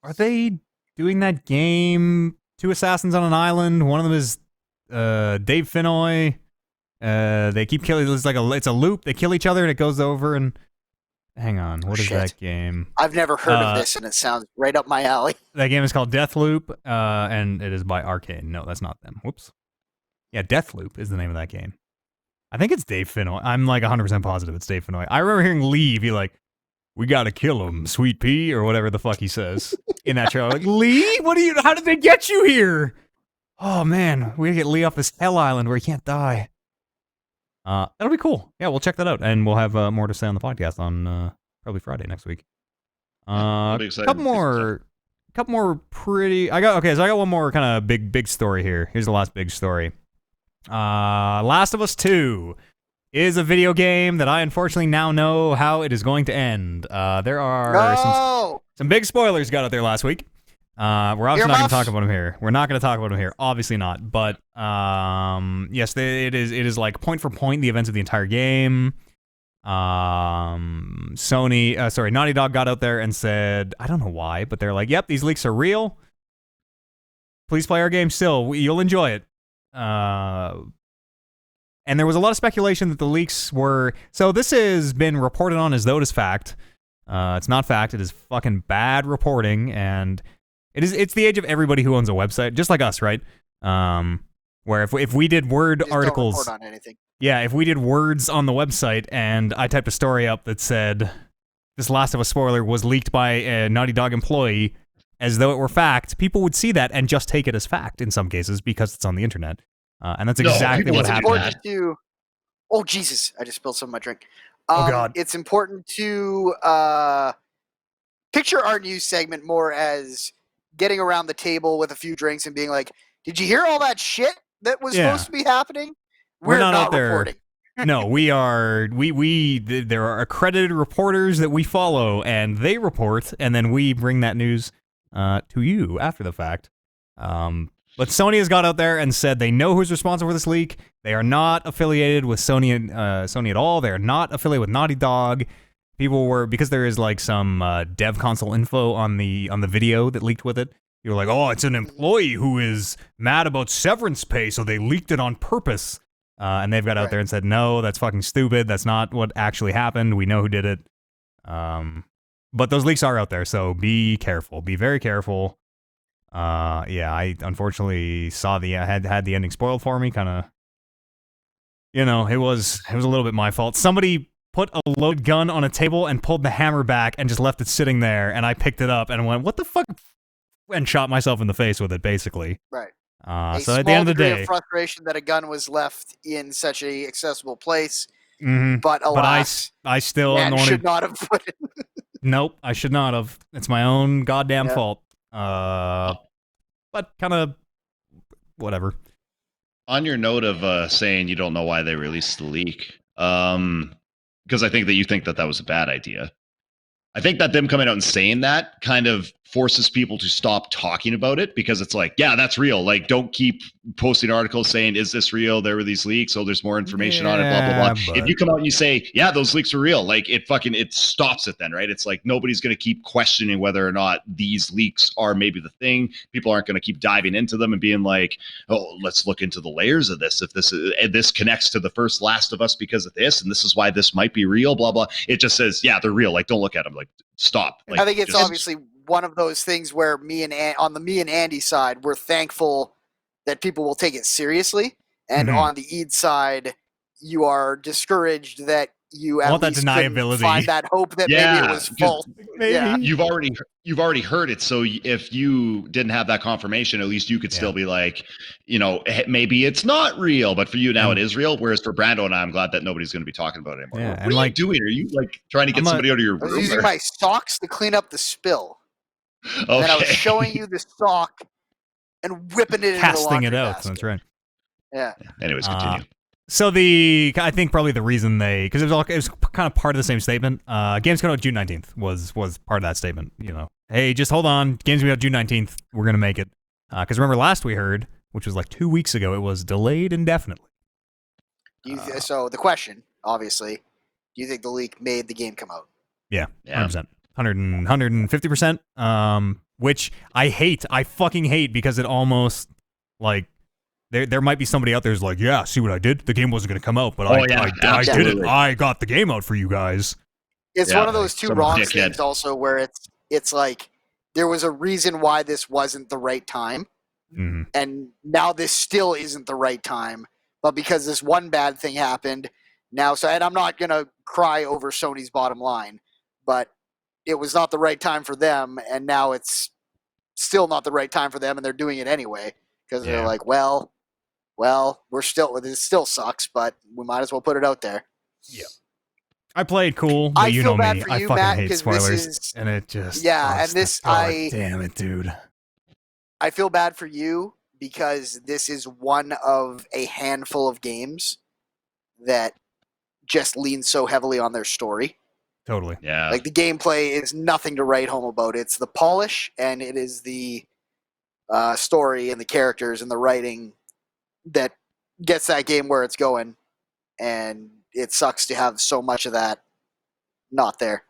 Are they doing that game, Two Assassins on an Island? One of them is Dave Finoy. They keep killing. It's a loop. They kill each other and it goes over. And hang on, what is that game? I've never heard of this, and it sounds right up my alley. That game is called Deathloop, and it is by Arcane. No, that's not them. Whoops. Yeah, Deathloop is the name of that game. I think it's Dave Finoy. I'm 100% positive it's Dave Finoy. I remember hearing Lee be like, "We gotta kill him, Sweet Pea," or whatever the fuck he says in that trailer. Like, Lee, how did they get you here? Oh man, we gotta get Lee off this hell island where he can't die. That'll be cool. Yeah, we'll check that out, and we'll have more to say on the podcast on probably Friday next week. Couple more pretty. So I got one more kind of big story here. Here's the last big story. Last of Us 2 is a video game that I unfortunately now know how it is going to end. There are some big spoilers got out there last week. We're obviously not going to talk about them here. We're not going to talk about them here. Obviously not. But yes, it is like point for point the events of the entire game. Naughty Dog got out there and said, I don't know why, but they're like, yep, these leaks are real. Please play our game still. You'll enjoy it. And there was a lot of speculation that the leaks were... So this has been reported on as though it is fact. It's not fact. It is fucking bad reporting, and it's the age of everybody who owns a website, just like us, right? Where if we did Word Just articles... Don't report on anything. Yeah, if we did words on the website and I typed a story up that said, this Last of Us spoiler was leaked by a Naughty Dog employee, as though it were fact, people would see that and just take it as fact in some cases because it's on the internet. And that's exactly what happened. Oh, Jesus. I just spilled some of my drink. Oh, God. It's important to picture our news segment more as getting around the table with a few drinks and being like, did you hear all that shit that was supposed to be happening? We're not out there. Reporting. No, we are. There are accredited reporters that we follow, and they report, and then we bring that news to you after the fact. But Sony has got out there and said they know who's responsible for this leak. They are not affiliated with Sony at all. They are not affiliated with Naughty Dog. People were, because there is like some dev console info on the video that leaked with it. You're like, oh, it's an employee who is mad about severance pay, so they leaked it on purpose. And they've got out there and said, no, that's fucking stupid. That's not what actually happened. We know who did it. But those leaks are out there, so be careful. Be very careful. I unfortunately saw had the ending spoiled for me. Kind of, it was a little bit my fault. Somebody put a loaded gun on a table and pulled the hammer back and just left it sitting there, and I picked it up and went, what the fuck? And shot myself in the face with it, basically. Right. So at the end of the day, of frustration that a gun was left in such a accessible place. But alas, I still am the one should not have put it. Nope, I should not have. It's my own goddamn fault. But kind of whatever. On your note of saying you don't know why they released the leak, because I think that you think that was a bad idea. I think that them coming out and saying that kind of forces people to stop talking about it, because it's like, yeah, that's real. Like, don't keep posting articles saying, is this real? There were these leaks. Oh, there's more information on it, blah, blah, blah. If you come out and you say, yeah, those leaks are real, like it stops it then, right? It's like, nobody's going to keep questioning whether or not these leaks are maybe the thing. People aren't going to keep diving into them and being like, oh, let's look into the layers of this. If this connects to the first Last of Us because of this, and this is why this might be real, blah, blah. It just says, yeah, they're real. Like, don't look at them. Like, stop. Like, I think it's obviously one of those things where me and Andy side, we're thankful that people will take it seriously, and on the Eid side, you are discouraged that you at least that deniability. Find that hope that maybe it was false. Yeah. You've already heard it, so if you didn't have that confirmation, at least you could still be like, maybe it's not real, but for you now it is real. Whereas for Brando and I'm glad that nobody's going to be talking about it anymore. Yeah, what are you doing? Are you like trying to get somebody out of your room? I was using my socks to clean up the spill. Okay. And then I was showing you the sock and whipping it into the laundry basket. That's right. Yeah. Anyways, continue. So I think probably the reason because it was kind of part of the same statement. Games coming out June 19th was part of that statement. Hey, just hold on. Games coming out June 19th. We're gonna make it. Because remember, last we heard, which was like 2 weeks ago, it was delayed indefinitely. So the question, obviously, do you think the leak made the game come out? Yeah, 100%. 150%. Which I hate. I fucking hate, because it almost like. There might be somebody out there who's like, yeah, see what I did? The game wasn't going to come out, but I did it. I got the game out for you guys. It's one of those two wrong things also, where it's like there was a reason why this wasn't the right time, and now this still isn't the right time, but because this one bad thing happened, now, and I'm not going to cry over Sony's bottom line, but it was not the right time for them, and now it's still not the right time for them, and they're doing it anyway, because they're like, well, this still sucks, but we might as well put it out there. Yeah. I played cool, but I feel bad me. For you, I fucking Matt, hate spoilers. And it just... damn it, dude. I feel bad for you, because this is one of a handful of games that just lean so heavily on their story. Totally. Yeah. Like, the gameplay is nothing to write home about. It's the polish, and it is the story and the characters and the writing that gets that game where it's going, and it sucks to have so much of that not there.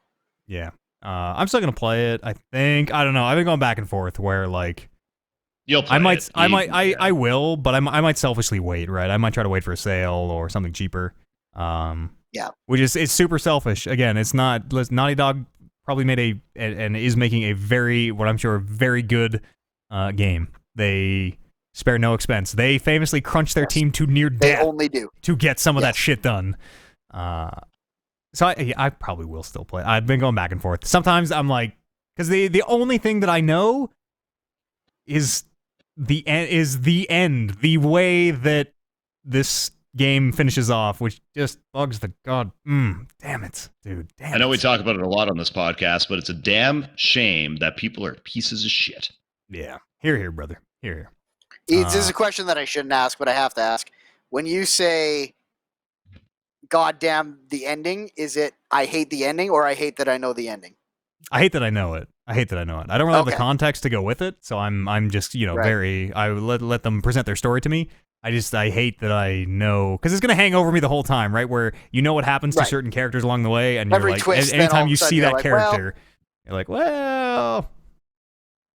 Yeah. I'm still going to play it, I think. I don't know. I've been going back and forth where, like, You'll play it. I will, but I might selfishly wait, right? I might try to wait for a sale or something cheaper. Yeah. Which is, it's super selfish. Again, it's not, Naughty Dog probably made and is making a what I'm sure, very good game. They spare no expense. They famously crunch their team to near death. They only do. To get some of that shit done. So I probably will still play. I've been going back and forth. Sometimes I'm like, because the only thing that I know is the end, the way that this game finishes off, which just bugs the god. Damn it, dude. Damn. I know we talk about it a lot on this podcast, but it's a damn shame that people are pieces of shit. Yeah, here, brother. Here. This is a question that I shouldn't ask, but I have to ask. When you say goddamn the ending, is it I hate the ending or I hate that I know the ending? I hate that I know it. I don't really have the context to go with it, so I'm just, I let them present their story to me. I hate that I know, because it's going to hang over me the whole time, right? Where you know what happens to certain characters along the way, and every you're like, twist, anytime you see that like, character, you're like, well.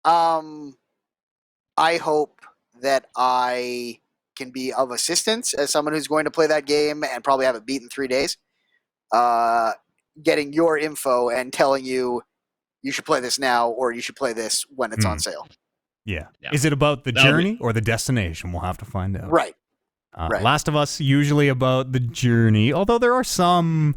I hope that I can be of assistance as someone who's going to play that game and probably have it beat in 3 days. Getting your info and telling you should play this now or you should play this when it's on sale. Yeah. Is it about the journey or the destination? We'll have to find out. Right. Last of Us, usually about the journey, although there are some,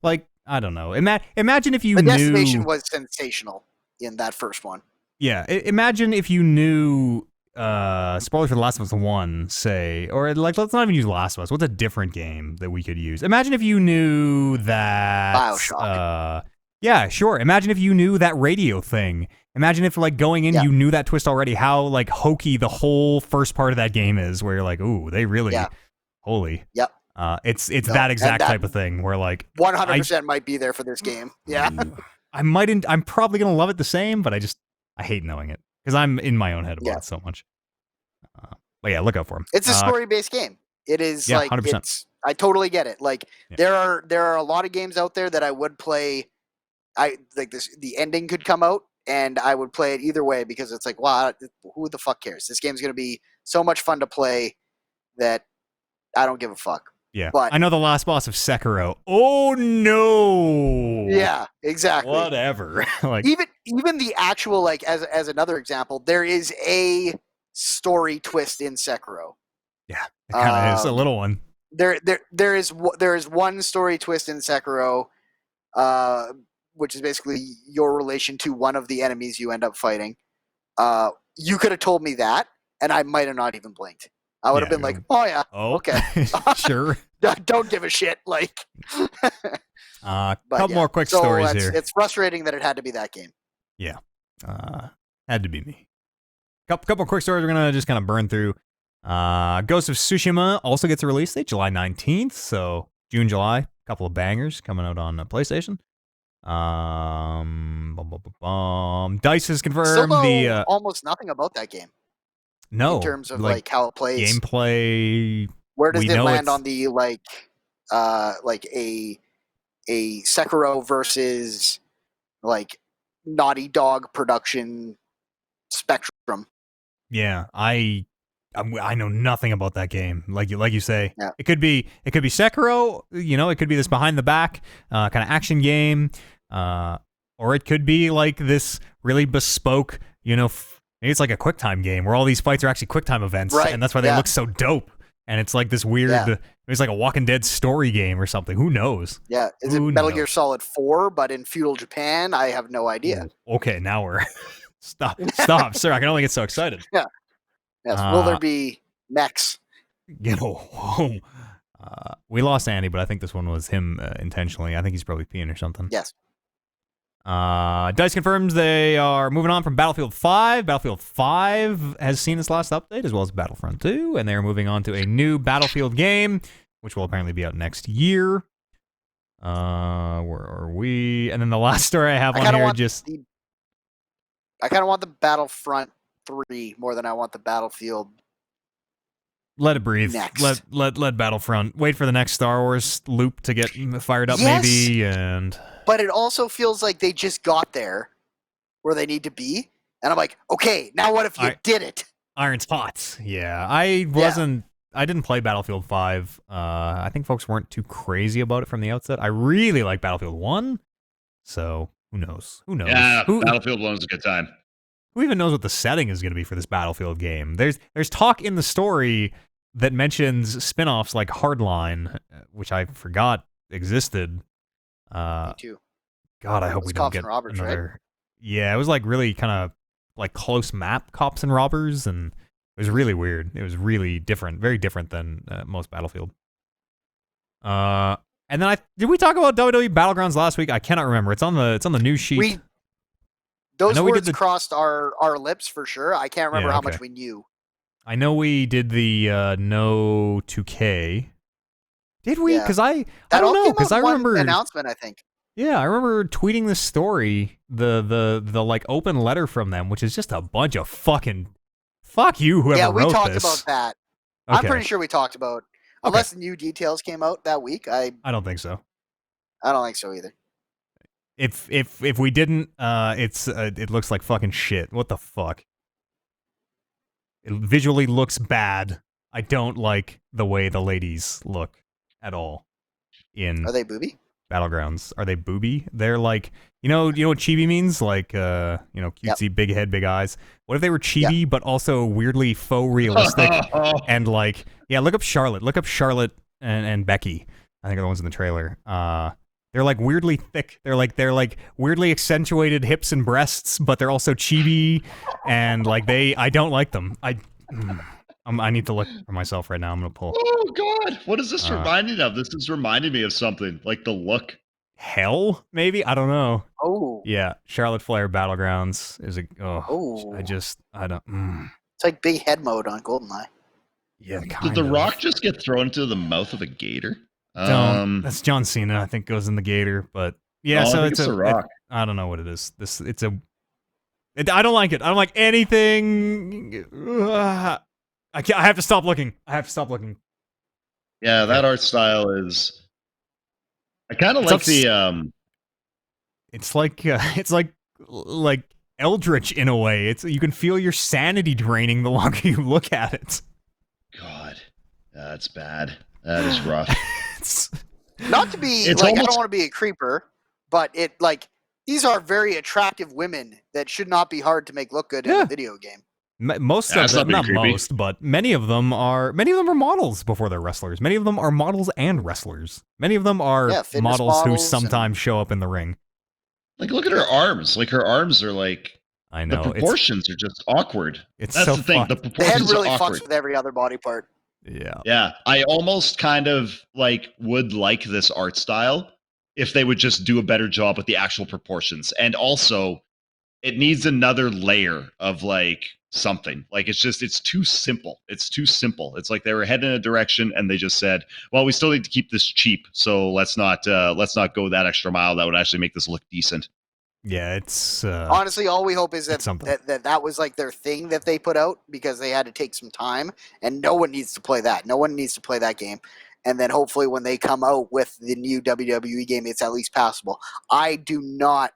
like, I don't know. Imagine if you knew... The destination was sensational in that first one. Yeah. Imagine if you knew... spoilers for The Last of Us 1, say, or like, let's not even use Last of Us. What's a different game that we could use? Imagine if you knew that... BioShock. Yeah, sure. Imagine if you knew that radio thing. Imagine if, like, going in, you knew that twist already, how, like, hokey the whole first part of that game is, where you're like, ooh, they really... Holy. Yep. It's that exact type of thing, where, like... 100% might be there for this game. Yeah. I'm probably going to love it the same, but I hate knowing it. Because I'm in my own head about it so much. But yeah, look out for him. It's a story-based game. It is, like, 100%. I totally get it. Like, there are a lot of games out there that I would play... the ending could come out and I would play it either way because it's like, wow, who the fuck cares? This game's going to be so much fun to play that I don't give a fuck. Yeah. But I know the last boss of Sekiro. Oh no. Yeah, exactly. Whatever. Like even the actual, like, as another example, there is a story twist in Sekiro. Yeah. It kind of is a little one. There is one story twist in Sekiro, which is basically your relation to one of the enemies you end up fighting. You could have told me that, and I might have not even blinked. I would have been like, oh, yeah, okay. Sure. Don't give a shit. Like, couple more quick stories here. It's frustrating that it had to be that game. Yeah. Had to be me. Couple more quick stories we're going to just kind of burn through. Ghost of Tsushima also gets a release date, July 19th. So June, July. Couple of bangers coming out on PlayStation. DICE has confirmed Still know almost nothing about that game. No, in terms of like how it plays, gameplay. Where does it land on the like a Sekiro versus like Naughty Dog production spectrum? Yeah, I know nothing about that game. Like you say, it could be Sekiro. It could be this behind the back kind of action game, or it could be like this really bespoke. Maybe it's like a QuickTime game where all these fights are actually QuickTime events, and that's why they look so dope. And it's like this weird. It's like a Walking Dead story game or something. Who knows? Yeah, is it Metal Gear Solid 4, but in feudal Japan? I have no idea. Okay, now we're stop, sir. I can only get so excited. Yeah. Yes. Will there be mechs? We lost Andy, but I think this one was him intentionally. I think he's probably peeing or something. Yes. DICE confirms they are moving on from Battlefield 5. Battlefield 5 has seen its last update, as well as Battlefront 2, and they are moving on to a new Battlefield game, which will apparently be out next year. Where are we? And then the last story I have on here I kind of want the Battlefront 3 more than I want the Battlefield. Let it breathe. Next. Let Battlefront wait for the next Star Wars loop to get fired up, maybe, and. But it also feels like they just got there where they need to be. And I'm like, okay, now what if you did it? Iron's hot. Yeah, I wasn't. I didn't play Battlefield 5. I think folks weren't too crazy about it from the outset. I really like Battlefield 1. So who knows? Who knows? Yeah, Who Battlefield 1 was a good time. even knows what the setting is going to be for this Battlefield game? There's talk in the story that mentions spin-offs like Hardline, which I forgot existed. Me too. God, I hope we don't Cops get and Robbers, another. right? Yeah, it was like really kind of like close map Cops and Robbers, and it was really weird. It was really different, very different than most Battlefield. And then did we talk about WWE Battlegrounds last week? I cannot remember. It's on the news sheet. Those words crossed our lips for sure. I can't remember how much we knew. I know we did the no 2K. Did we? Because I don't know. Because I remember announcement. I think. Yeah, I remember tweeting this story, the like open letter from them, which is just a bunch of fucking fuck you whoever wrote this. Yeah, we talked about that. Okay. I'm pretty sure we talked about. Unless new details came out that week, I don't think so. I don't think so either. If we didn't, it looks like fucking shit. What the fuck? It visually looks bad. I don't like the way the ladies look at all. Are they booby? Battlegrounds. Are they booby? They're like, you know what chibi means? Like, cutesy, big head, big eyes. What if they were chibi, but also weirdly faux realistic? And like, yeah, look up Charlotte. Look up Charlotte and Becky. I think are the ones in the trailer. They're like weirdly thick. They're like weirdly accentuated hips and breasts, but they're also chibi. And like I don't like them. I need to look for myself right now. I'm gonna pull. Oh God, what is this reminding of? This is reminding me of something like the look. Hell, maybe, I don't know. Oh, yeah, Charlotte Flair Battlegrounds is a. I don't. It's like big head mode on GoldenEye. Yeah, did The Rock just get thrown into the mouth of a gator? That's John Cena. I think goes in the gator, but yeah. So it's The Rock. I don't know what it is. I don't like it. I don't like anything. I have to stop looking. Yeah, that art style is. I kind of like the. It's like Eldritch in a way. You can feel your sanity draining the longer you look at it. God, that's bad. That is rough. Not to be I don't want to be a creeper, but these are very attractive women that should not be hard to make look good in a video game. Most of them, not most, but many of them are models before they're wrestlers. Many of them are models and wrestlers. Many of them are models who sometimes show up in the ring. Like, look at her arms. Like, her arms are like. I know. The proportions are just awkward. That's so the thing. Fucked. The proportions really are awkward. fucks with every other body part. Yeah. Yeah. I almost kind of would like this art style if they would just do a better job with the actual proportions. And also, it needs another layer of something. It's too simple. It's too simple. It's like they were heading in a direction and they just said, well, we still need to keep this cheap. So let's not go that extra mile. That would actually make this look decent. Yeah, it's honestly, all we hope is that was like their thing that they put out because they had to take some time, and no one needs to play that. No one needs to play that game. And then hopefully when they come out with the new WWE game, it's at least passable. I do not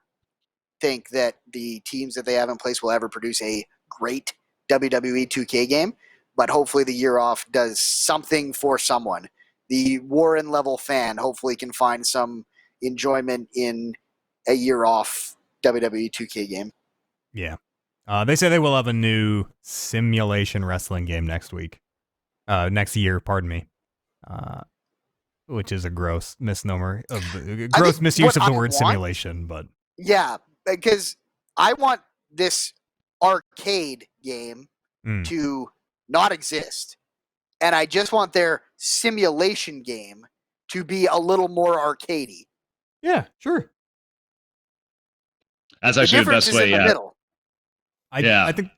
think that the teams that they have in place will ever produce a great WWE 2K game, but hopefully the year off does something for someone. The Warren level fan hopefully can find some enjoyment in a year off WWE 2K game. Yeah. They say they will have a new simulation wrestling game next year, pardon me. Which is a gross misnomer gross misuse of the word simulation, but yeah, because I want this arcade game to not exist, and I just want their simulation game to be a little more arcadey. Yeah, sure. That's actually the best way. Yeah. I think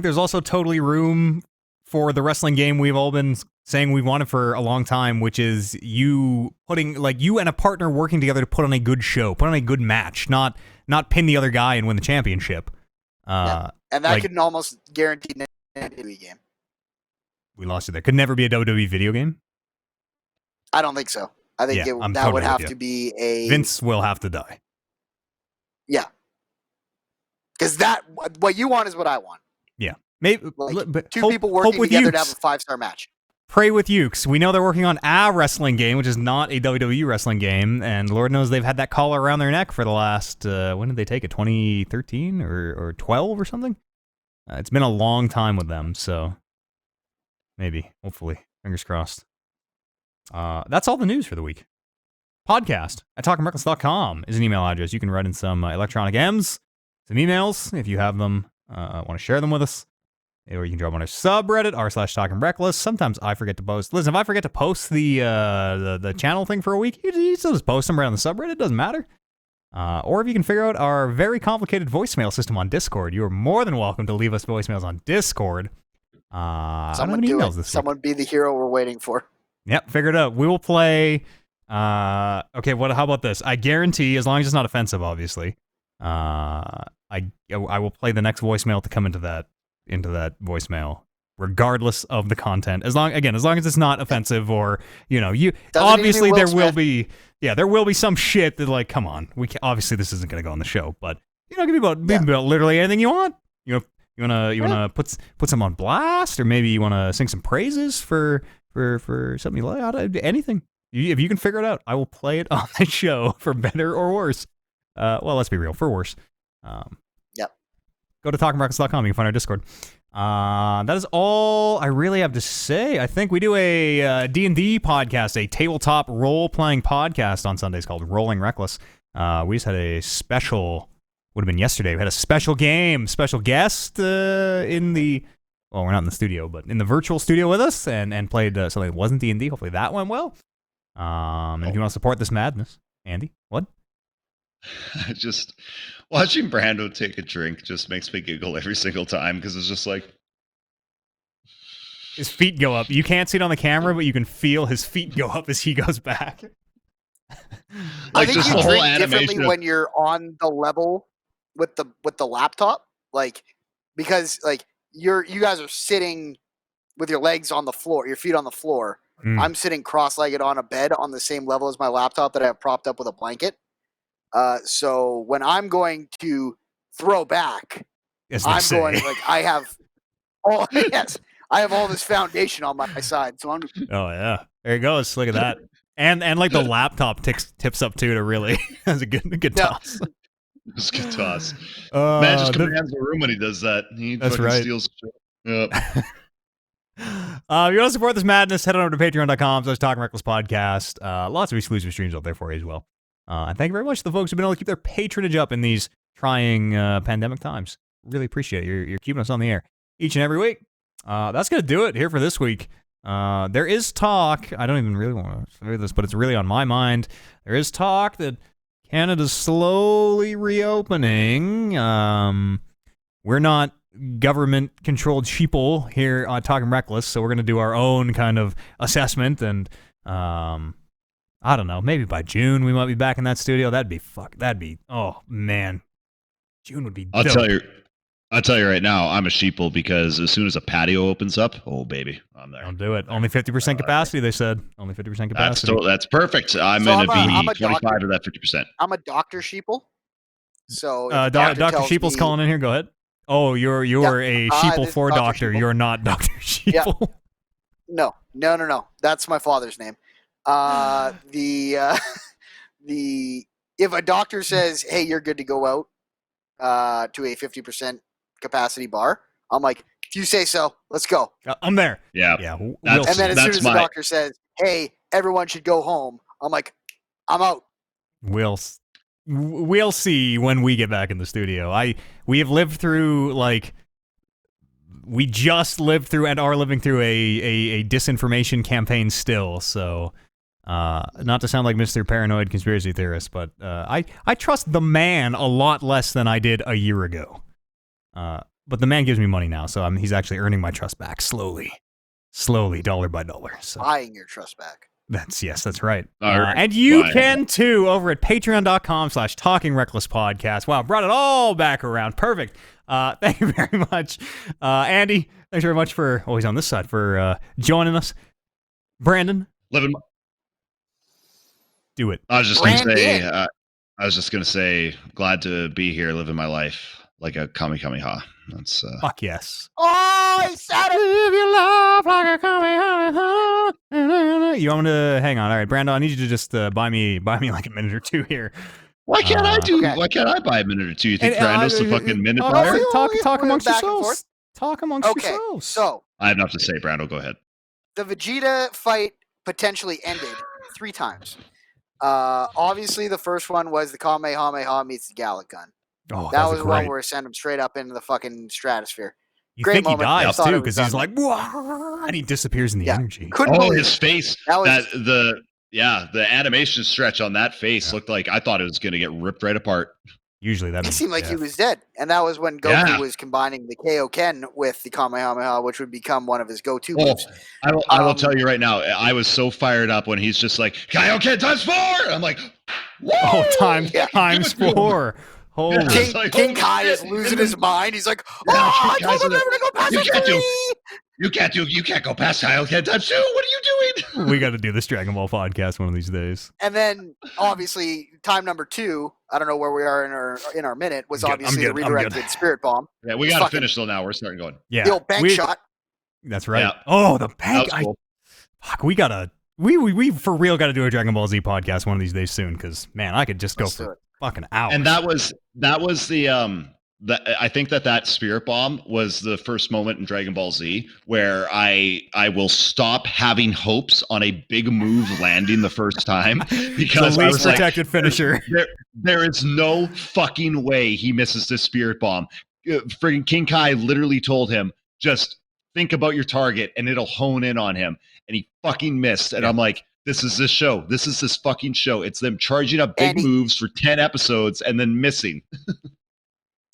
there's also totally room for the wrestling game we've all been saying we wanted for a long time, which is you and a partner working together to put on a good show, put on a good match, not pin the other guy and win the championship. And that could almost guarantee a WWE game. We lost you there. Could never be a WWE video game? I don't think so. I think that would have to be a... Vince will have to die. Yeah. Because what you want is what I want. Yeah. Maybe Like two hope, people hope working with together to have Ukes. a 5-star match. Pray with Ukes. We know they're working on a wrestling game, which is not a WWE wrestling game, and Lord knows they've had that collar around their neck for the last, when did they take it, 2013 or 12 or something? It's been a long time with them, so maybe, hopefully, fingers crossed. That's all the news for the week. Podcast at talkingreckless.com is an email address. You can write in some electronic M's, some emails, if you have them, want to share them with us. Or you can drop on our subreddit, r/talkingreckless. Sometimes I forget to post. Listen, if I forget to post the channel thing for a week, you still just post them right on the subreddit. It doesn't matter. Or if you can figure out our very complicated voicemail system on Discord, you are more than welcome to leave us voicemails on Discord. Someone do it. Someone be the hero we're waiting for. Yep, figure it out. We will play. Okay, how about this? I guarantee, as long as it's not offensive, obviously, I will play the next voicemail to come into that voicemail, regardless of the content. As long as it's not offensive, or you obviously there will be some shit that, like, come on, obviously this isn't going to go on the show, but it can be about literally anything you want. You wanna put some on blast, or maybe you wanna sing some praises for something you like. Anything. If you can figure it out, I will play it on the show, for better or worse. Well, let's be real, for worse. Yep. Go to talkingreckless.com. You can find our Discord. That is all I really have to say. I think we do a D&D podcast, a tabletop role-playing podcast on Sundays called Rolling Reckless. We just had a special, would have been yesterday, we had a special guest in the, well, we're not in the studio, but in the virtual studio with us, and played something that wasn't D&D. Hopefully that went well. And if you want to support this madness, Andy, what? Just watching Brando take a drink just makes me giggle every single time, because it's just like his feet go up. You can't see it on the camera, but you can feel his feet go up as he goes back. I think you drink differently when you're on the level with the laptop, like, because like you guys are sitting with your legs on the floor, your feet on the floor. I'm sitting cross-legged on a bed on the same level as my laptop that I have propped up with a blanket. So when I'm going to throw back, I'm going like I have all this foundation on my side. So I'm. Oh yeah, there he goes. Look at that, and like the laptop tips up too to really. That's a good toss. It's a good toss. Man just commands the room when he does that. He that's right. Steals shit. Yep. If you want to support this madness, head on over to patreon.com/Talking Reckless Podcast. Lots of exclusive streams out there for you as well. And thank you very much to the folks who've been able to keep their patronage up in these trying pandemic times. Really appreciate it. You're keeping us on the air each and every week. That's going to do it here for this week. There is talk. I don't even really want to say this, but it's really on my mind. There is talk that Canada's slowly reopening. We're not government-controlled sheeple here on Talking Reckless, so we're going to do our own kind of assessment, and I don't know, maybe by June we might be back in that studio. Oh man, June would be dope. I'll tell you right now, I'm a sheeple, because as soon as a patio opens up, oh baby, I'm there. Don't do it. Only 50% capacity, they said. Only 50% capacity. That's perfect. I'm going to be 25 of that 50%. I'm a Dr. Sheeple. So Dr. Sheeple's calling in here. Go ahead. Oh, you're a sheeple for Doctor. You're not Dr. Sheeple. Yeah. No. That's my father's name. If a doctor says, "Hey, you're good to go out to a 50% capacity bar," I'm like, "If you say so, let's go." I'm there. Yeah. And then as soon as the doctor says, "Hey, everyone should go home," I'm like, "I'm out." We'll see when we get back in the studio. We have lived through, like, we just lived through and are living through a disinformation campaign still, so not to sound like Mr. Paranoid Conspiracy Theorist, but I trust the man a lot less than I did a year ago. But the man gives me money now, so he's actually earning my trust back slowly, dollar by dollar. So. Buying your trust back. That's right. Right. And you can too over at patreon.com/Talking Reckless Podcast. Wow, brought it all back around. Perfect. Thank you very much. Andy, thanks very much for always on this side for joining us. Brandon. Do it. I was just going to say, glad to be here living my life. like a Kamehameha. That's Fuck yes. Oh, he said it. Live your life like a Kamehameha. You want me to hang on? All right, Brando, I need you to just buy me like a minute or two here. why can't I do? Okay. Why can't I buy a minute or two? You think Brando's the fucking minute all buyer? right, talk We're amongst back and yourselves. forth. Talk amongst Okay, yourselves. so I have enough to say, Brando. Go ahead. the Vegeta fight potentially ended 3 times. Obviously, the first one was the Kamehameha meets the Gallic gun. Oh, That was was great. one where it sent him straight up into the fucking stratosphere. You great think he moment. I dies thought too it because was he's done. like, "Wah," and he disappears in the Yeah. energy. Couldn't Oh, believe his it. face. That was The animation stretch on that face looked like I thought it was going to get ripped right apart. Usually that It means seemed like he death. was dead, and that was when Goku Yeah. was combining the Kaioken with the Kamehameha, which would become one of his go-to Oh, moves. I will tell you right now, I was so fired up when he's just like, Kaioken times 4! I'm like, whoa! Oh, times Give it to him. 4. Holy. Yeah. King, It's like, King holy Kai is shit. losing his mind. He's like, Yeah, "Oh, I King told Kai's him like, never to go past you a can't do- 3!" You can't go past Kaioken times 2. What are you doing? We got to do this Dragon Ball podcast one of these days. And then, obviously, time number 2. I don't know where we are in our minute. Was I'm obviously good, the I'm good. redirected Spirit Bomb. Yeah, we It's got to fucking- finish though now. We're starting going. Yeah. The old bank shot. That's right. Yeah. Oh, the That bank. was cool. Fuck, we gotta. We for real got to do a Dragon Ball Z podcast one of these days soon because man, I could just go Let's do for it. fucking hours. And that was the I think that Spirit Bomb was the first moment in Dragon Ball Z where I will stop having hopes on a big move landing the first time because the I least was like, protected finisher. there is no fucking way he misses this Spirit Bomb. Friggin' King Kai literally told him, just think about your target and it'll hone in on him. And he fucking missed. And Yeah. I'm like, this is this show. This is this fucking show. It's them charging up big Andy. moves for 10 episodes and then missing.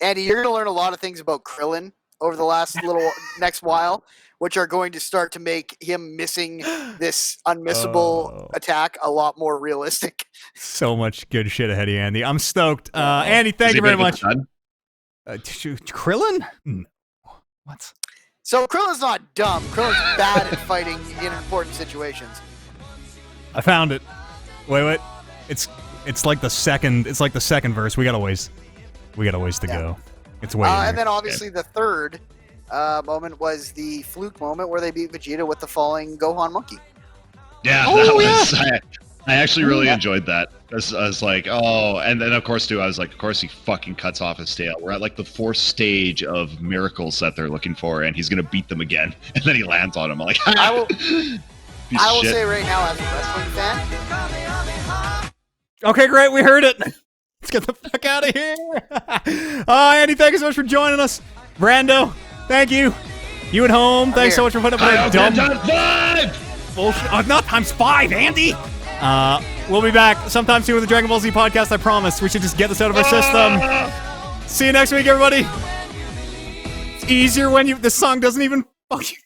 Andy, you're going to learn a lot of things about Krillin over the last little next while, which are going to start to make him missing this unmissable Oh. attack a lot more realistic. So much good shit ahead of you, Andy. I'm stoked. Andy, thank Is you he very making much. fun? Krillin? No. What? So Krillin's not dumb. Krillin's bad at fighting in important situations. I found it. Wait. It's like the second. It's like the second verse. We got a ways to go. It's way. And then obviously the third moment was the fluke moment where they beat Vegeta with the falling Gohan monkey. Yeah, Oh, that was. I actually really Yeah. enjoyed that. I was like, oh, and then of course too, I was like, of course he fucking cuts off his tail. We're at like the 4th stage of miracles that they're looking for, and he's gonna beat them again. And then he lands on him. I'm like, I will- piece I of will shit. say right now, as a wrestling fan, Okay, great. We heard it. Let's get the fuck out of here. Andy, thank you so much for joining us. Brando, thank you. You at home, thanks so much for putting up with that dumb Kaioken times 5! bullshit. Not times 5, Andy. We'll be back sometime soon with the Dragon Ball Z podcast. I promise. We should just get this out of our system. See you next week, everybody. It's easier when this song doesn't even fucking.